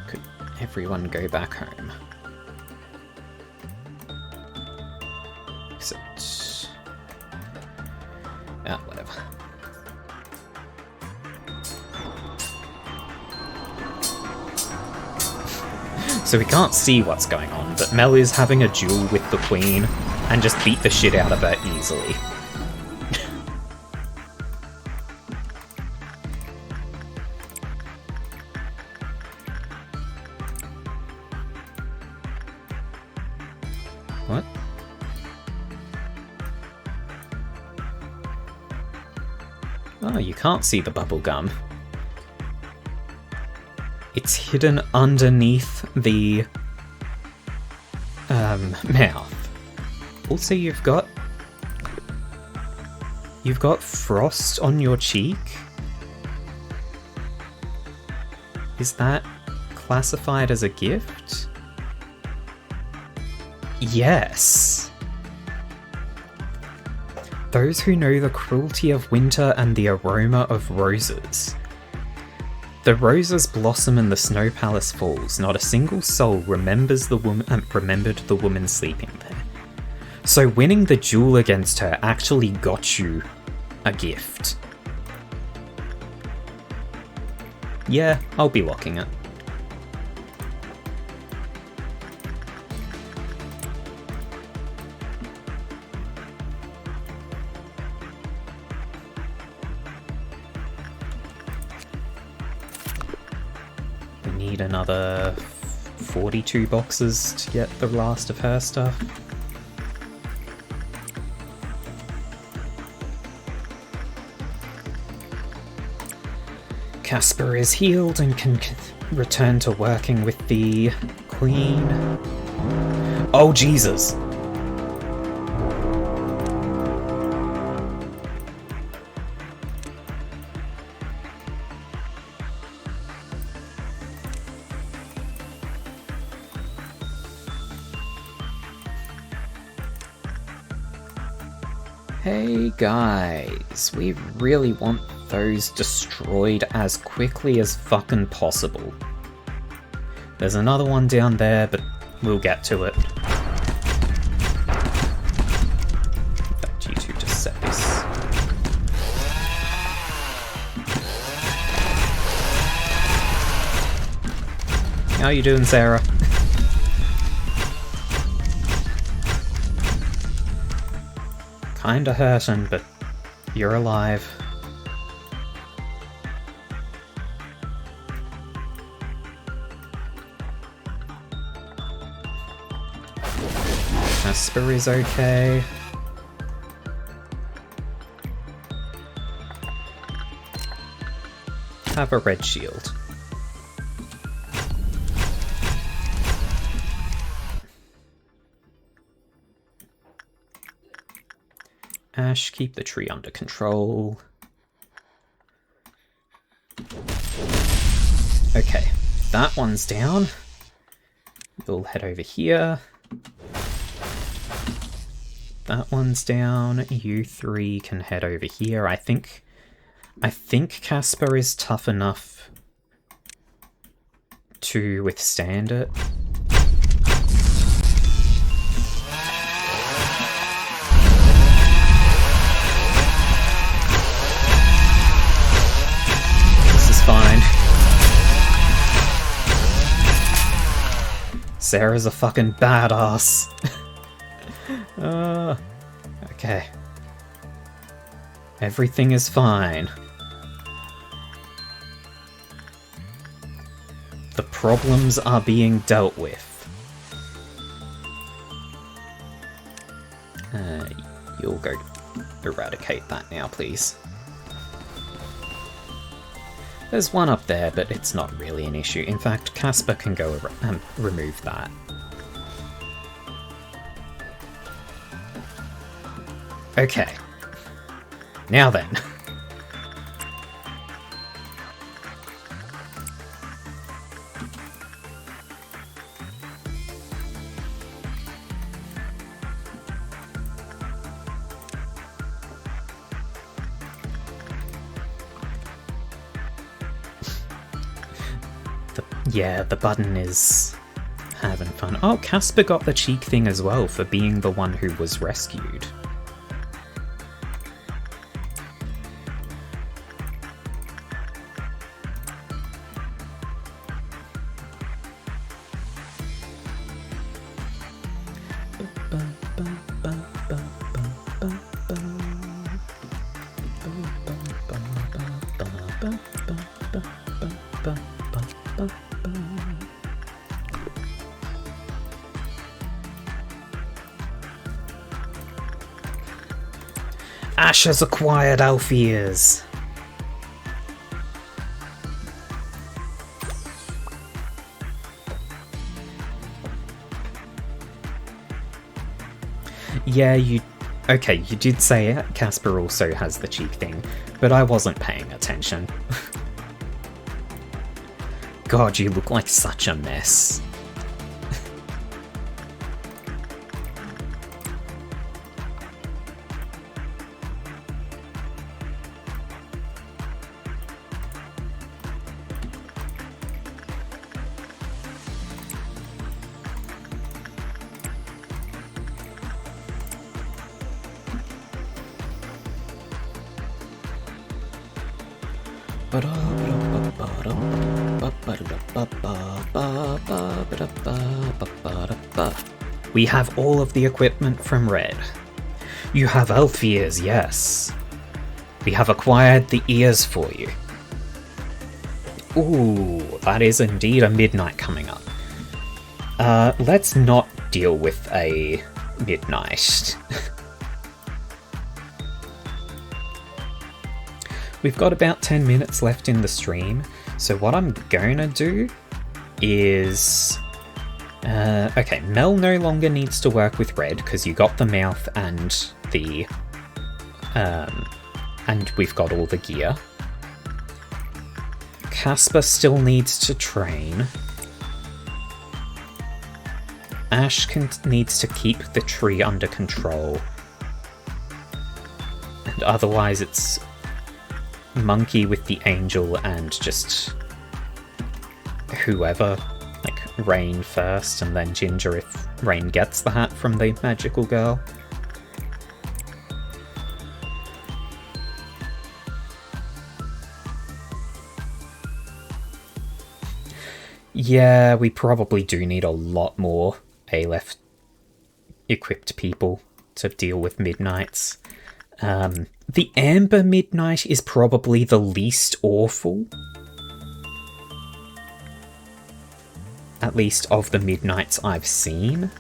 S1: Could everyone go back home? Except... ah, whatever. So we can't see what's going on, but Mel is having a duel with the Queen and just beat the shit out of her easily. What? Oh, you can't see the bubble gum. It's hidden underneath the mouth. Also, you've got frost on your cheek. Is that classified as a gift? Yes. Those who know the cruelty of winter and the aroma of roses. The roses blossom and the snow palace falls. Not a single soul remembered the woman sleeping there. So winning the duel against her actually got you a gift. Yeah, I'll be locking it. Need another 42 boxes to get the last of her stuff. Casper is healed and can return to working with the Queen. Oh, Jesus! Hey guys, we really want those destroyed as quickly as fucking possible. There's another one down there, but we'll get to it. In fact, you two just set this. How you doing, Sarah? Kinda hurting, but you're alive. Casper is okay. Have a red shield. Ash, keep the tree under control. Okay, that one's down. We'll head over here. That one's down. You three can head over here. I think Casper is tough enough to withstand it. Fine. Sarah's a fucking badass. Okay. Everything is fine. The problems are being dealt with. You'll go eradicate that now, please. There's one up there, but it's not really an issue. In fact, Casper can go remove that. Okay. Now then. Yeah, the button is having fun. Oh, Casper got the cheek thing as well for being the one who was rescued. Ash has acquired elf ears. Yeah, you did say it. Casper also has the cheek thing, but I wasn't paying attention. God, you look like such a mess. We have all of the equipment from Red. You have elf ears, yes. We have acquired the ears for you. Ooh, that is indeed a midnight coming up. Let's not deal with a midnight. We've got about 10 minutes left in the stream, so what I'm gonna do is... okay, Mel no longer needs to work with Red, because you got the mouth and the... and we've got all the gear. Casper still needs to train. Ash needs to keep the tree under control. Otherwise it's Monkey with the Angel and just whoever. Like Rain first, and then Ginger if Rain gets the hat from the magical girl. Yeah, we probably do need a lot more Aleph equipped people to deal with Midnights. The Amber Midnight is probably the least awful. At least of the Midnights I've seen.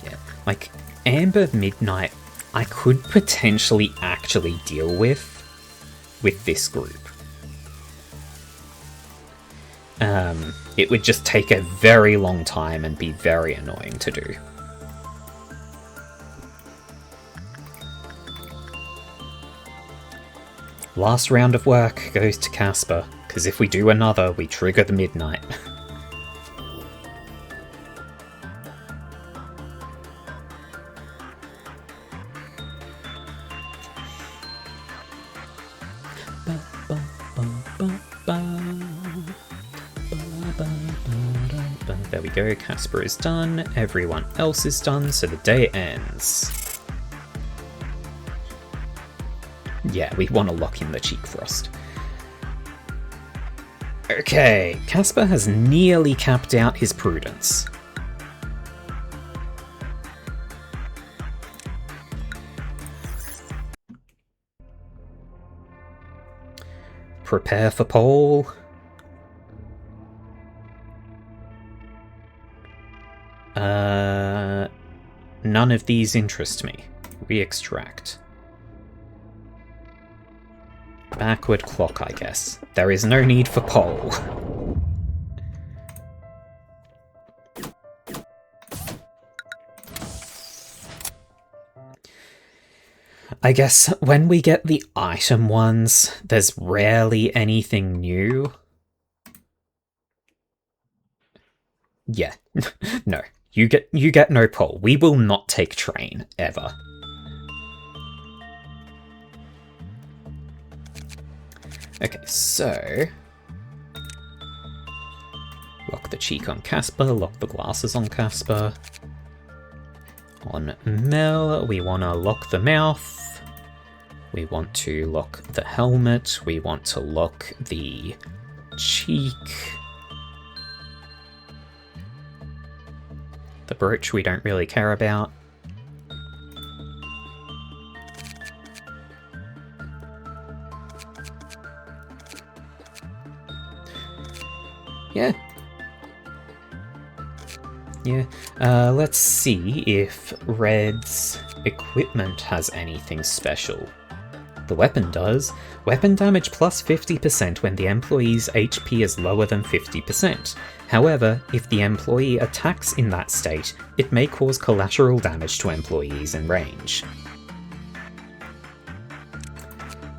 S1: Yeah, like, Amber Midnight I could potentially actually deal with this group. It would just take a very long time and be very annoying to do. Last round of work goes to Casper, because if we do another, we trigger the Midnight. There we go, Casper is done, everyone else is done, so the day ends. Yeah, we want to lock in the Cheek Frost. Okay, Casper has nearly capped out his prudence. Prepare for poll. None of these interest me. Re-extract. Backward clock, I guess. There is no need for poll. I guess when we get the item ones, there's rarely anything new. Yeah, no. You get no poll. We will not take train, ever. Okay, so... lock the cheek on Casper, lock the glasses on Casper. On Mel, we want to lock the mouth. We want to lock the helmet. We want to lock the cheek. The brooch we don't really care about. Yeah. Yeah. Let's see if Red's equipment has anything special. The weapon does. Weapon damage plus 50% when the employee's HP is lower than 50%. However, if the employee attacks in that state, it may cause collateral damage to employees in range.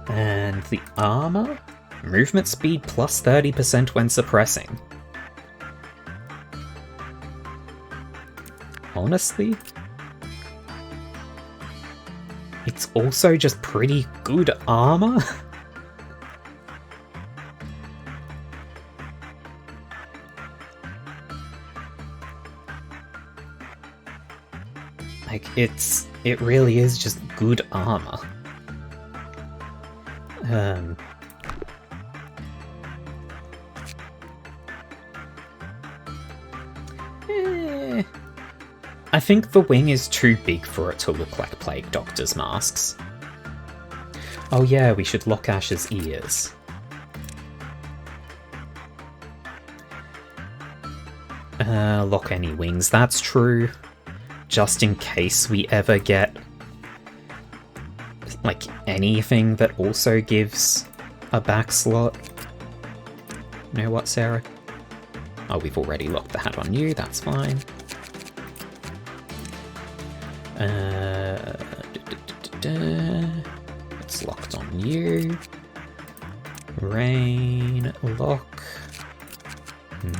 S1: And the armor? Movement speed plus 30% when suppressing. Honestly, it's also just pretty good armor. Like, it really is just good armor. I think the wing is too big for it to look like Plague Doctor's masks. Oh yeah, we should lock Ash's ears. Lock any wings, that's true. Just in case we ever get, like, anything that also gives a back slot. You know what, Sarah? Oh, we've already locked the hat on you, that's fine. It's locked on you. Rain, lock.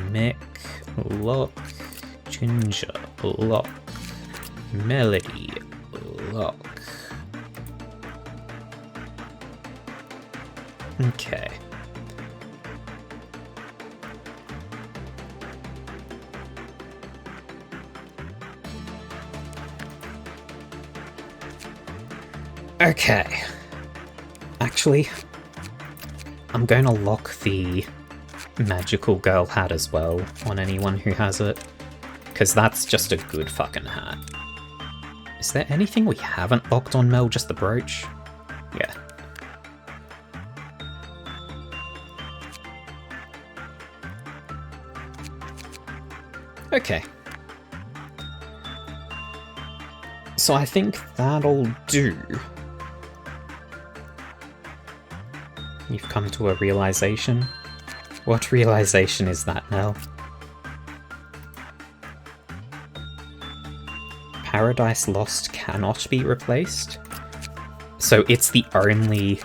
S1: Mech, lock. Ginger, lock. Melody, lock. Okay. Okay. Actually, I'm going to lock the magical girl hat as well on anyone who has it, because that's just a good fucking hat. Is there anything we haven't locked on Mel? Just the brooch? Yeah. Okay. So I think that'll do. You've come to a realization? What realization is that, Mel? Paradise Lost cannot be replaced? So it's the only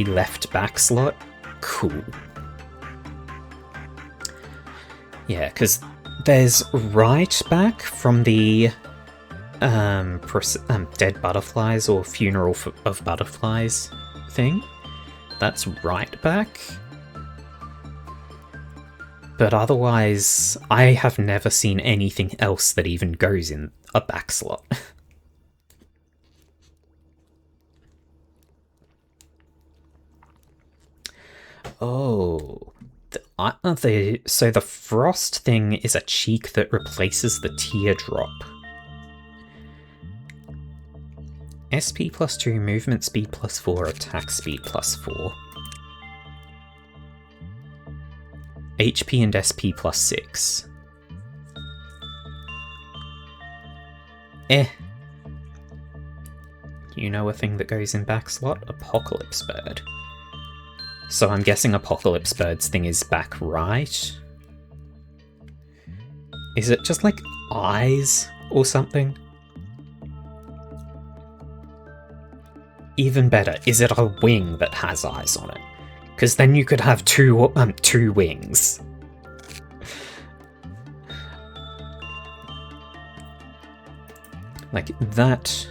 S1: left back slot? Cool. Yeah, because there's right back from the Dead Butterflies or Funeral of Butterflies thing. That's right back. But otherwise, I have never seen anything else that even goes in a back slot. Oh. So the frost thing is a cheek that replaces the teardrop. SP plus 2, movement speed plus 4, attack speed plus 4. HP and SP plus 6. You know a thing that goes in back slot? Apocalypse Bird. So I'm guessing Apocalypse Bird's thing is back right? Is it just like eyes or something? Even better, is it a wing that has eyes on it? Because then you could have two wings. Like that.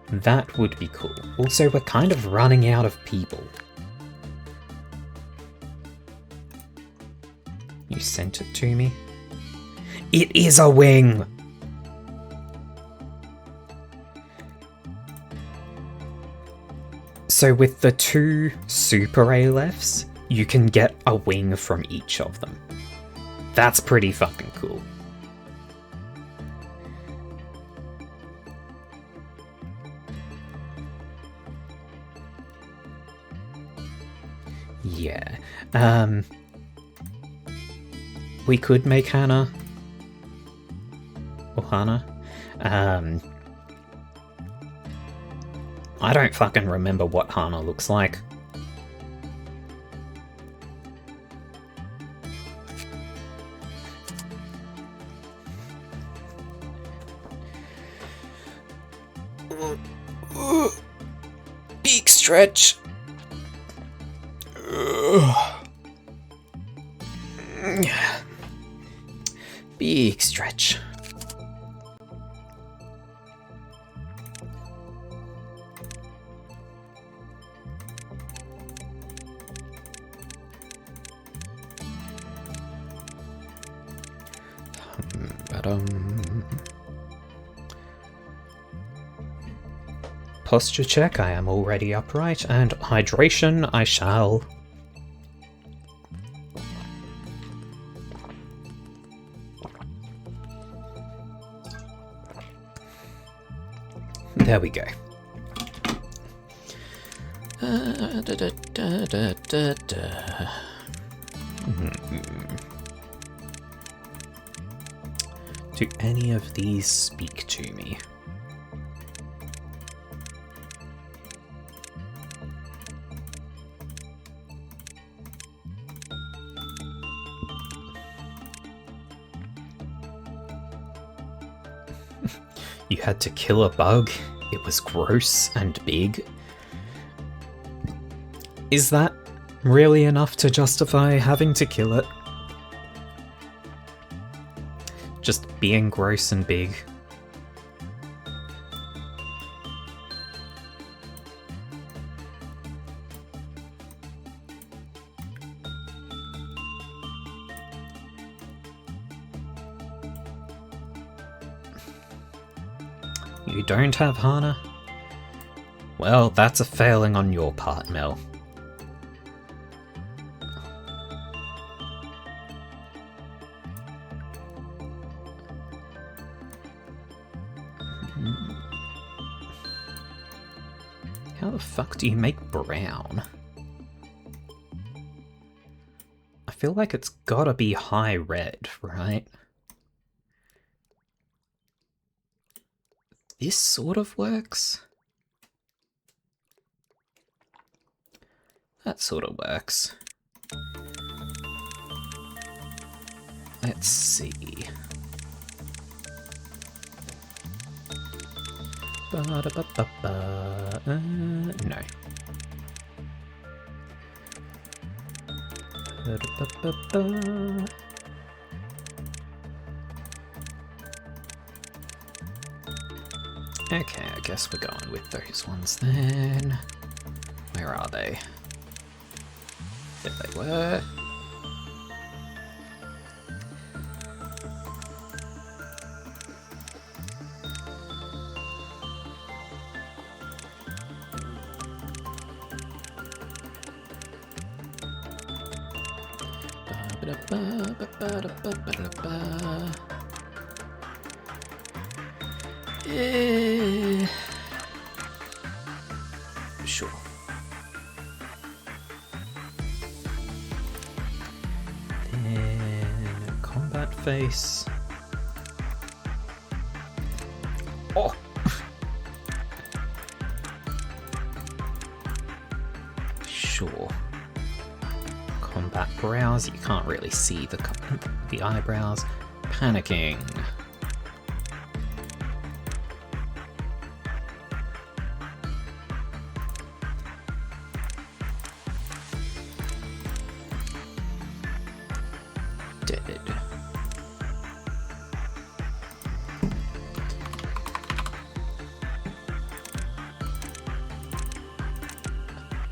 S1: That would be cool. Also, we're kind of running out of people. You sent it to me? It is a wing! So with the 2 Super ALFs, you can get a wing from each of them. That's pretty fucking cool. Yeah. We could make Hannah. Or Hannah. I don't fucking remember what Hana looks like. Big stretch. Big stretch. Posture check, I am already upright, and hydration, I shall. There we go. Do any of these speak to me? You had to kill a bug. It was gross and big. Is that really enough to justify having to kill it? Just being gross and big. You don't have Hana? Well, that's a failing on your part, Mel. How the fuck do you make brown? I feel like it's gotta be high red, right? This sort of works. That sort of works. Let's see. No. Okay, I guess we're going with those ones then. Where are they? There they were. Sure. Then combat face. Oh. Sure. Combat brows. You can't really see the eyebrows. Panicking. Dead.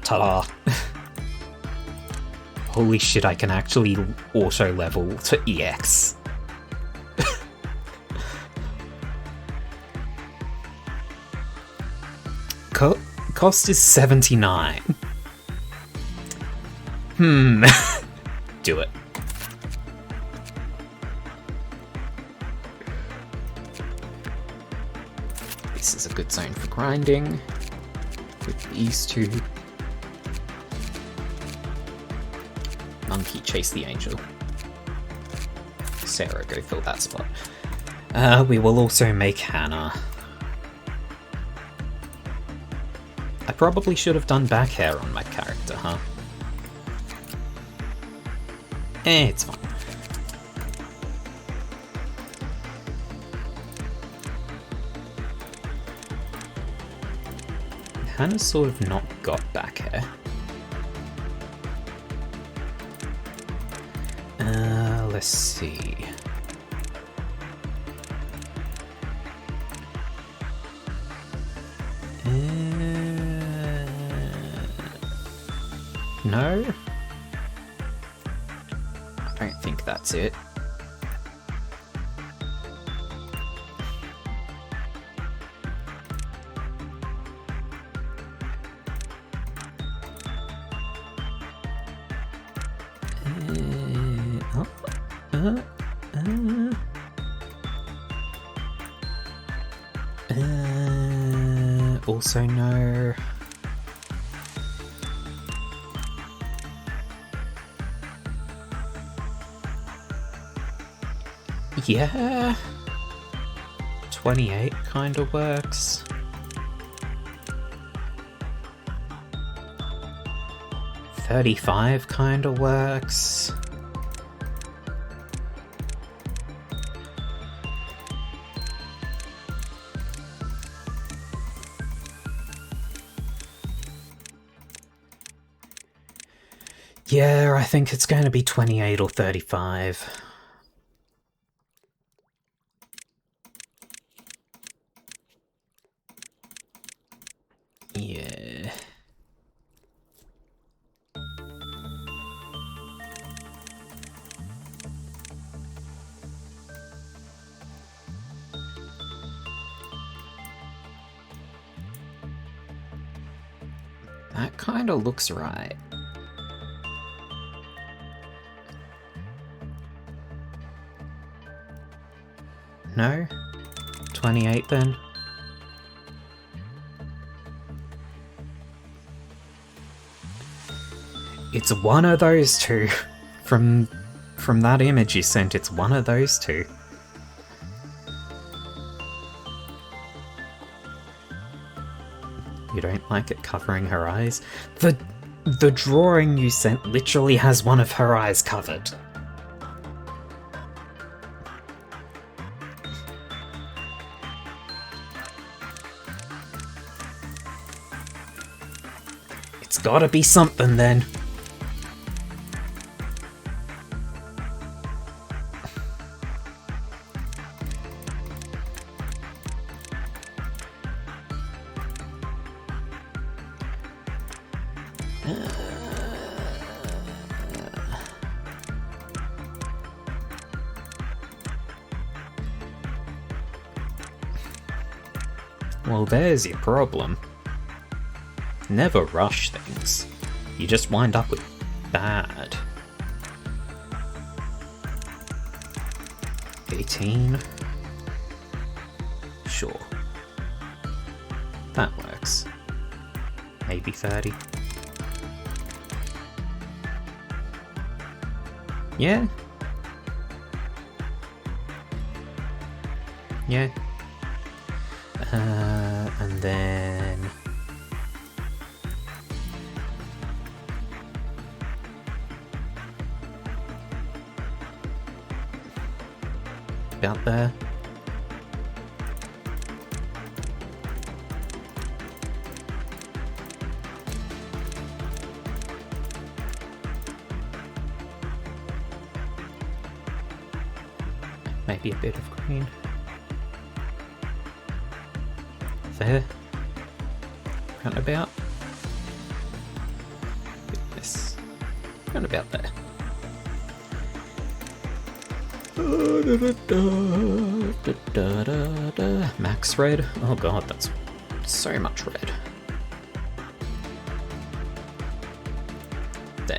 S1: Ta-da! Holy shit, I can actually auto-level to EX. Cost is 79. Do it. This is a good zone for grinding. With these two. Monkey, chase the angel. Sarah, go fill that spot. We will also make Hannah. I probably should have done back hair on my character, huh? It's fine. Hannah's sort of not got back hair. Let's see. No? I don't think that's it. Also no. Yeah. 28 kind of works. $35 kind of works. Yeah, I think it's going to be 28 or 35. Yeah. That kind of looks right. No? 28 then? It's one of those two. From that image you sent, it's one of those two. You don't like it covering her eyes? The drawing you sent literally has one of her eyes covered. It's gotta be something then. Well, there's your problem. Never rush things. You just wind up with bad. 18. Sure. That works. Maybe 30. Yeah? Yeah. And then... about there. Maybe a bit of green. There. Round about. This. Round about there. Max red? Oh god, that's so much red. There.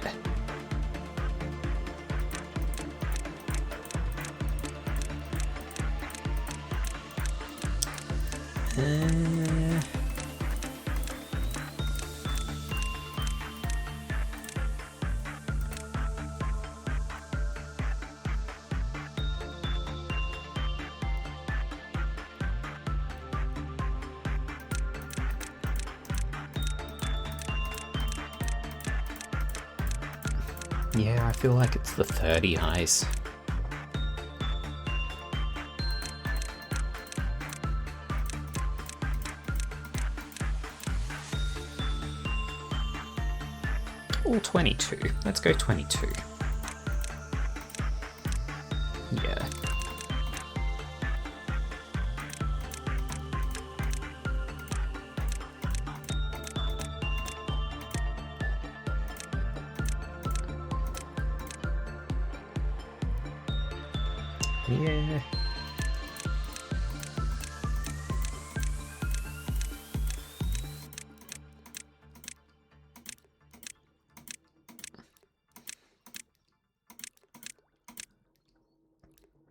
S1: Yeah, I feel like it's the 30 eyes. Or 22. Let's go 22. Yeah. Yeah.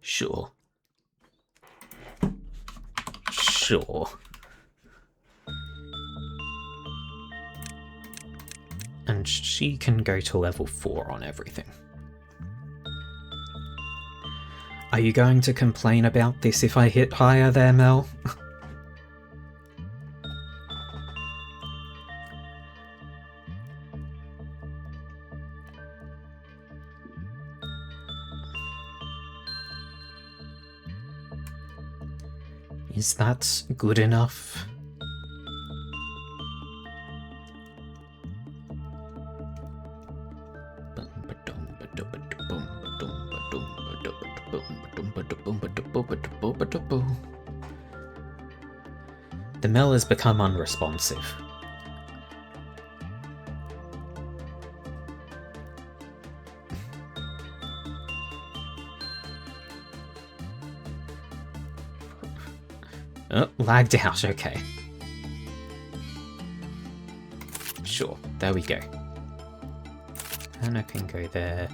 S1: Sure. Sure. And she can go to level 4 on everything. Are you going to complain about this if I hit higher there, Mel? Is that good enough? The mill has become unresponsive. Oh, lagged out, okay. Sure, there we go. And I can go there.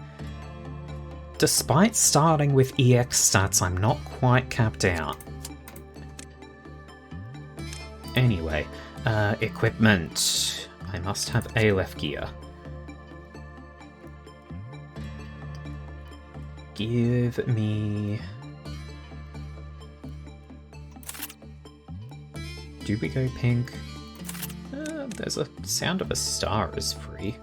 S1: Despite starting with EX stats, I'm not quite capped out. Anyway, equipment. I must have ALF gear. Give me... Do we go pink? There's a sound of a star is free.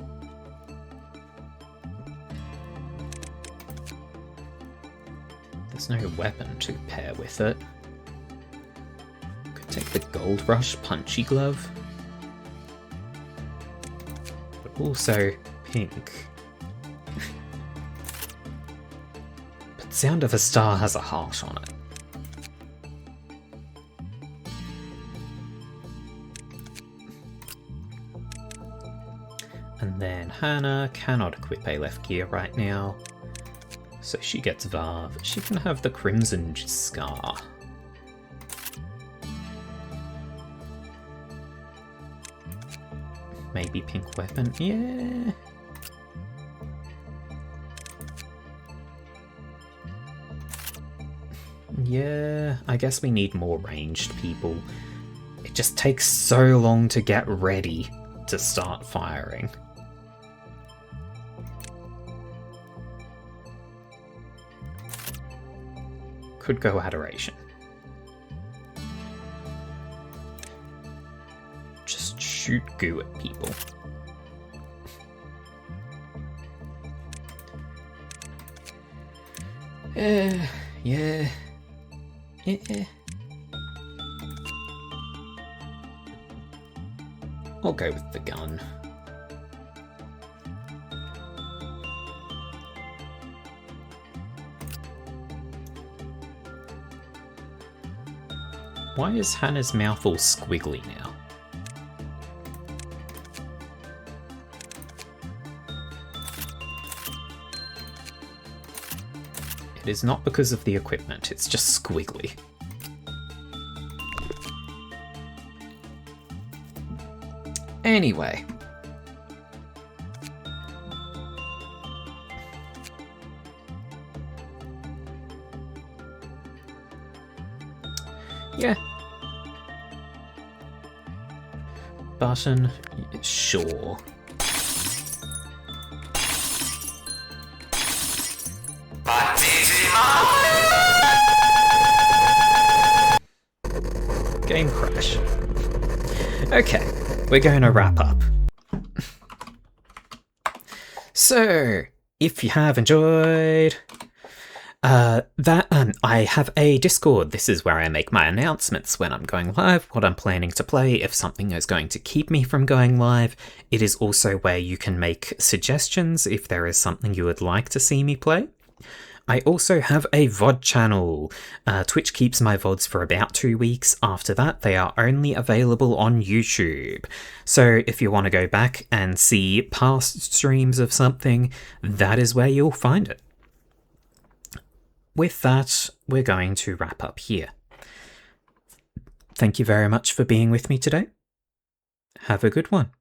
S1: There's no weapon to pair with it. Could take the Gold Rush Punchy Glove. But also pink. But Sound of a Star has a heart on it. And then Hannah cannot equip ALF gear right now, so she gets Varv. She can have the Crimson Scar. Maybe pink weapon, yeah. Yeah, I guess we need more ranged people. It just takes so long to get ready to start firing. Could go Adoration. Just shoot goo at people. Yeah. Yeah. I'll go with the gun. Why is Hannah's mouth all squiggly now? It is not because of the equipment, it's just squiggly. Anyway. Yeah. Button, sure. Game crash. Okay, we're going to wrap up. So, if you have enjoyed I have a Discord. This is where I make my announcements when I'm going live, what I'm planning to play, if something is going to keep me from going live. It is also where you can make suggestions if there is something you would like to see me play. I also have a VOD channel. Twitch keeps my VODs for about 2 weeks. After that, they are only available on YouTube. So if you want to go back and see past streams of something, that is where you'll find it. With that, we're going to wrap up here. Thank you very much for being with me today. Have a good one.